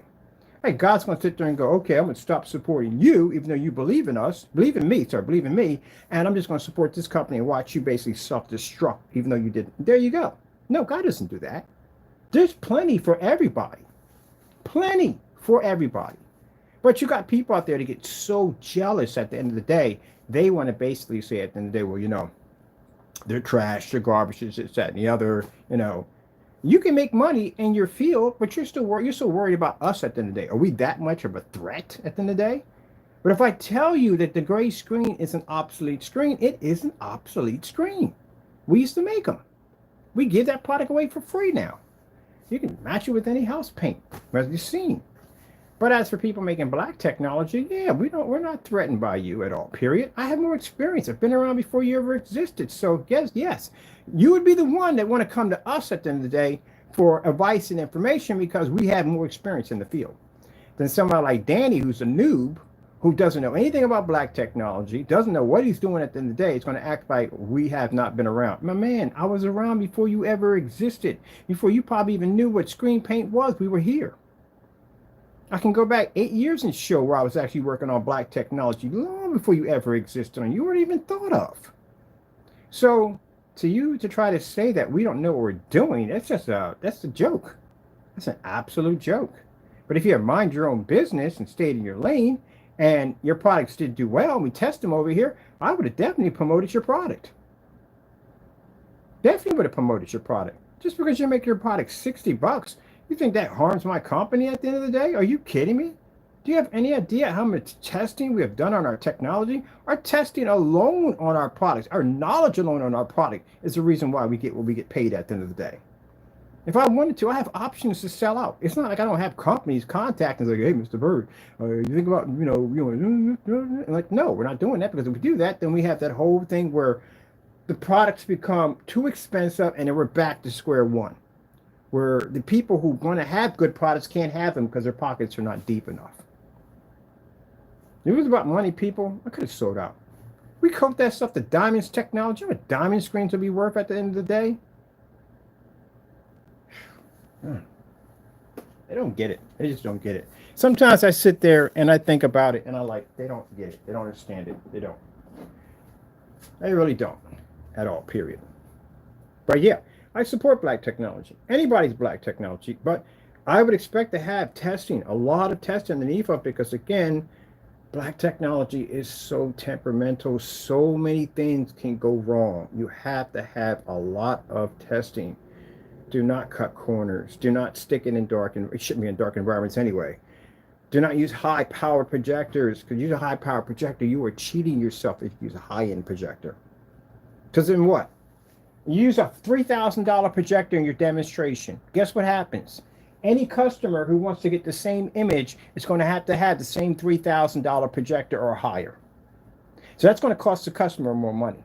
Hey, God's going to sit there and go, okay, I'm going to stop supporting you, even though you believe in me, and I'm just going to support this company and watch you basically self-destruct, even though you didn't. There you go. No, God doesn't do that. There's plenty for everybody. Plenty for everybody. But you got people out there that get so jealous at the end of the day, they want to basically say at the end of the day, well, they're trash, they're garbage, this, that, and the other, You can make money in your field, but you're still worried about us at the end of the day. Are we that much of a threat at the end of the day? But if I tell you that the gray screen is an obsolete screen, it is an obsolete screen. We used to make them. We give that product away for free now. You can match it with any house paint, as you've seen. But as for people making black technology, yeah, we're not threatened by you at all, period. I have more experience. I've been around before you ever existed. So yes, you would be the one that want to come to us at the end of the day for advice and information because we have more experience in the field than somebody like Danny, who's a noob, who doesn't know anything about black technology, doesn't know what he's doing at the end of the day. It's going to act like we have not been around. My man, I was around before you ever existed, before you probably even knew what screen paint was. We were here. I can go back 8 years and show where I was actually working on black technology long before you ever existed and you weren't even thought of. So to you to try to say that we don't know what we're doing, that's a joke. That's an absolute joke. But if you have mind your own business and stayed in your lane and your products did do well, and we test them over here, I would have definitely promoted your product. Definitely would have promoted your product. Just because you make your product $60, you think that harms my company at the end of the day? Are you kidding me? Do you have any idea how much testing we have done on our technology? Our testing alone on our products, our knowledge alone on our product is the reason why we get what we get paid at the end of the day. If I wanted to, I have options to sell out. It's not like I don't have companies contacting like, hey, Mr. Bird, you think about, like, no, we're not doing that, because if we do that, then we have that whole thing where the products become too expensive and then we're back to square one, where the people who want to have good products can't have them because their pockets are not deep enough. If it was about money, people, I could have sold out. We coat that stuff to diamonds technology. You know what diamond screens will be worth at the end of the day? They don't get it. They just don't get it. Sometimes I sit there and I think about it and I like, they don't get it. They don't understand it. They don't. They really don't at all, period. But yeah, I support black technology. Anybody's black technology. But I would expect to have testing, a lot of testing underneath of it, because again, black technology is so temperamental. So many things can go wrong. You have to have a lot of testing. Do not cut corners. Do not stick it in dark, and it shouldn't be in dark environments anyway. Do not use high power projectors, because use a high power projector, you are cheating yourself if you use a high end projector. Because then what? You use a $3,000 projector in your demonstration. Guess what happens? Any customer who wants to get the same image is going to have the same $3,000 projector or higher. So that's going to cost the customer more money.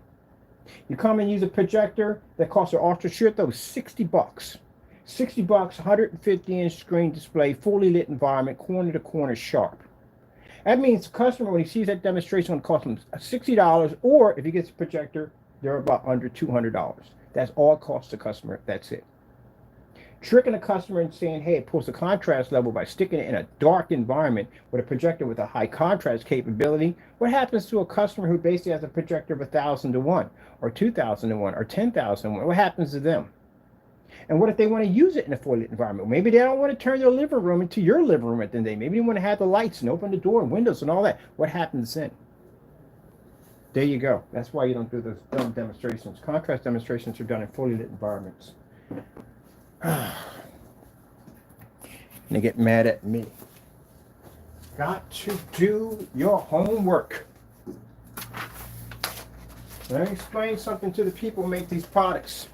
You come and use a projector that costs an ultra short, though, $60. $60, 150-inch screen display, fully lit environment, corner to corner sharp. That means the customer, when he sees that demonstration, it's going to cost him $60, or if he gets a projector, they're about under $200. That's all it costs the customer. That's it. Tricking a customer and saying, hey, it pulls the contrast level by sticking it in a dark environment with a projector with a high contrast capability. What happens to a customer who basically has a projector of 1,000 to 1 or 2,000 to 1 or 10,000 to 1? What happens to them? And what if they want to use it in a fully lit environment? Maybe they don't want to turn their living room into your living room at the end of the day. Maybe they want to have the lights and open the door and windows and all that. What happens then? There you go. That's why you don't do those dumb demonstrations. Contrast demonstrations are done in fully lit environments. And they get mad at me. Got to do your homework. Let me explain something to the people who make these products.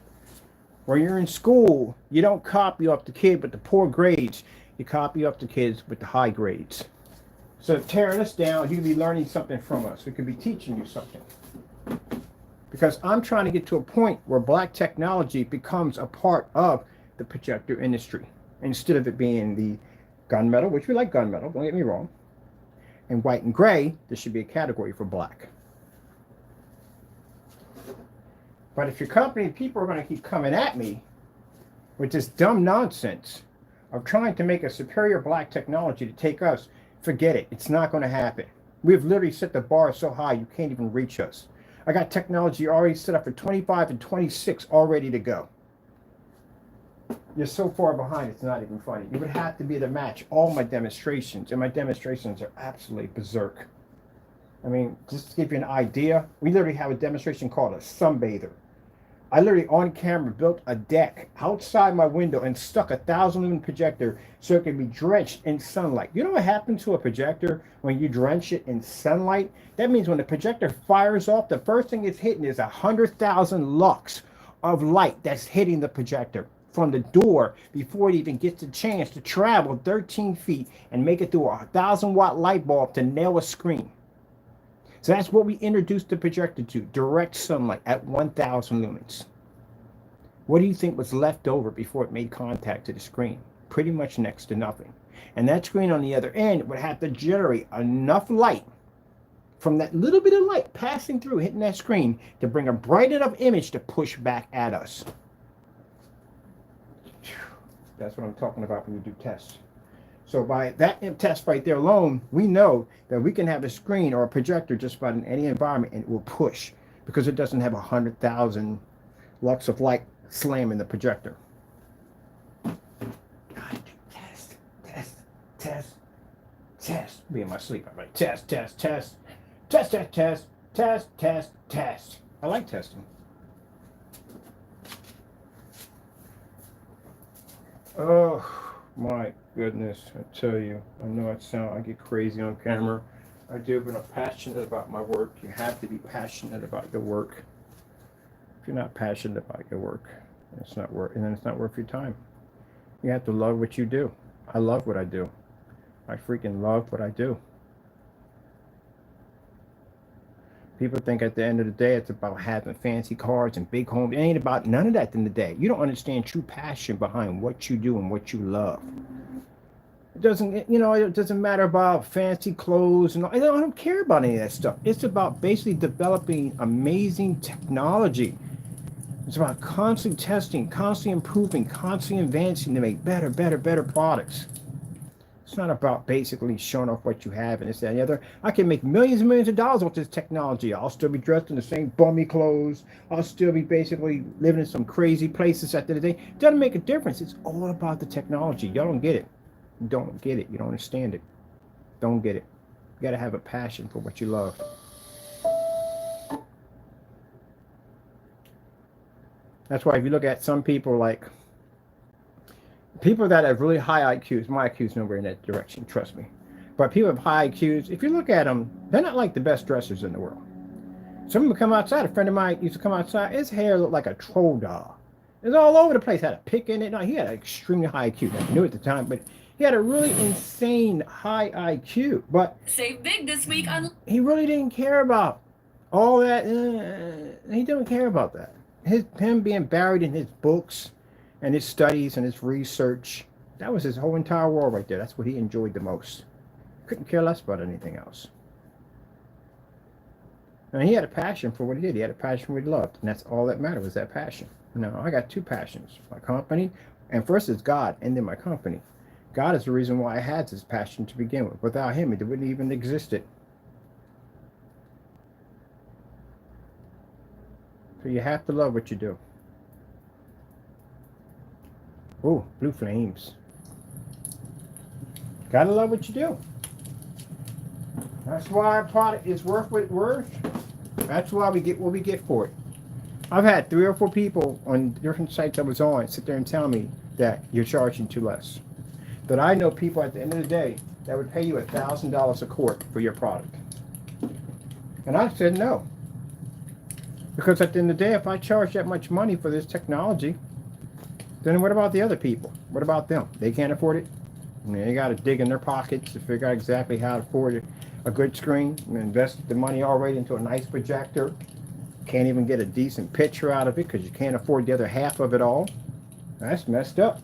When you're in school, you don't copy off the kid with the poor grades. You copy off the kids with the high grades. So tearing us down, you can be learning something from us. We could be teaching you something. Because I'm trying to get to a point where black technology becomes a part of the projector industry. Instead of it being the gunmetal, which we like gunmetal, don't get me wrong, and white and gray, there should be a category for black. But if your company, people are going to keep coming at me with this dumb nonsense of trying to make a superior black technology to take us, forget it. It's not going to happen. We've literally set the bar so high you can't even reach us. I got technology already set up for 25 and 26 all ready to go. You're so far behind, it's not even funny. You would have to be to match all my demonstrations, and my demonstrations are absolutely berserk. I mean, just to give you an idea, we literally have a demonstration called a sunbather. I literally on camera built a deck outside my window and stuck a 1,000 lumen projector so it could be drenched in sunlight. You know what happens to a projector when you drench it in sunlight? That means when the projector fires off, the first thing it's hitting is 100,000 lux of light that's hitting the projector from the door before it even gets a chance to travel 13 feet and make it through a 1,000-watt light bulb to nail a screen. So that's what we introduced the projector to, direct sunlight at 1,000 lumens. What do you think was left over before it made contact to the screen? Pretty much next to nothing. And that screen on the other end would have to generate enough light from that little bit of light passing through, hitting that screen, to bring a bright enough image to push back at us. That's what I'm talking about when you do tests. So by that test right there alone, we know that we can have a screen or a projector just about in any environment and it will push because it doesn't have 100,000 lux of light slamming the projector. Gotta do test, test, test, test. Be in my sleep. I'm like test, test, test, test, test, test, test, test, test. I like testing. Oh my goodness, I tell you, I know I get crazy on camera. I do, but I'm passionate about my work. You have to be passionate about your work. If you're not passionate about your work, it's not worth, and then it's not worth your time. You have to love what you do. I love what I do. I freaking love what I do. People think at the end of the day it's about having fancy cars and big homes. It ain't about none of that at the end of the day. You don't understand true passion behind what you do and what you love. doesn't, you know, it doesn't matter about fancy clothes and I don't care about any of that stuff. It's about basically developing amazing technology. It's about constantly testing, constantly improving, constantly advancing to make better products. It's not about basically showing off what you have and this, that, and the other. I can make millions and millions of dollars with this technology. I'll still be dressed in the same bummy clothes. I'll still be basically living in some crazy places at the end of the day. It doesn't make a difference. It's all about the technology. Y'all don't get it. You don't get it. You don't understand it. Don't get it. You got to have a passion for what you love. That's why if you look at some people, like people that have really high IQs, my IQ's nowhere in that direction, trust me. But people with high IQs, if you look at them, they're not like the best dressers in the world. Some of them come outside. A friend of mine used to come outside. His hair looked like a troll doll. It was all over the place. Had a pick in it. No, he had an extremely high IQ. I knew at the time, but he had a really insane high IQ. But
Save big this week on.
he really didn't care about all that. He didn't care about that. Him being buried in his books and his studies and his research, that was his whole entire world right there. That's what he enjoyed the most. Couldn't care less about anything else. And he had a passion for what he did. He had a passion for what he loved. And that's all that mattered, was that passion. Now, I got two passions. My company, and first is God, and then my company. God is the reason why I had this passion to begin with. Without him, it wouldn't even existed. So you have to love what you do. Oh, blue flames. Gotta love what you do. That's why our product is worth what it's worth. That's why we get what we get for it. I've had 3 or 4 people on different sites I was on sit there and tell me that you're charging too less. But I know people at the end of the day that would pay you $1,000 a quart for your product. And I said no. Because at the end of the day, if I charge that much money for this technology, then what about the other people? What about them? They can't afford it? They got to dig in their pockets to figure out exactly how to afford a good screen and invest the money already into a nice projector. Can't even get a decent picture out of it because you can't afford the other half of it all. That's messed up.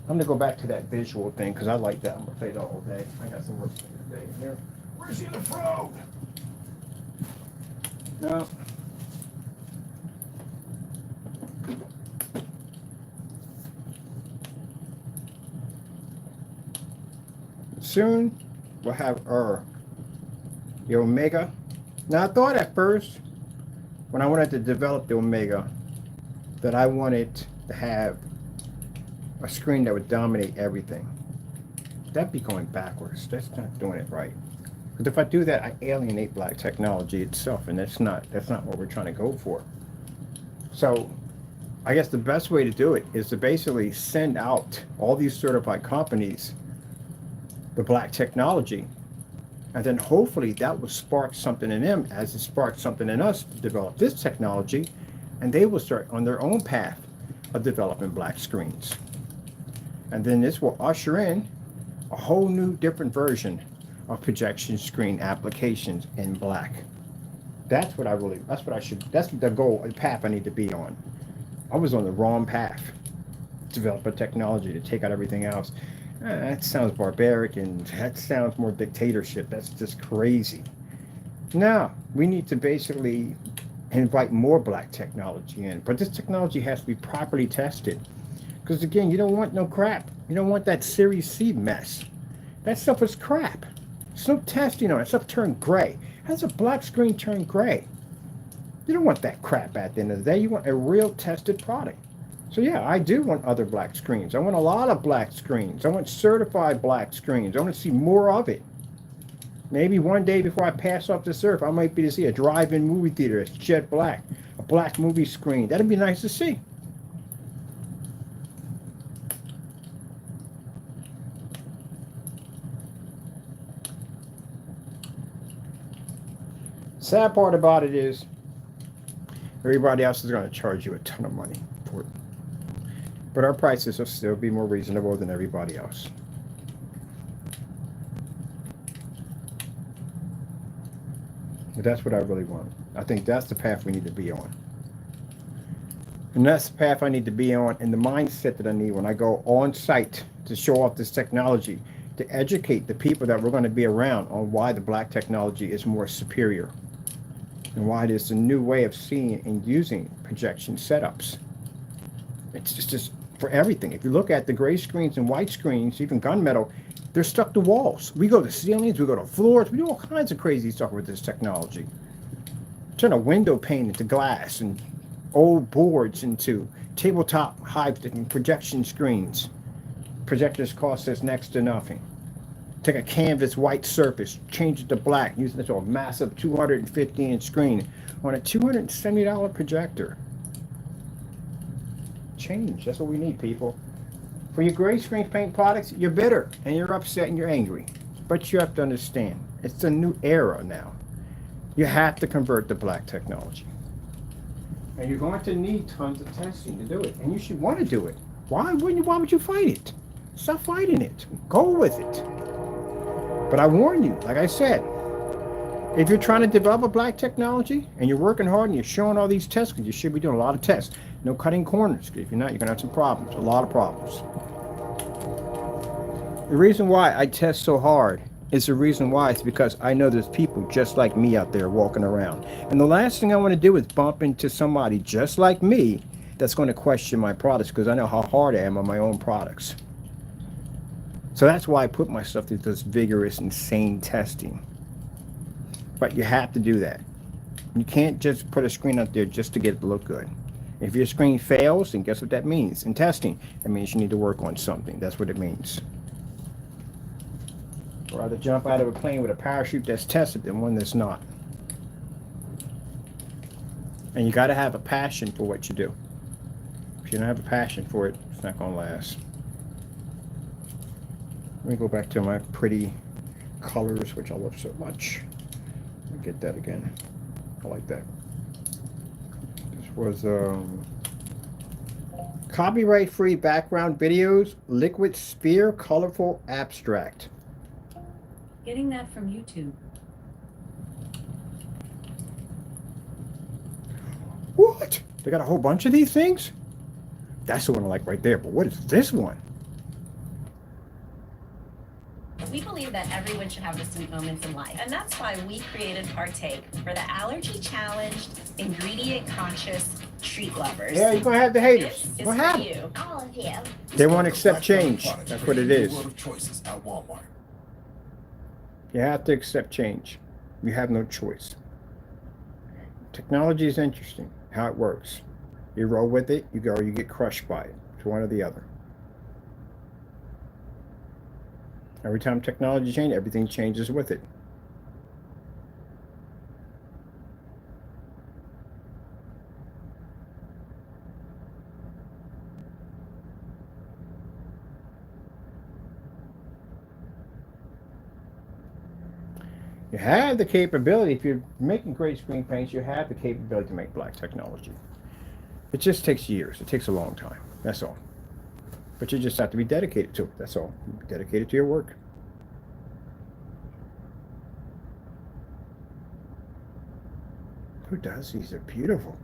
I'm going to go back to that visual thing because I like that. I'm going to play it all day. I got some work to do today in here. Where's the other probe? No. Soon we'll have the Omega. Now I thought at first when I wanted to develop the Omega that I wanted to have a screen that would dominate everything. That'd be going backwards. That's not doing it right. Because if I do that, I alienate black technology itself, and that's not what we're trying to go for. So I guess the best way to do it is to basically send out all these certified companies the black technology, and then hopefully that will spark something in them as it sparked something in us to develop this technology, and they will start on their own path of developing black screens. And then this will usher in a whole new different version of projection screen applications in black. That's the goal, the path I need to be on. I was on the wrong path. Develop a technology to take out everything else. That sounds barbaric and that sounds more dictatorship. That's just crazy. Now, we need to basically invite more black technology in. But this technology has to be properly tested. Because again, you don't want no crap. You don't want that Series C mess. That stuff is crap. There's no testing on it. Stuff turned gray. How does a black screen turn gray? You don't want that crap at the end of the day. You want a real tested product. So yeah, I do want other black screens. I want a lot of black screens. I want certified black screens. I want to see more of it. Maybe one day before I pass off this earth, I might be to see a drive-in movie theater that's jet black, a black movie screen. That'd be nice to see. Sad part about it is everybody else is going to charge you a ton of money for it. But our prices will still be more reasonable than everybody else. But that's what I really want. I think that's the path we need to be on. And that's the path I need to be on, and the mindset that I need when I go on site to show off this technology, to educate the people that we're going to be around on why the black technology is more superior and why there's a new way of seeing and using projection setups. It's just for everything. If you look at the gray screens and white screens, even gunmetal, they're stuck to walls. We go to ceilings, we go to floors, we do all kinds of crazy stuff with this technology. Turn a window pane into glass and old boards into tabletop high projection screens. Projectors cost us next to nothing. Take a canvas white surface, change it to black, using this old massive 250-inch screen on a $270 projector. Change, that's what we need, people. For your gray screen paint products, you're bitter and you're upset and you're angry. But you have to understand, it's a new era now. You have to convert to black technology. And you're going to need tons of testing to do it. And you should want to do it. Why would you fight it? Stop fighting it. Go with it. But I warn you, like I said, if you're trying to develop a black technology and you're working hard and you're showing all these tests, because you should be doing a lot of tests. No cutting corners. If you're not, you're going to have some problems. A lot of problems. The reason why I test so hard is the reason why it's because I know there's people just like me out there walking around. And the last thing I want to do is bump into somebody just like me that's going to question my products, because I know how hard I am on my own products. So that's why I put myself through this vigorous, insane testing. But you have to do that. You can't just put a screen out there just to get it to look good. If your screen fails, then guess what that means? In testing, that means you need to work on something. That's what it means. I'd rather jump out of a plane with a parachute that's tested than one that's not. And you got to have a passion for what you do. If you don't have a passion for it, it's not going to last. Let me go back to my pretty colors, which I love so much. Let me get that again. I like that. This was copyright-free background videos, liquid sphere, colorful abstract.
Getting that from YouTube.
What? They got a whole bunch of these things? That's the one I like right there. But what is this one?
We believe that everyone should have the sweet moments in life, and that's why we created Partake for the allergy-challenged, ingredient-conscious treat lovers.
Yeah, you're going to have the haters.
This is
What
for
happened?
you.
All of you.
They won't accept change. That's what it is.
World of choices at Walmart.
You have to accept change. You have no choice. Technology is interesting, how it works. You roll with it, you go, or you get crushed by it. It's one or the other. Every time technology changes, everything changes with it. You have the capability, if you're making great screen paints, you have the capability to make black technology. It just takes years. It takes a long time. That's all. But you just have to be dedicated to it. That's all. Be dedicated to your work. Who does these? They're beautiful.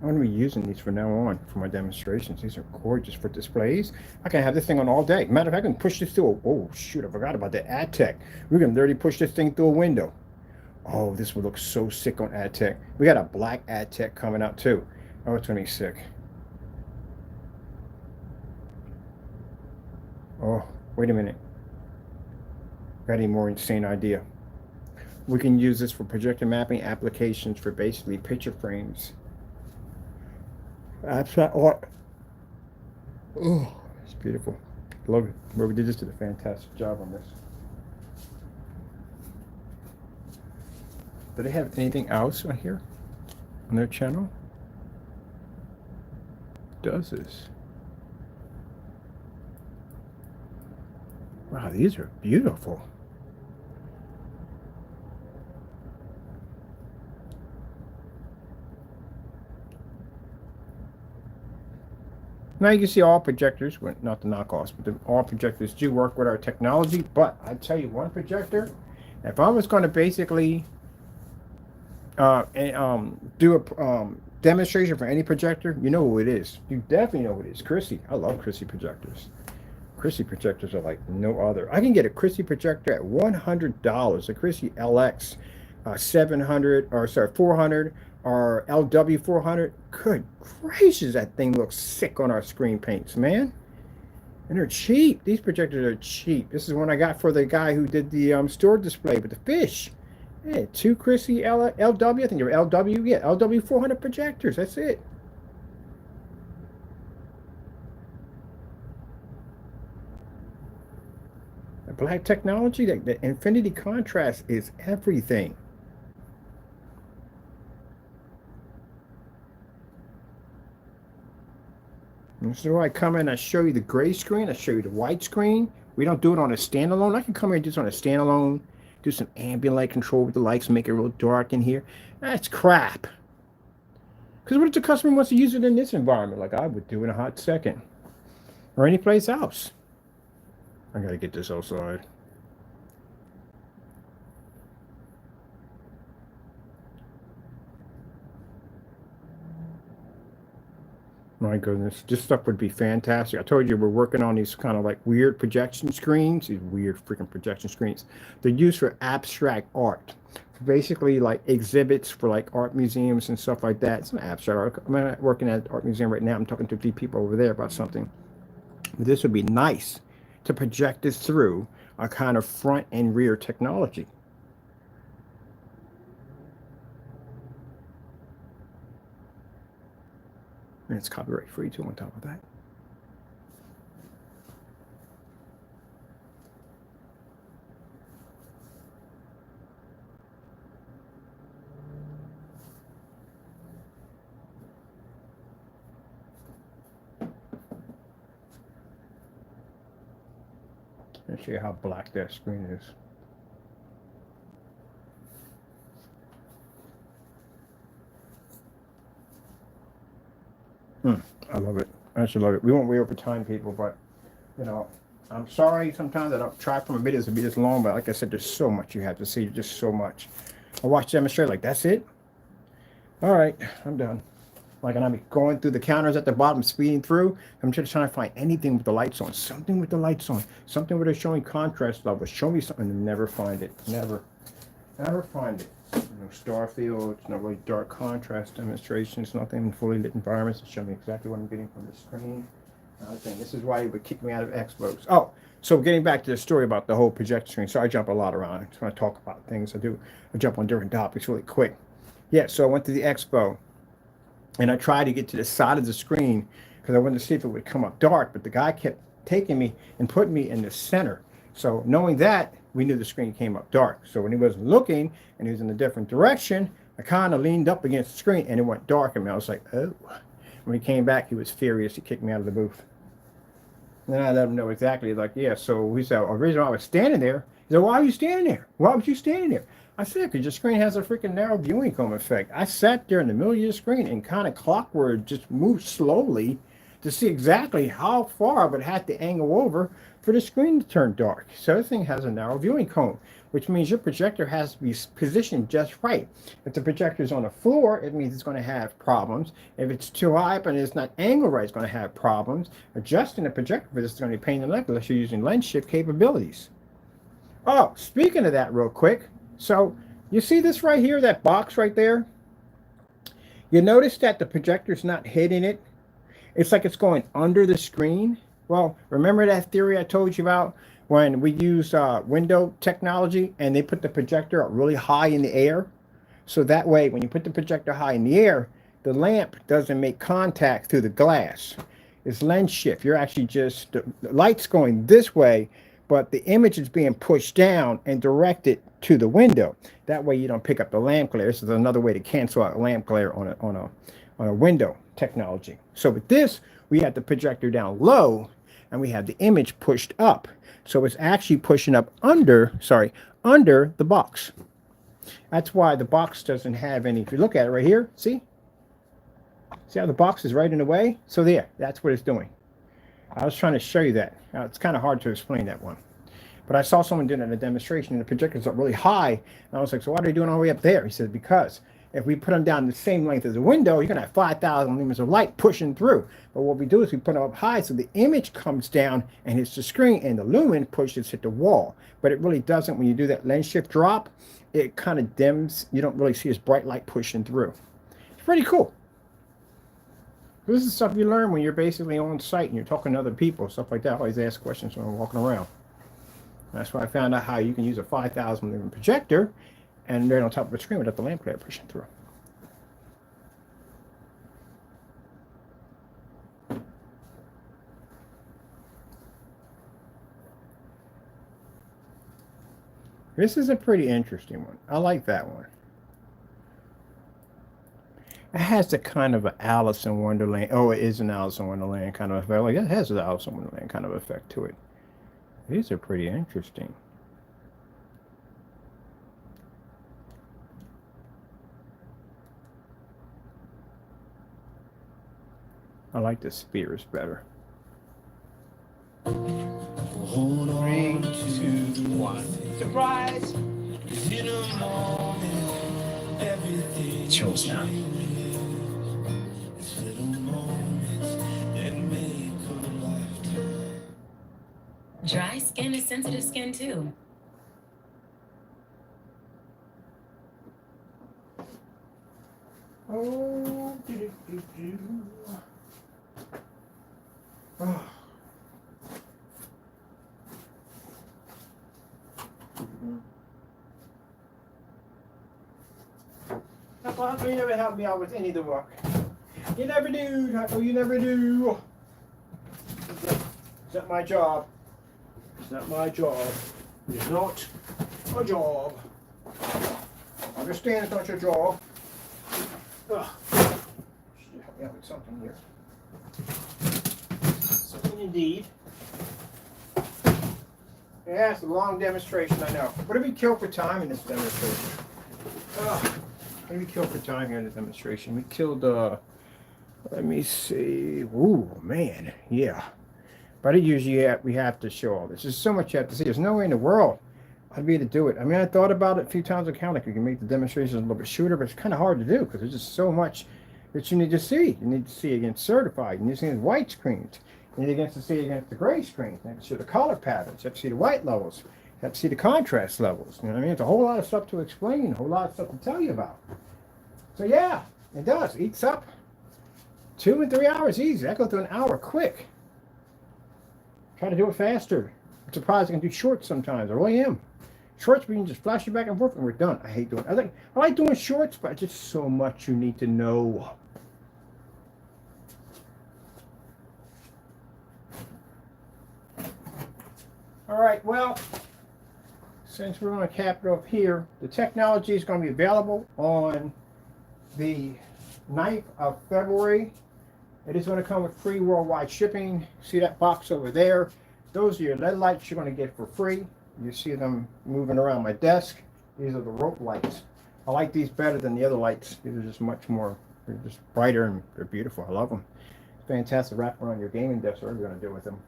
I'm going to be using these from now on for my demonstrations. These are gorgeous for displays. I can have this thing on all day. Matter of fact, I can push this through oh shoot, I forgot about that AdTech. We're going to literally push this thing through a window. Oh, this would look so sick on AdTech. We got a black AdTech coming out too. Oh, it's going to be sick. Oh, wait a minute. Got a more insane idea. We can use this for projector mapping applications for basically picture frames. Abstract art. Oh, it's beautiful. Love it. Whoever did this did a fantastic job on this. Do they have anything else on here on their channel? Does this? Wow, these are beautiful. Now you can see all projectors, well, not the knockoffs, but all projectors do work with our technology. But I tell you, one projector, if I was going to basically demonstration for any projector, you know who it is. You definitely know who it is. Chrissy. I love Chrissy projectors. Chrissy projectors are like no other. I can get a Chrissy projector at $100. A Chrissy LX 700 or sorry 400 or LW 400. Good gracious, that thing looks sick on our screen paints, man. And they're cheap. These projectors are cheap. This is one I got for the guy who did the store display with the fish. Yeah, 2 Chrissy LW, I think they're LW, yeah, LW 400 projectors. That's it. The black technology, the infinity contrast is everything. And so I come in, I show you the gray screen, I show you the white screen. We don't do it on a standalone. I can come here and do this on a standalone, do some ambient light control with the lights, make it real dark in here. That's crap. Because what if the customer wants to use it in this environment, like I would do in a hot second, or any place else? I gotta get this outside. My goodness, this stuff would be fantastic. I told you we're working on these kind of like weird projection screens, these weird freaking projection screens. They're used for abstract art, basically like exhibits for like art museums and stuff like that. It's an abstract art. I'm working at an art museum right now. I'm talking to a few people over there about something. But this would be nice to project this through a kind of front and rear technology. And it's copyright free too on top of that. I'll show you how black that screen is. I love it. I actually love it. We won't way over time, people, but you know, I'm sorry sometimes I don't try for my videos to be this long, but like I said, there's so much you have to see, just so much. I watch demonstrate like that's it. All right, I'm done. Like, and I'm going through the counters at the bottom, speeding through. I'm just trying to find anything with the lights on, something with the lights on, something where they're showing contrast levels. Show me something and never find it. Never find it. No star fields, no really dark contrast demonstrations, nothing in fully lit environments to show me exactly what I'm getting from the screen. I think this is why you would kick me out of expos. Oh, so getting back to the story about the whole projector screen. So I jump a lot around. I just want to talk about things. I jump on different topics really quick. Yeah, so I went to the expo and I tried to get to the side of the screen because I wanted to see if it would come up dark, but the guy kept taking me and putting me in the center. So knowing that, we knew the screen came up dark. So when he wasn't looking and he was in a different direction, I kind of leaned up against the screen and it went dark. And I was like, oh. When he came back, he was furious. He kicked me out of the booth. And then I let him know exactly, like, yeah. So he said, the reason I was standing there, he said, why are you standing there? Why was you standing there? I said, because your screen has a freaking narrow viewing cone effect. I sat there in the middle of your screen and kind of clockwork just moved slowly to see exactly how far I would have to angle over for the screen to turn dark. So this thing has a narrow viewing cone, which means your projector has to be positioned just right. If the projector is on the floor, it means it's going to have problems. If it's too high up and it's not angled right, it's going to have problems. Adjusting the projector for this is going to be a pain in the neck unless you're using lens shift capabilities. Oh, speaking of that real quick, so you see this right here, that box right there? You notice that the projector's not hitting it. It's like it's going under the screen. Well, remember that theory I told you about when we use window technology and they put the projector up really high in the air? So that way, when you put the projector high in the air, the lamp doesn't make contact through the glass. It's lens shift. You're actually just, the light's going this way, but the image is being pushed down and directed to the window. That way you don't pick up the lamp glare. This is another way to cancel out lamp glare on a window technology. So with this, we have the projector down low and we have the image pushed up. So it's actually pushing up under the box. That's why the box doesn't have any, if you look at it right here, see how the box is right in the way? So there, that's what it's doing. I was trying to show you that. Now, it's kind of hard to explain that one. But I saw someone doing it in a demonstration and the projector's up really high. And I was like, so why are they doing it all the way up there? He said, because If we put them down the same length as a window, you're going to have 5,000 lumens of light pushing through. But what we do is we put them up high so the image comes down and hits the screen, and the lumen pushes hit the wall. But it really doesn't. When you do that lens shift drop, it kind of dims. You don't really see as bright light pushing through. It's pretty cool. This is stuff you learn when you're basically on site and you're talking to other people, stuff like that. I always ask questions when I'm walking around. That's why I found out how you can use a 5,000 lumen projector and right on top of a screen without the lamp glare pushing through. This is a pretty interesting one. I like that one. It has the kind of an Alice in Wonderland. Oh, it is an Alice in Wonderland kind of effect. Like, it has an Alice in Wonderland kind of effect to it. These are pretty interesting. I like the spears better.
3, 2, 1. Surprise!
Chills now.
Dry skin is sensitive skin too.
Oh, oh. How you never help me out with any of the work? You never do. How you never do? It's not my job. It's not my job. It's not a job. Understand it's not your job. Ugh. Should help me out with something here. Something indeed. Yeah, it's a long demonstration, I know. What did we kill for time in this demonstration? Ugh. What did we kill for time here in the demonstration? We killed, let me see. Ooh, man, yeah. But usually we have to show all this. There's so much you have to see. There's no way in the world I'd be able to do it. I mean, I thought about it a few times. I counted. You can make the demonstrations a little bit shorter, but it's kind of hard to do because there's just so much that you need to see. You need to see against certified. You need to see against white screens. You need to see against the gray screens. You have to see the color patterns. You have to see the white levels. You have to see the contrast levels. You know what I mean? It's a whole lot of stuff to explain, a whole lot of stuff to tell you about. So yeah, it does. Eats up 2 and 3 hours easy. I go through an hour quick. Try to do it faster. I'm surprised I can do shorts sometimes. I really am. Shorts, we can just flash it back and forth and we're done. I hate doing it. I like doing shorts, but just so much you need to know. All right, well, since we're going to cap it off here, the technology is going to be available on the 9th of February. It is going to come with free worldwide shipping. See that box over there? Those are your LED lights you're going to get for free. You see them moving around my desk. These are the rope lights. I like these better than the other lights. These are just much more, they're just brighter and they're beautiful. I love them. Fantastic wrap around your gaming desk, whatever you're going to do with them.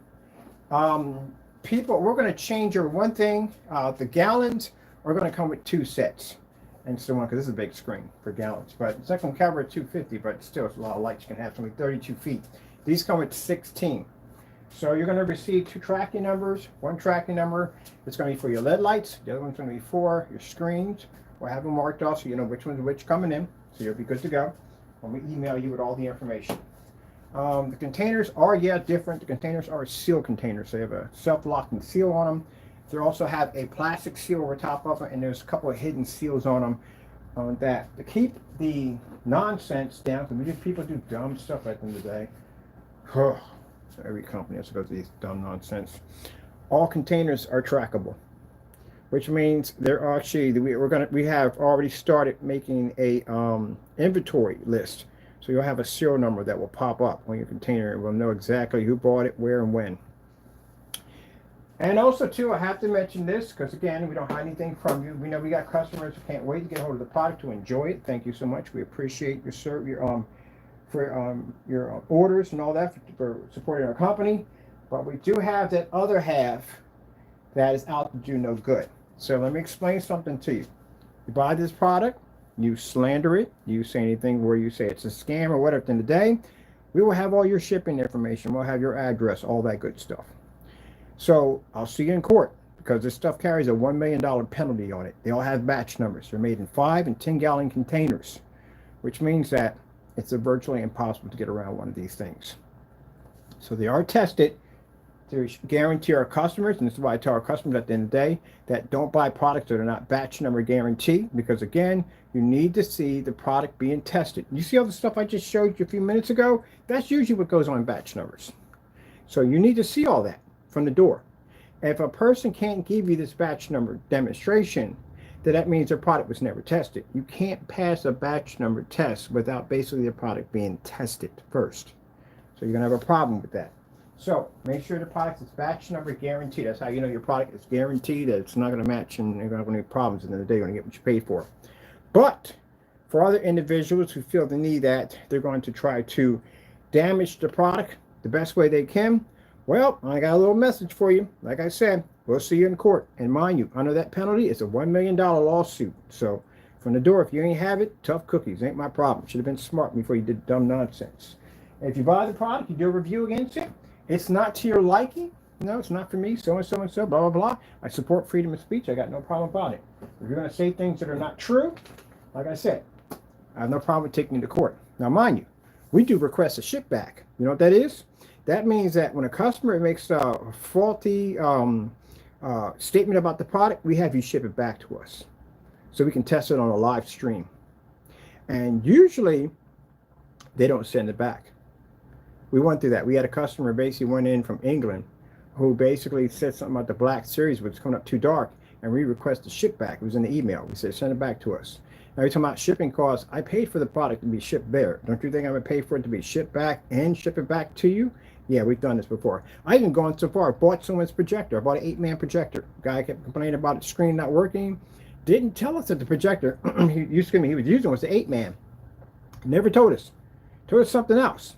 People, we're going to change your one thing. The gallons are going to come with 2 sets. And so on, because this is a big screen for gallons. But it's not going to cover 250, but still it's a lot of lights you can have. It's only 32 feet. These come with 16. So you're going to receive 2 tracking numbers. One tracking number is going to be for your LED lights. The other one's going to be for your screens. We'll have them marked off so you know which one's which coming in. So you'll be good to go when we email you with all the information. The containers are, different. The containers are seal containers. They have a self-locking seal on them. They also have a plastic seal over top of it, and there's a couple of hidden seals on them that to keep the nonsense down, because people do dumb stuff at the end of the day. Every company has to go through these dumb nonsense. All containers are trackable, which means they're actually we have already started making a inventory list. So you'll have a serial number that will pop up on your container, and we'll know exactly who bought it, where, and when. And also, too, I have to mention this because, again, we don't hide anything from you. We know we got customers who can't wait to get hold of the product to enjoy it. Thank you so much. We appreciate your orders and all that for supporting our company. But we do have that other half that is out to do no good. So let me explain something to you. You buy this product, you slander it, you say anything where you say it's a scam or whatever, at the end of the day, we will have all your shipping information. We'll have your address, all that good stuff. So I'll see you in court, because this stuff carries a $1 million penalty on it. They all have batch numbers. They're made in 5 and 10-gallon containers, which means that it's virtually impossible to get around one of these things. So they are tested to guarantee our customers, and this is why I tell our customers at the end of the day that don't buy products that are not batch number guaranteed, because again, you need to see the product being tested. You see all the stuff I just showed you a few minutes ago? That's usually what goes on batch numbers. So you need to see all that from the door. If a person can't give you this batch number demonstration, then that means their product was never tested. You can't pass a batch number test without basically the product being tested first. So you're gonna have a problem with that. So make sure the product is batch number guaranteed. That's how you know your product is guaranteed, that it's not going to match and you're going to have any problems. And then the day you're going to get what you paid for. But for other individuals who feel the need that they're going to try to damage the product the best way they can, well, I got a little message for you. Like I said, we'll see you in court. And mind you, under that penalty, it's a $1 million lawsuit. So from the door, if you ain't have it, tough cookies. Ain't my problem. Should have been smart before you did dumb nonsense. And if you buy the product, you do a review against it, it's not to your liking. No, it's not for me. So and so and so, blah, blah, blah. I support freedom of speech. I got no problem about it. If you're going to say things that are not true, like I said, I have no problem with taking you to court. Now, mind you, we do request a ship back. You know what that is? That means that when a customer makes a faulty statement about the product, we have you ship it back to us so we can test it on a live stream. And usually, they don't send it back. We went through that. We had a customer basically went in from England who basically said something about the Black Series was coming up too dark, and we requested ship back. It was in the email. We said, send it back to us. Now you're talking about shipping costs. I paid for the product to be shipped there. Don't you think I'm going to pay for it to be shipped back and ship it back to you? Yeah, we've done this before. I even gone so far. I bought someone's projector. I bought an 8-man projector. Guy kept complaining about the screen not working. Didn't tell us that the projector he was using was the 8-man. Never told us. Told us something else.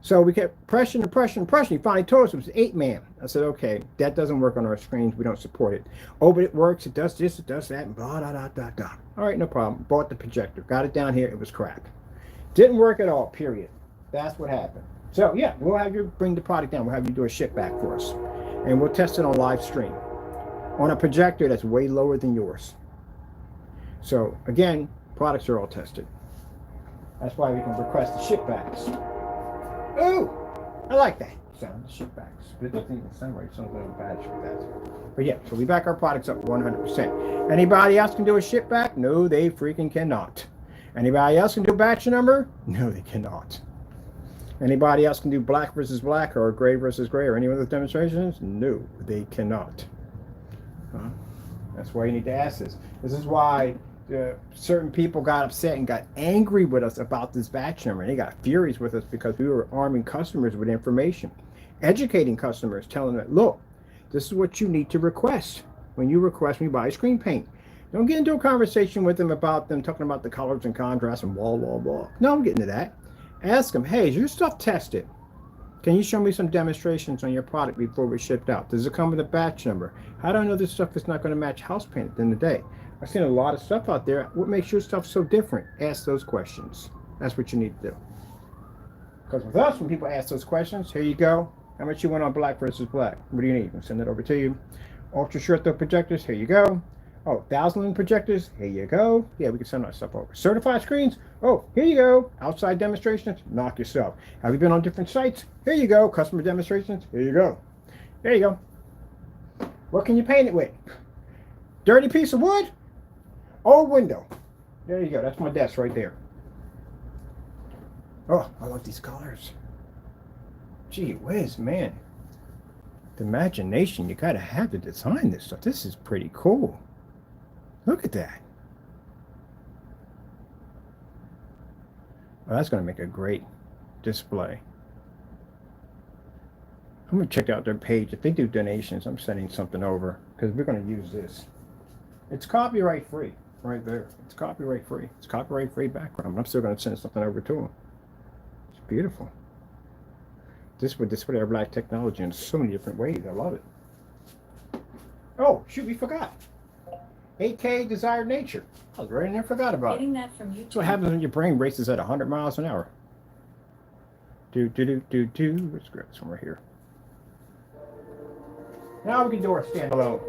So we kept pressing and pressing and pressing. He finally told us it was 8-man. I said, okay, that doesn't work on our screens. We don't support it. Oh, but it works. It does this, it does that, and blah, blah, blah, blah, blah. All right, no problem. Bought the projector. Got it down here. It was crap. Didn't work at all, period. That's what happened. So, yeah, we'll have you bring the product down. We'll have you do a ship back for us. And we'll test it on live stream on a projector that's way lower than yours. So, again, products are all tested. That's why we can request the ship backs. Ooh, I like that sound, the ship backs. But it doesn't even sound right. It sounds a little bad with that. But yeah, so we back our products up 100%. Anybody else can do a ship back? No, they freaking cannot. Anybody else can do a batch number? No, they cannot. Anybody else can do black versus black or gray versus gray or any other demonstrations? No, they cannot. That's why you need to ask this. This is why certain people got upset and got angry with us about this batch number. And they got furious with us because we were arming customers with information, educating customers, telling them, look, this is what you need to request when you buy screen paint. Don't get into a conversation with them about them talking about the colors and contrast and blah, blah, blah. No, I'm getting to that. Ask them, hey, is your stuff tested? Can you show me some demonstrations on your product before we shipped out? Does it come with a batch number? How do I know this stuff is not going to match house paint at the end of the day? I've seen a lot of stuff out there. What makes your stuff so different? Ask those questions. That's what you need to do. Because with us, when people ask those questions, here you go. How much you want on black versus black? What do you need? I'll send that over to you. Ultra short throw projectors, here you go. Oh, 1,000 projectors, here you go. Yeah, we can send that stuff over. Certified screens, oh, here you go. Outside demonstrations, knock yourself. Have you been on different sites? Here you go. Customer demonstrations, here you go. There you go. What can you paint it with? Dirty piece of wood? Old window. There you go. That's my desk right there. Oh, I love these colors. Gee whiz, man. The imagination you gotta have to design this stuff. This is pretty cool. Look at that. Oh, that's gonna make a great display. I'm gonna check out their page. If they do donations, I'm sending something over because we're gonna use this. It's copyright free right there. It's copyright free. It's copyright free background. But I'm still gonna send something over to them. It's beautiful. This would display our black technology in so many different ways. I love it. Oh, shoot, we forgot. 8K desired nature. I was right in there, forgot about it.
Getting that from YouTube.
That's what happens when your brain races at 100 miles an hour. Let's grab this one right here. Now we can do our standalone.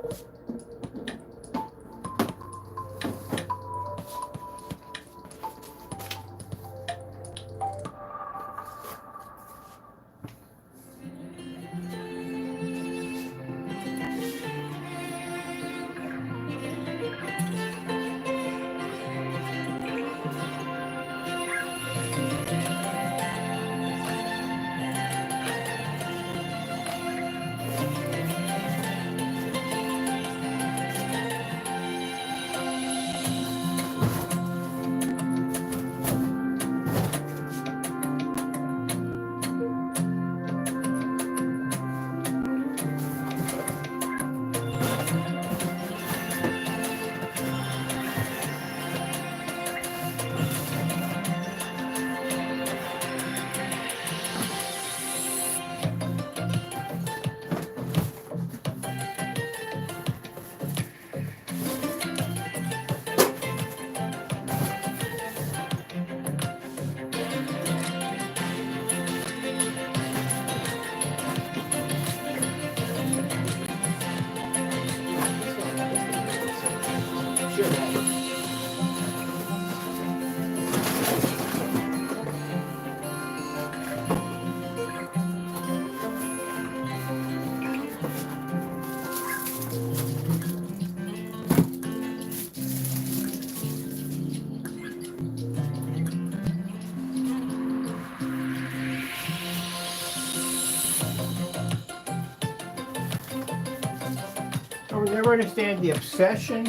I will never understand the obsession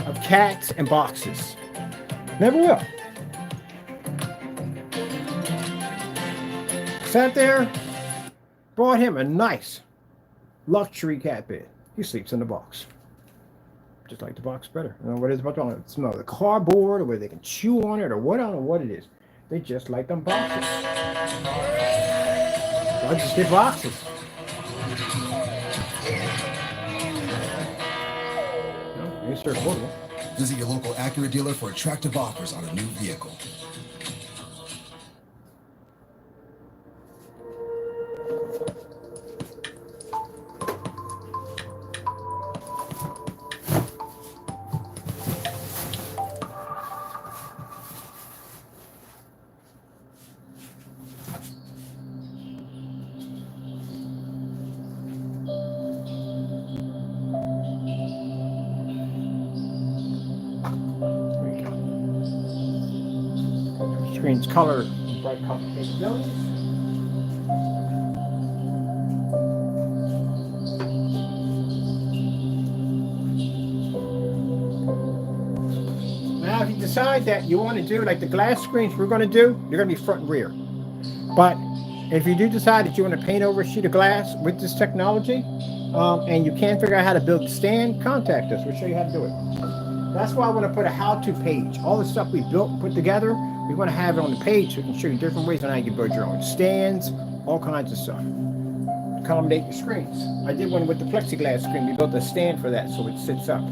of cats and boxes. Never will. Sat there, bought him a nice luxury cat bed. He sleeps in the box. Just like the box better. I don't know what it is about the smell of the cardboard or whether they can chew on it or what. I don't know what it is. They just like them boxes. I just get boxes. It's sure affordable.
Visit your local Acura dealer for attractive offers on a new vehicle.
Screen's color, bright color capabilities. Now, if you decide that you want to do like the glass screens we're going to do, they're going to be front and rear. But if you do decide that you want to paint over a sheet of glass with this technology, and you can't figure out how to build the stand, contact us. We'll show you how to do it. That's why I want to put a how-to page. All the stuff we built and put together, we want to have it on the page so we can show you different ways on how you can build your own stands, all kinds of stuff. Accommodate your screens. I did one with the plexiglass screen. We built a stand for that so it sits up. All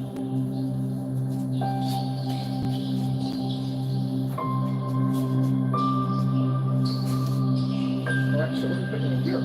right, so what are we putting in here?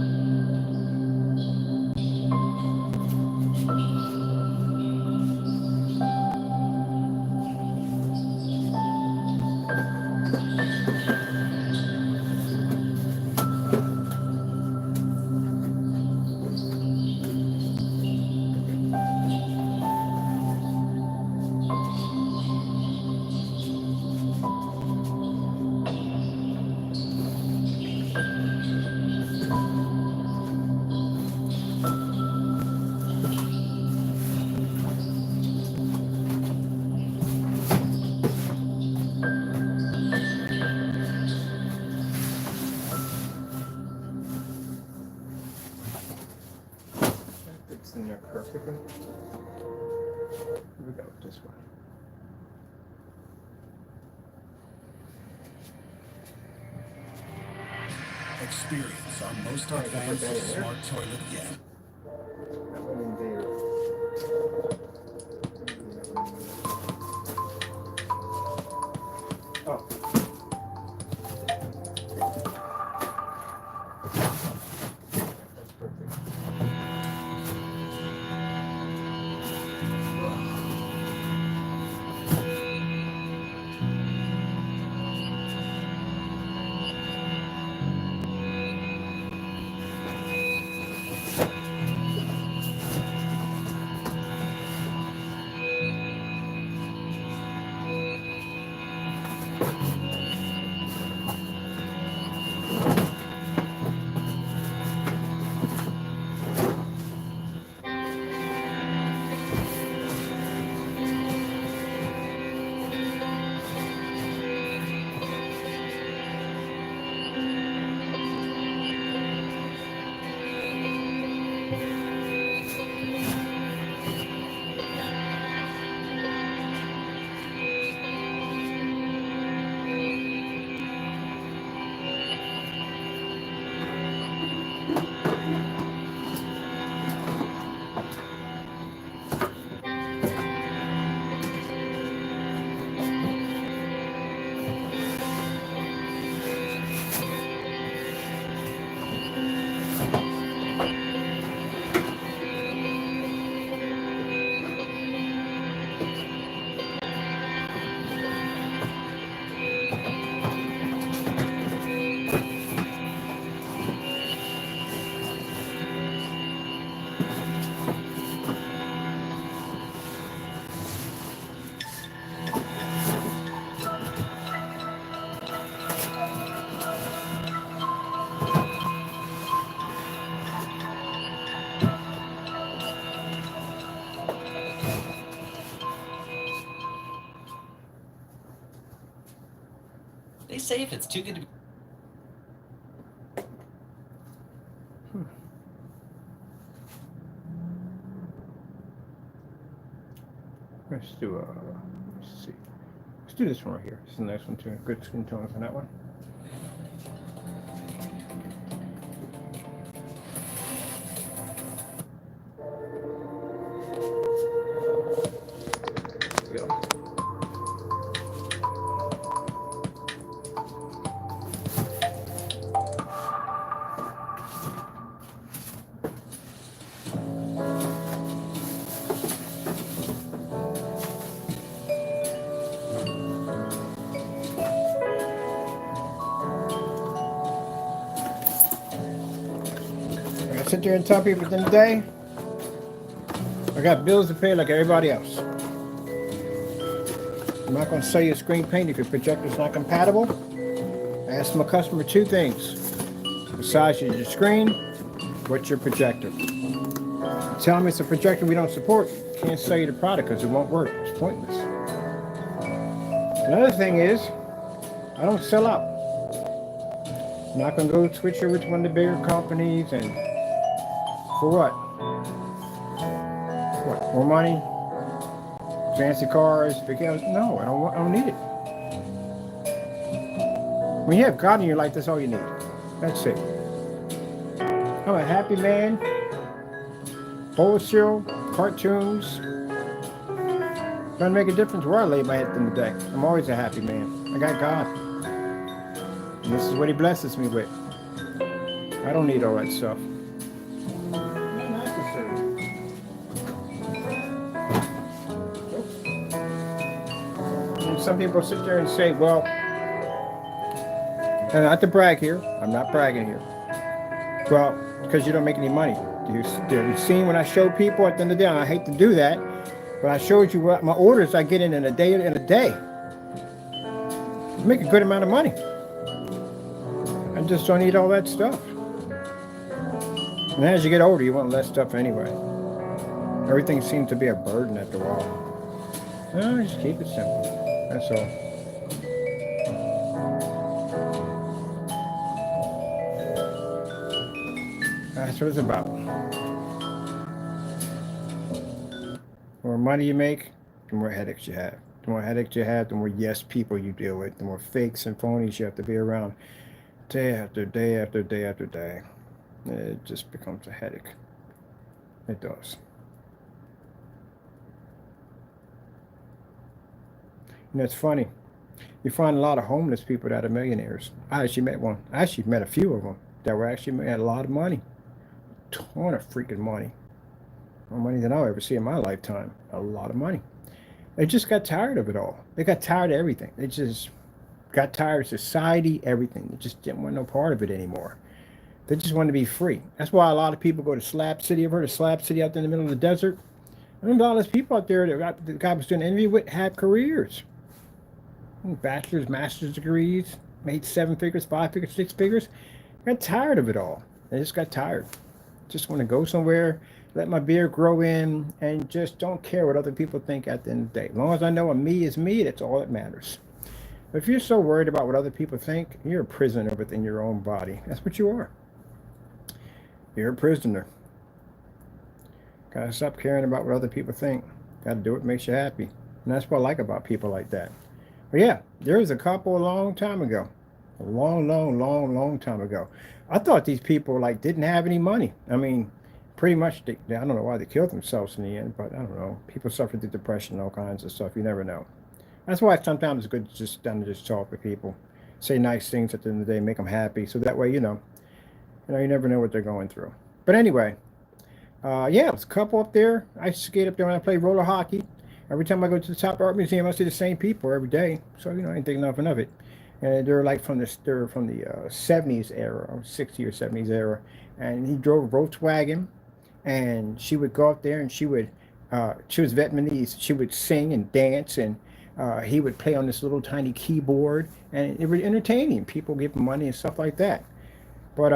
In there perfectly. Here we go, this way.
Experience our most advanced smart toilet yet.
That one in there.
They say if it's too good to be
Let's do let's see. Let's do this one right here. This is the next one too. Good skin tone on that one. There we go. I sit there and tell people at the end of the day, I got bills to pay like everybody else. I'm not going to sell you a screen paint if your projector's not compatible. I ask my customer two things. The size of your screen, what's your projector? Tell me it's a projector we don't support, can't sell you the product because it won't work. It's pointless. Another thing is, I don't sell out. I'm not going to go switch over to one of the bigger companies and for what? What? More money? Fancy cars? Because no, I don't need it. When you have God in your life, that's all you need. That's it. I'm a happy man. Wholesale, cartoons. Doesn't make a difference where I lay my head in the day. I'm always a happy man. I got God. And this is what he blesses me with. I don't need all that stuff. Some people sit there and say, well, and not to brag here, I'm not bragging here. Well, because you don't make any money. Have you seen when I show people at the end of the day, and I hate to do that, but I showed you what my orders I get in a day. I make a good amount of money. I just don't need all that stuff. And as you get older, you want less stuff anyway. Everything seems to be a burden after a while. No, just keep it simple. That's all. That's what it's about. The more money you make, the more headaches you have. The more headaches you have, the more yes people you deal with. The more fakes and phonies you have to be around day after day after day after day. It just becomes a headache. It does. And it's funny. You find a lot of homeless people that are millionaires. I actually met one. I actually met a few of them that were actually had a lot of money. A ton of freaking money. More money than I'll ever see in my lifetime. A lot of money. They just got tired of it all. They got tired of everything. They just got tired of society, everything. They just didn't want no part of it anymore. They just wanted to be free. That's why a lot of people go to Slab City. I've heard of Slab City out there in the middle of the desert. I remember all those people out there that the guy was doing an interview with had careers. Bachelor's, master's degrees, made 7 figures, 5 figures, 6 figures. Got tired of it all. They just got tired. Just want to go somewhere, let my beard grow in, and just don't care what other people think at the end of the day. As long as I know a me is me, that's all that matters. But if you're so worried about what other people think, you're a prisoner within your own body. That's what you are. You're a prisoner. Gotta stop caring about what other people think. Gotta do what makes you happy. And that's what I like about people like that. But yeah, there was a couple a long time ago. A long time ago. I thought these people like didn't have any money. I mean, pretty much, I don't know why they killed themselves in the end, but I don't know. People suffer through depression and all kinds of stuff. You never know. That's why sometimes it's good to just talk with people. Say nice things at the end of the day, make them happy. So that way, you never know what they're going through. But anyway, yeah, it was a couple up there. I used to skate up there when I played roller hockey. Every time I go to the Top Art Museum, I see the same people every day. So, I didn't think nothing of it. And they're like from the 70s era, or 60s or 70s era. And he drove a Volkswagen, and she would go up there, and she was Vietnamese. She would sing and dance, and he would play on this little tiny keyboard, and it was entertaining. People give him money and stuff like that. But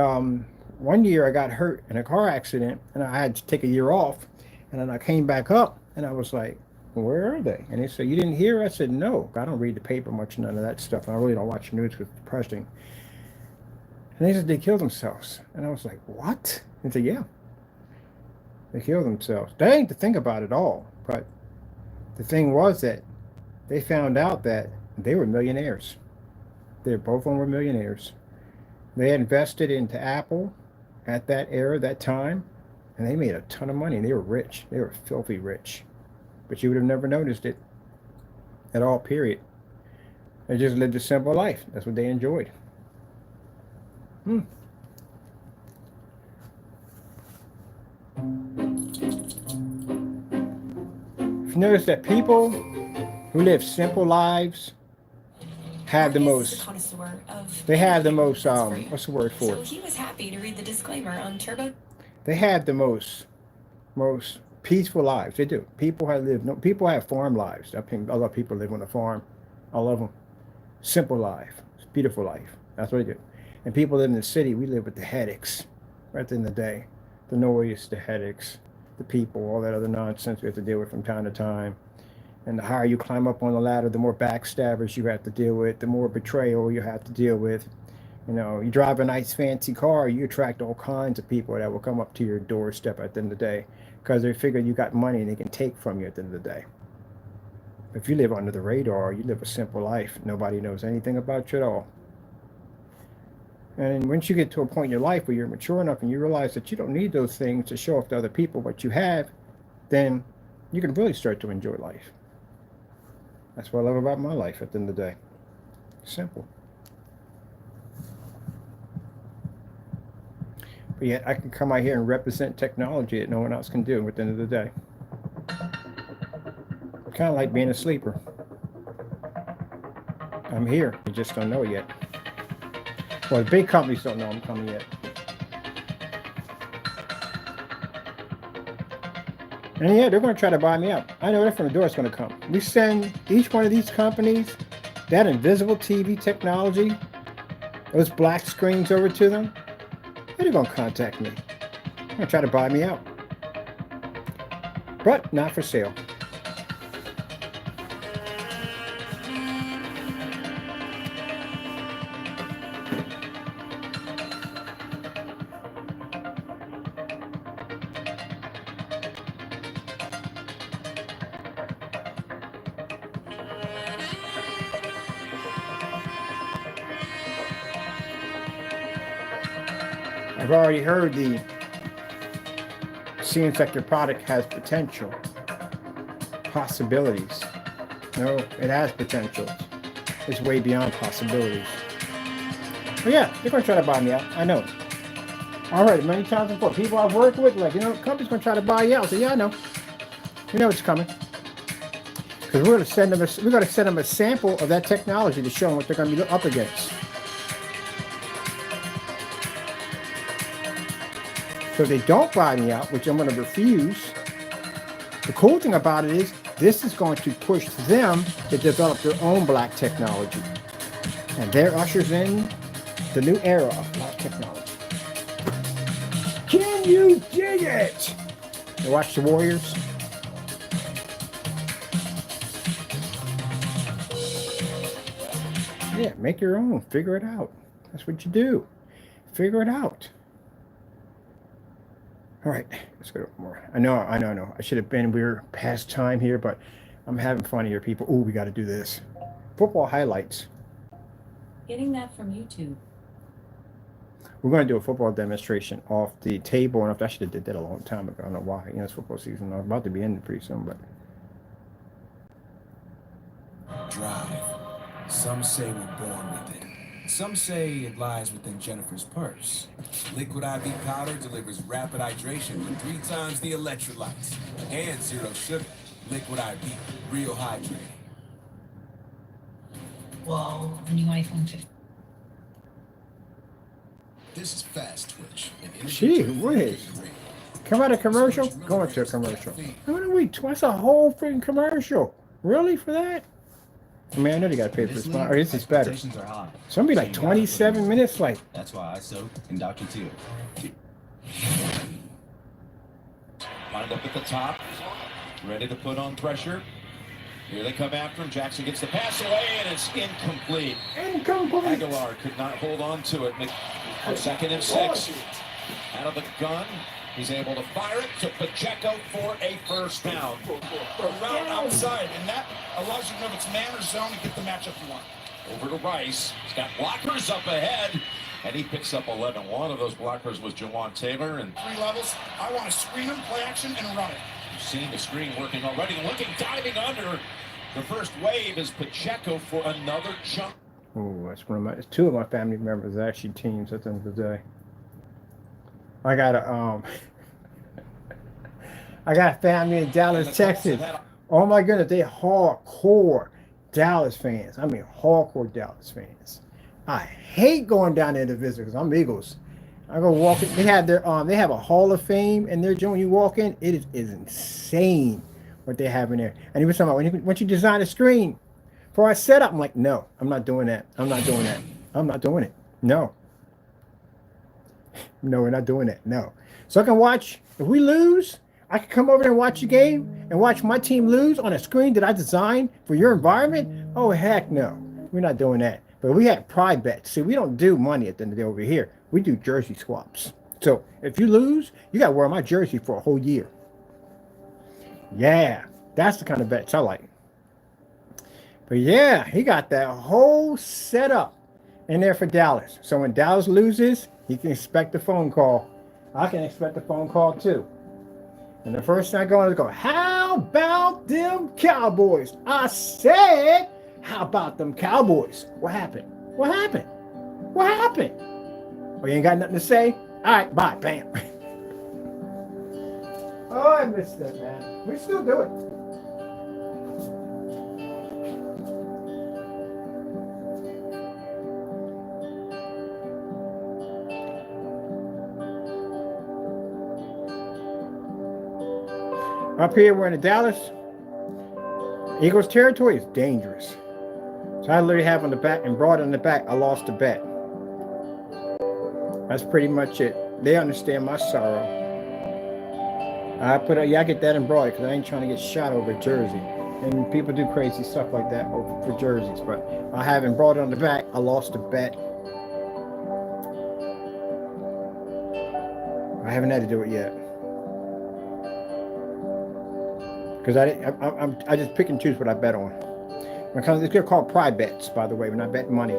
one year I got hurt in a car accident, and I had to take a year off. And then I came back up, and I was like, where are they? And they said, you didn't hear? I said, no, I don't read the paper much, none of that stuff. I really don't watch the news because it's depressing. And they said they killed themselves. And I was like, what? And they said, yeah, they killed themselves. That ain't the thing about it all. But the thing was that they found out that they were millionaires. They both of them were millionaires. They had invested into Apple at that era, that time, and they made a ton of money. They were rich. They were filthy rich. But you would have never noticed it at all, period. They just lived a simple life. That's what they enjoyed. If you notice that people who live simple lives have the most, they have the most, what's the word for it?
So he was happy to read the disclaimer on Turbo.
They have the most peaceful lives. They do. People have farm lives. I think a lot of people live on a farm. I love them. Simple life. It's a beautiful life. That's what they do. And people live in the city. We live with the headaches right at the end of the day. The noise, the headaches, the people, all that other nonsense we have to deal with from time to time. And the higher you climb up on the ladder, the more backstabbers you have to deal with, the more betrayal you have to deal with. You know, you drive a nice fancy car, you attract all kinds of people that will come up to your doorstep at the end of the day because they figure you got money and they can take from you at the end of the day. If you live under the radar, you live a simple life. Nobody knows anything about you at all. And once you get to a point in your life where you're mature enough and you realize that you don't need those things to show off to other people what you have, then you can really start to enjoy life. That's what I love about my life at the end of the day. Simple. But yet I can come out here and represent technology that no one else can do at the end of the day. Kind of like being a sleeper. I'm here. You just don't know it yet. Well, the big companies don't know I'm coming yet. And yeah, they're going to try to buy me out. I know that from the door it's going to come. We send each one of these companies that invisible TV technology, those black screens over to them. They're going to contact me. They're going to try to buy me out. But not for sale. I've already heard the seems like your product has potential, possibilities. No, it has potential. It's way beyond possibilities. But yeah, they're going to try to buy me out. I know. All right, many times before, people I've worked with, like, you know, company's going to try to buy you out. So yeah, I know. You know it's coming. Because we're going to send them a sample of that technology to show them what they're going to be up against. So if they don't buy me out, which I'm going to refuse, the cool thing about it is this is going to push them to develop their own black technology. And there ushers in the new era of black technology. Can you dig it? You watch the Warriors? Yeah, make your own. Figure it out. That's what you do. Figure it out. All right, let's go more. I know. I should have been, we're past time here, but I'm having fun here, people. Oh, we got to do this. Football highlights.
Getting that from YouTube.
We're going to do a football demonstration off the table, and I should have did that a long time ago. I don't know why. You know, it's football season. I'm about to be in pretty soon, but.
Drive. Some say we're born with it. Some say it lies within Jennifer's purse. Liquid IV powder delivers rapid hydration with 3 times the electrolytes. And 0 sugar. Liquid IV. Real hydrating.
Whoa, the new iPhone 15.
This is Fast Twitch.
Gee whiz. Come out a commercial? Go into a commercial. How many weeks? What's a whole freaking commercial? Really for that? I mean, I know they got to pay for this. Or this is better. It's going to be like 27 minutes. Like,
that's why I soak in Dr. Teal. Lined up at the top, ready to put on pressure.
Here they come after him. Jackson gets the pass away, and it's incomplete.
Incomplete.
Aguilar could not hold on to it. Second and 6. Out of the gun. He's able to fire it to Pacheco for a first down.
A route outside, and that allows you to know if it's man or zone to get the matchup you want.
Over to Rice. He's got blockers up ahead, and he picks up 11. One of those blockers was Jawan Taylor. And
3 levels. I want to screen him, play action, and run it.
you've seen the screen working already. Looking, diving under. The first wave is Pacheco for another jump.
Oh, that's one of my, 2 of my family members are actually teams at the end of the day. I got a family in Dallas, Texas. Oh my goodness, they hardcore Dallas fans. I mean, hardcore Dallas fans. I hate going down there to visit because I'm Eagles. I go walking. They have a Hall of Fame in their joint. When you walk in, it is insane what they have in there. And he was talking about once you design a screen for our setup, I'm like, no, I'm not doing that. I'm not doing that. I'm not doing it. No. No, we're not doing that. No. So I can watch, if we lose, I can come over there and watch the game and watch my team lose on a screen that I designed for your environment. Oh, heck no. We're not doing that. But we had pride bets. See, we don't do money at the end of the day over here. We do jersey swaps. So if you lose, you got to wear my jersey for a whole year. Yeah, that's the kind of bets I like. But yeah, he got that whole setup in there for Dallas. So when Dallas loses, you can expect a phone call. I can expect a phone call too. And the first thing I go is go, how about them Cowboys? I said, how about them Cowboys? What happened? What happened? What happened? Oh, you ain't got nothing to say? All right, bye, bam. Oh, I missed that, man. We still do it. Up here, we're in the Dallas. Eagles territory is dangerous. So I literally have on the back and brought on the back, I lost the bet. That's pretty much it. They understand my sorrow. I get that embroidered because I ain't trying to get shot over a jersey. And people do crazy stuff like that for jerseys. But I have embroidered on the back, I lost the bet. I haven't had to do it yet. Because I just pick and choose what I bet on. It's called pride bets, by the way, when I bet money.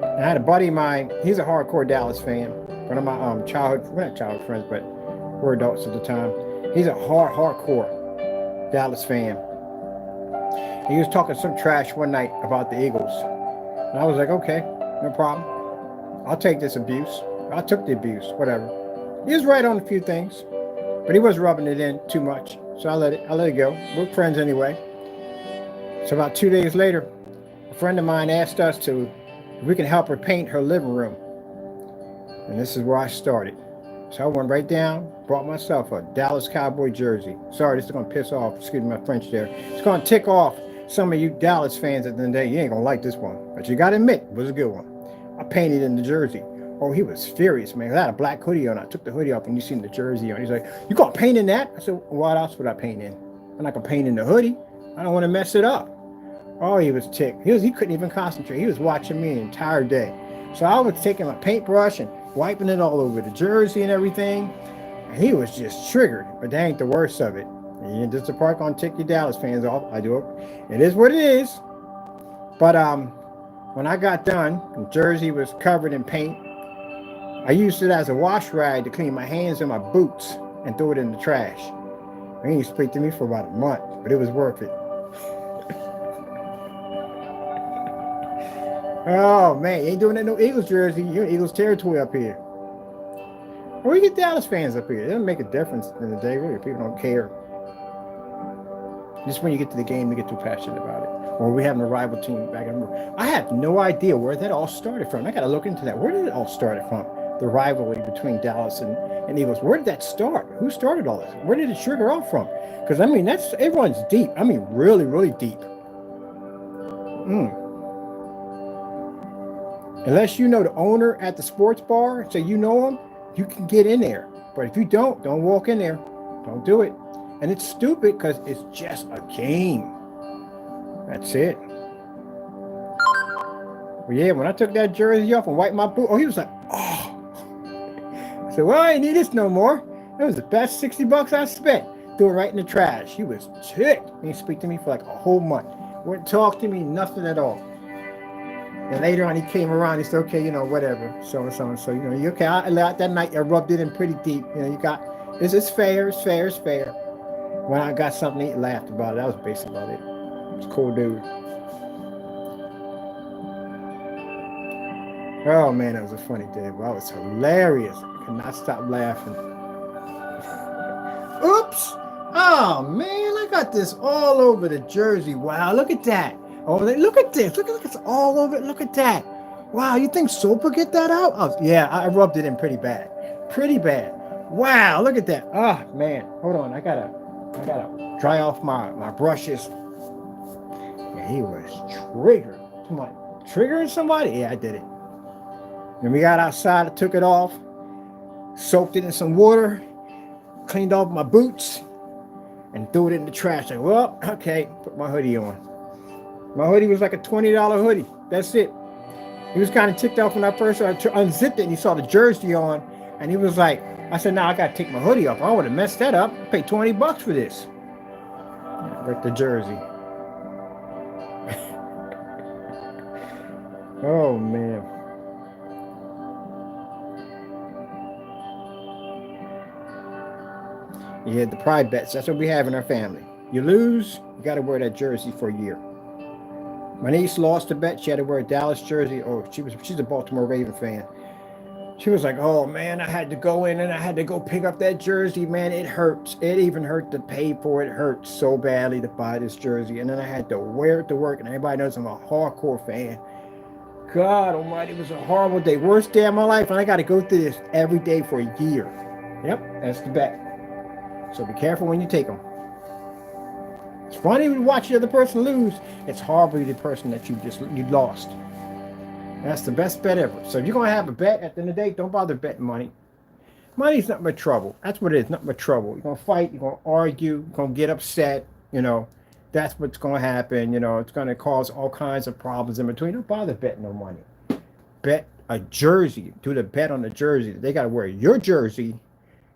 And I had a buddy of mine, he's a hardcore Dallas fan. One of my we're not childhood friends, but we're adults at the time. He's a hardcore Dallas fan. He was talking some trash one night about the Eagles. And I was like, okay, no problem. I'll take this abuse. I took the abuse, whatever. He was right on a few things. But he was rubbing it in too much. So I let it go. We're friends anyway. So about 2 days later, a friend of mine asked us if we can help her paint her living room. And this is where I started. So I went right down, bought myself a Dallas Cowboy jersey. Sorry, this is going to piss off, excuse me my French there. It's going to tick off some of you Dallas fans at the end of the day. You ain't going to like this one. But you got to admit, it was a good one. I painted in the jersey. Oh, he was furious, man. I had a black hoodie on. I took the hoodie off and you seen the jersey on. He's like, you gonna paint in that? I said, what else would I paint in? I'm not gonna paint in the hoodie. I don't want to mess it up. Oh, he was ticked. He couldn't even concentrate. He was watching me the entire day. So I was taking my paintbrush and wiping it all over the jersey and everything. And he was just triggered. But that ain't the worst of it. And this is the part gonna tick your Dallas fans off. I do it. It is what it is. But when I got done, the jersey was covered in paint. I used it as a wash rag to clean my hands and my boots and throw it in the trash. He didn't speak to me for about a month, but it was worth it. Oh man, you ain't doing that no Eagles jersey. You're in Eagles territory up here. Or we get Dallas fans up here. It doesn't make a difference in the day, really. People don't care. Just when you get to the game, they get too passionate about it. Or we have a rival team back in the I have no idea where that all started from. I got to look into that. Where did it all start from? The rivalry between Dallas and Eagles. Where did that start? Who started all this? Where did it trigger off from? Because I mean, everyone's deep. I mean, really, really deep. Unless you know the owner at the sports bar, so you know him, you can get in there. But if you don't walk in there. Don't do it. And it's stupid because it's just a game. That's it. But yeah, when I took that jersey off and wiped my boot, he was like, oh. I said, well, I ain't need this no more. It was the best 60 bucks I spent. Threw it right in the trash. He was ticked. He didn't speak to me for like a whole month. Wouldn't talk to me, nothing at all. And later on, he came around. He said, okay, whatever. So, you okay. That night, I rubbed it in pretty deep. You got, it's fair, it's fair, it's fair. When I got something to eat, laughed about it. That was basically about it. It's a cool dude. Oh, man, that was a funny day. Well, it was hilarious. I could not stop laughing. Oops. Oh, man, I got this all over the jersey. Wow, look at that. Oh, look at this. Look, it's all over it. Look at that. Wow, you think soap will get that out? Oh, yeah, I rubbed it in pretty bad. Pretty bad. Wow, look at that. Oh, man. Hold on. I gotta dry off my brushes. Yeah, he was triggered. Come on. Triggering somebody? Yeah, I did it. Then we got outside. I took it off. Soaked it in some water. Cleaned off my boots. And threw it in the trash. Like, well, okay. Put my hoodie on. My hoodie was like a $20 hoodie. That's it. He was kind of ticked off when I first unzipped it and he saw the jersey on. And he was like, I said, no, I got to take my hoodie off. I would have messed that up. I paid 20 bucks for this. With the jersey. Oh, man. Yeah, the pride bets. That's what we have in our family. You lose, you got to wear that jersey for a year. My niece lost a bet. She had to wear a Dallas jersey. Oh, she's a Baltimore Raven fan. She was like, oh, man, I had to go in and I had to go pick up that jersey. Man, it hurts. It even hurt to pay for it. It hurt so badly to buy this jersey. And then I had to wear it to work. And everybody knows I'm a hardcore fan. God almighty, it was a horrible day. Worst day of my life. And I got to go through this every day for a year. Yep, that's the bet. So be careful when you take them. It's funny when you watch the other person lose. It's horribly the person that you lost. That's the best bet ever. So if you're going to have a bet at the end of the day, don't bother betting money. Money's nothing but trouble. That's what it is, nothing but trouble. You're going to fight, you're going to argue, you're going to get upset, That's what's going to happen, It's going to cause all kinds of problems in between. Don't bother betting no money. Bet a jersey. Do the bet on the jersey. They got to wear your jersey,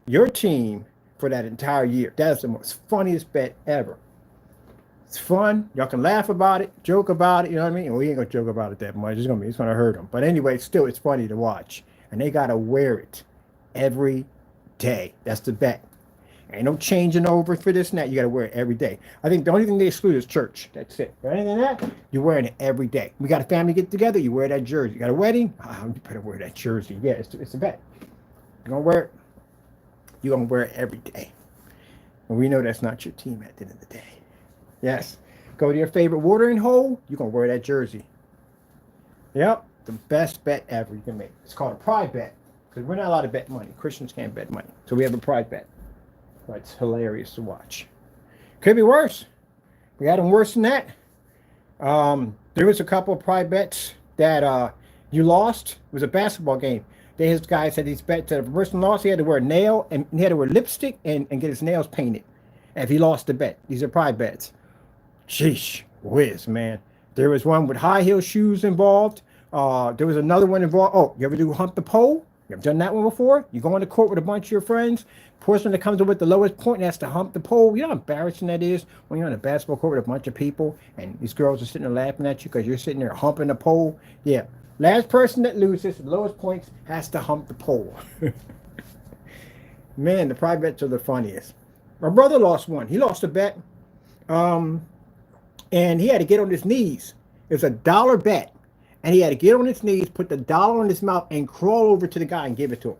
your team, for that entire year. That's the most funniest bet ever. It's fun. Y'all can laugh about it, joke about it, you know what I mean? We ain't gonna joke about it that much. It's gonna hurt them. But anyway, still, it's funny to watch. And they gotta wear it every day. That's the bet. Ain't no changing over for this and that. You gotta wear it every day. I think the only thing they exclude is church. That's it. But anything than that, you're wearing it every day. We got a family get together, you wear that jersey. You got a wedding? You better wear that jersey. Yeah, it's a bet. You're gonna wear it. You're going to wear it every day. And we know that's not your team at the end of the day. Yes. Go to your favorite watering hole. You're going to wear that jersey. Yep. The best bet ever you can make. It's called a pride bet. Because we're not allowed to bet money. Christians can't bet money. So we have a pride bet. But it's hilarious to watch. Could be worse. We had them worse than that. There was a couple of pride bets that you lost. It was a basketball game. His guy said these bets that if a person lost, he had to wear a nail and he had to wear lipstick and get his nails painted. If he lost the bet, these are pride bets. Sheesh, whiz, man. There was one with high heel shoes involved. There was another one involved. Oh, you ever do hump the pole? You ever done that one before? You go on the court with a bunch of your friends. Person that comes in with the lowest point has to hump the pole. You know how embarrassing that is when you're on a basketball court with a bunch of people and these girls are sitting there laughing at you because you're sitting there humping the pole. Yeah. Last person that loses, the lowest points, has to hump the pole. Man, the pride bets are the funniest. My brother lost one. He lost a bet. And he had to get on his knees. It was $1 bet. And he had to get on his knees, put the dollar in his mouth, and crawl over to the guy and give it to him.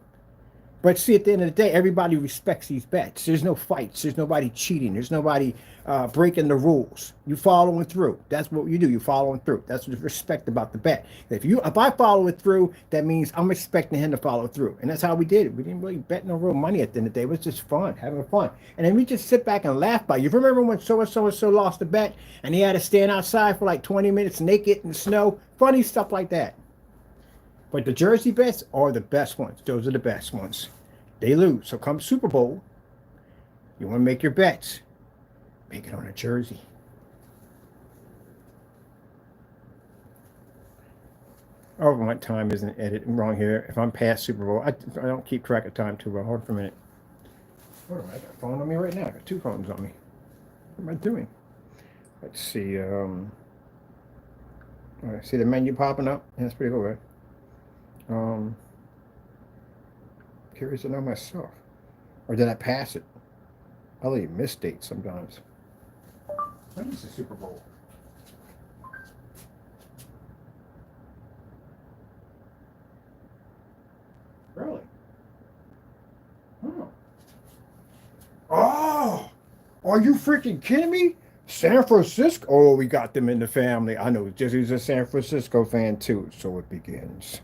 But see, at the end of the day, everybody respects these bets. There's no fights. There's nobody cheating. There's nobody breaking the rules. You following through. That's what you do. You following through. That's what respect about the bet. If I follow it through, that means I'm expecting him to follow through. And that's how we did it. We didn't really bet no real money at the end of the day. It was just fun, having fun. And then we just sit back and laugh about it. You remember when so-and-so lost a bet and he had to stand outside for like 20 minutes naked in the snow? Funny stuff like that. But the jersey bets are the best ones. Those are the best ones. They lose. So come Super Bowl, You want to make your bets. Make it on a jersey. Oh, my time isn't edited wrong here. If I'm past Super Bowl, I don't keep track of time too well. Hold on for a minute. What am I? I got a phone on me right now. I got two phones on me. What am I doing? Let's see. See the menu popping up? Yeah, that's pretty good, right? Curious to know myself. Or did I pass it? I leave miss dates sometimes. When is the Super Bowl? Really? Oh. Oh! Are you freaking kidding me? San Francisco? Oh, we got them in the family. I know Jesse's a San Francisco fan too, so it begins.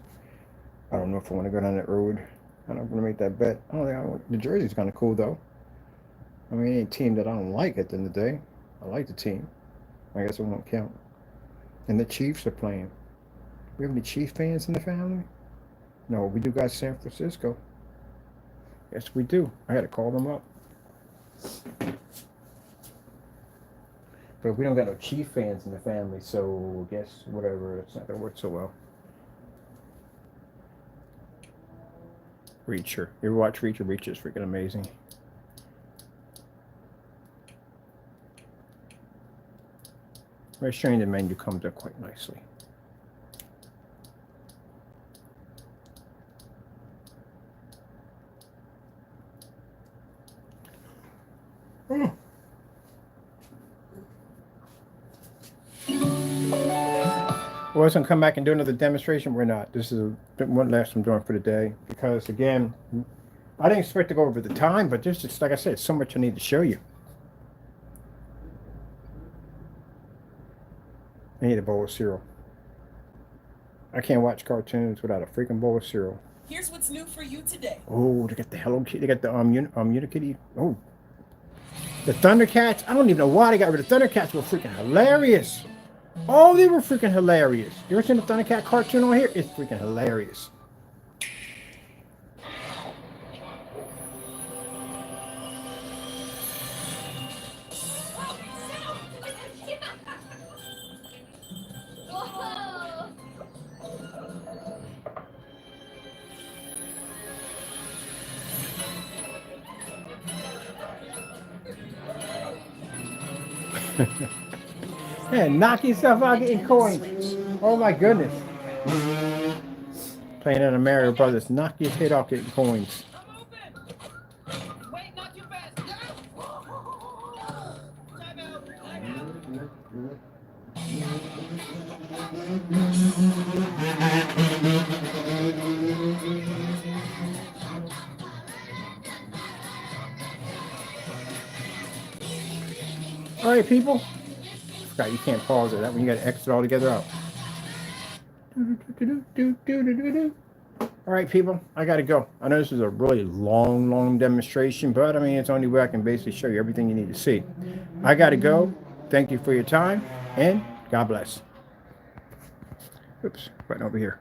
I don't know if I want to go down that road. I don't want to make that bet. The jersey's kind of cool though. I mean, any team that I don't like at the end of the day. I like the team. I guess it won't count. And the Chiefs are playing. We have any Chief fans in the family? No, we do got San Francisco. Yes, we do. I got to call them up. But we don't got no Chief fans in the family, so I guess whatever. It's not going to work so well. Reacher. You ever watch Reacher? Reacher's freaking amazing. Showing the menu comes up quite nicely. We're going to come back and do another demonstration. We're not. This is one last I'm doing for the day because, again, I didn't expect to go over the time, but there's just, like I said, so much I need to show you. I need a bowl of cereal. I can't watch cartoons without a freaking bowl of cereal.
Here's what's new for you today.
Oh, they got the Hello Kitty. They got the Unikitty. Oh, the Thundercats. I don't even know why they got rid of Thundercats. Were freaking hilarious. Oh, they were freaking hilarious. You ever seen the Thundercat cartoon on here? It's freaking hilarious. Yeah, knock yourself out getting coins. Oh my goodness. Playing in a Mario Brothers, knock your head off getting coins.
Wait, not too fast.
All right, people. You can't pause it. That one you got to exit all together out. All right, people, I got to go. I know this is a really long demonstration, but I mean, it's the only way I can basically show you everything you need to see. I got to go. Thank you for your time, and God bless. Oops, right over here.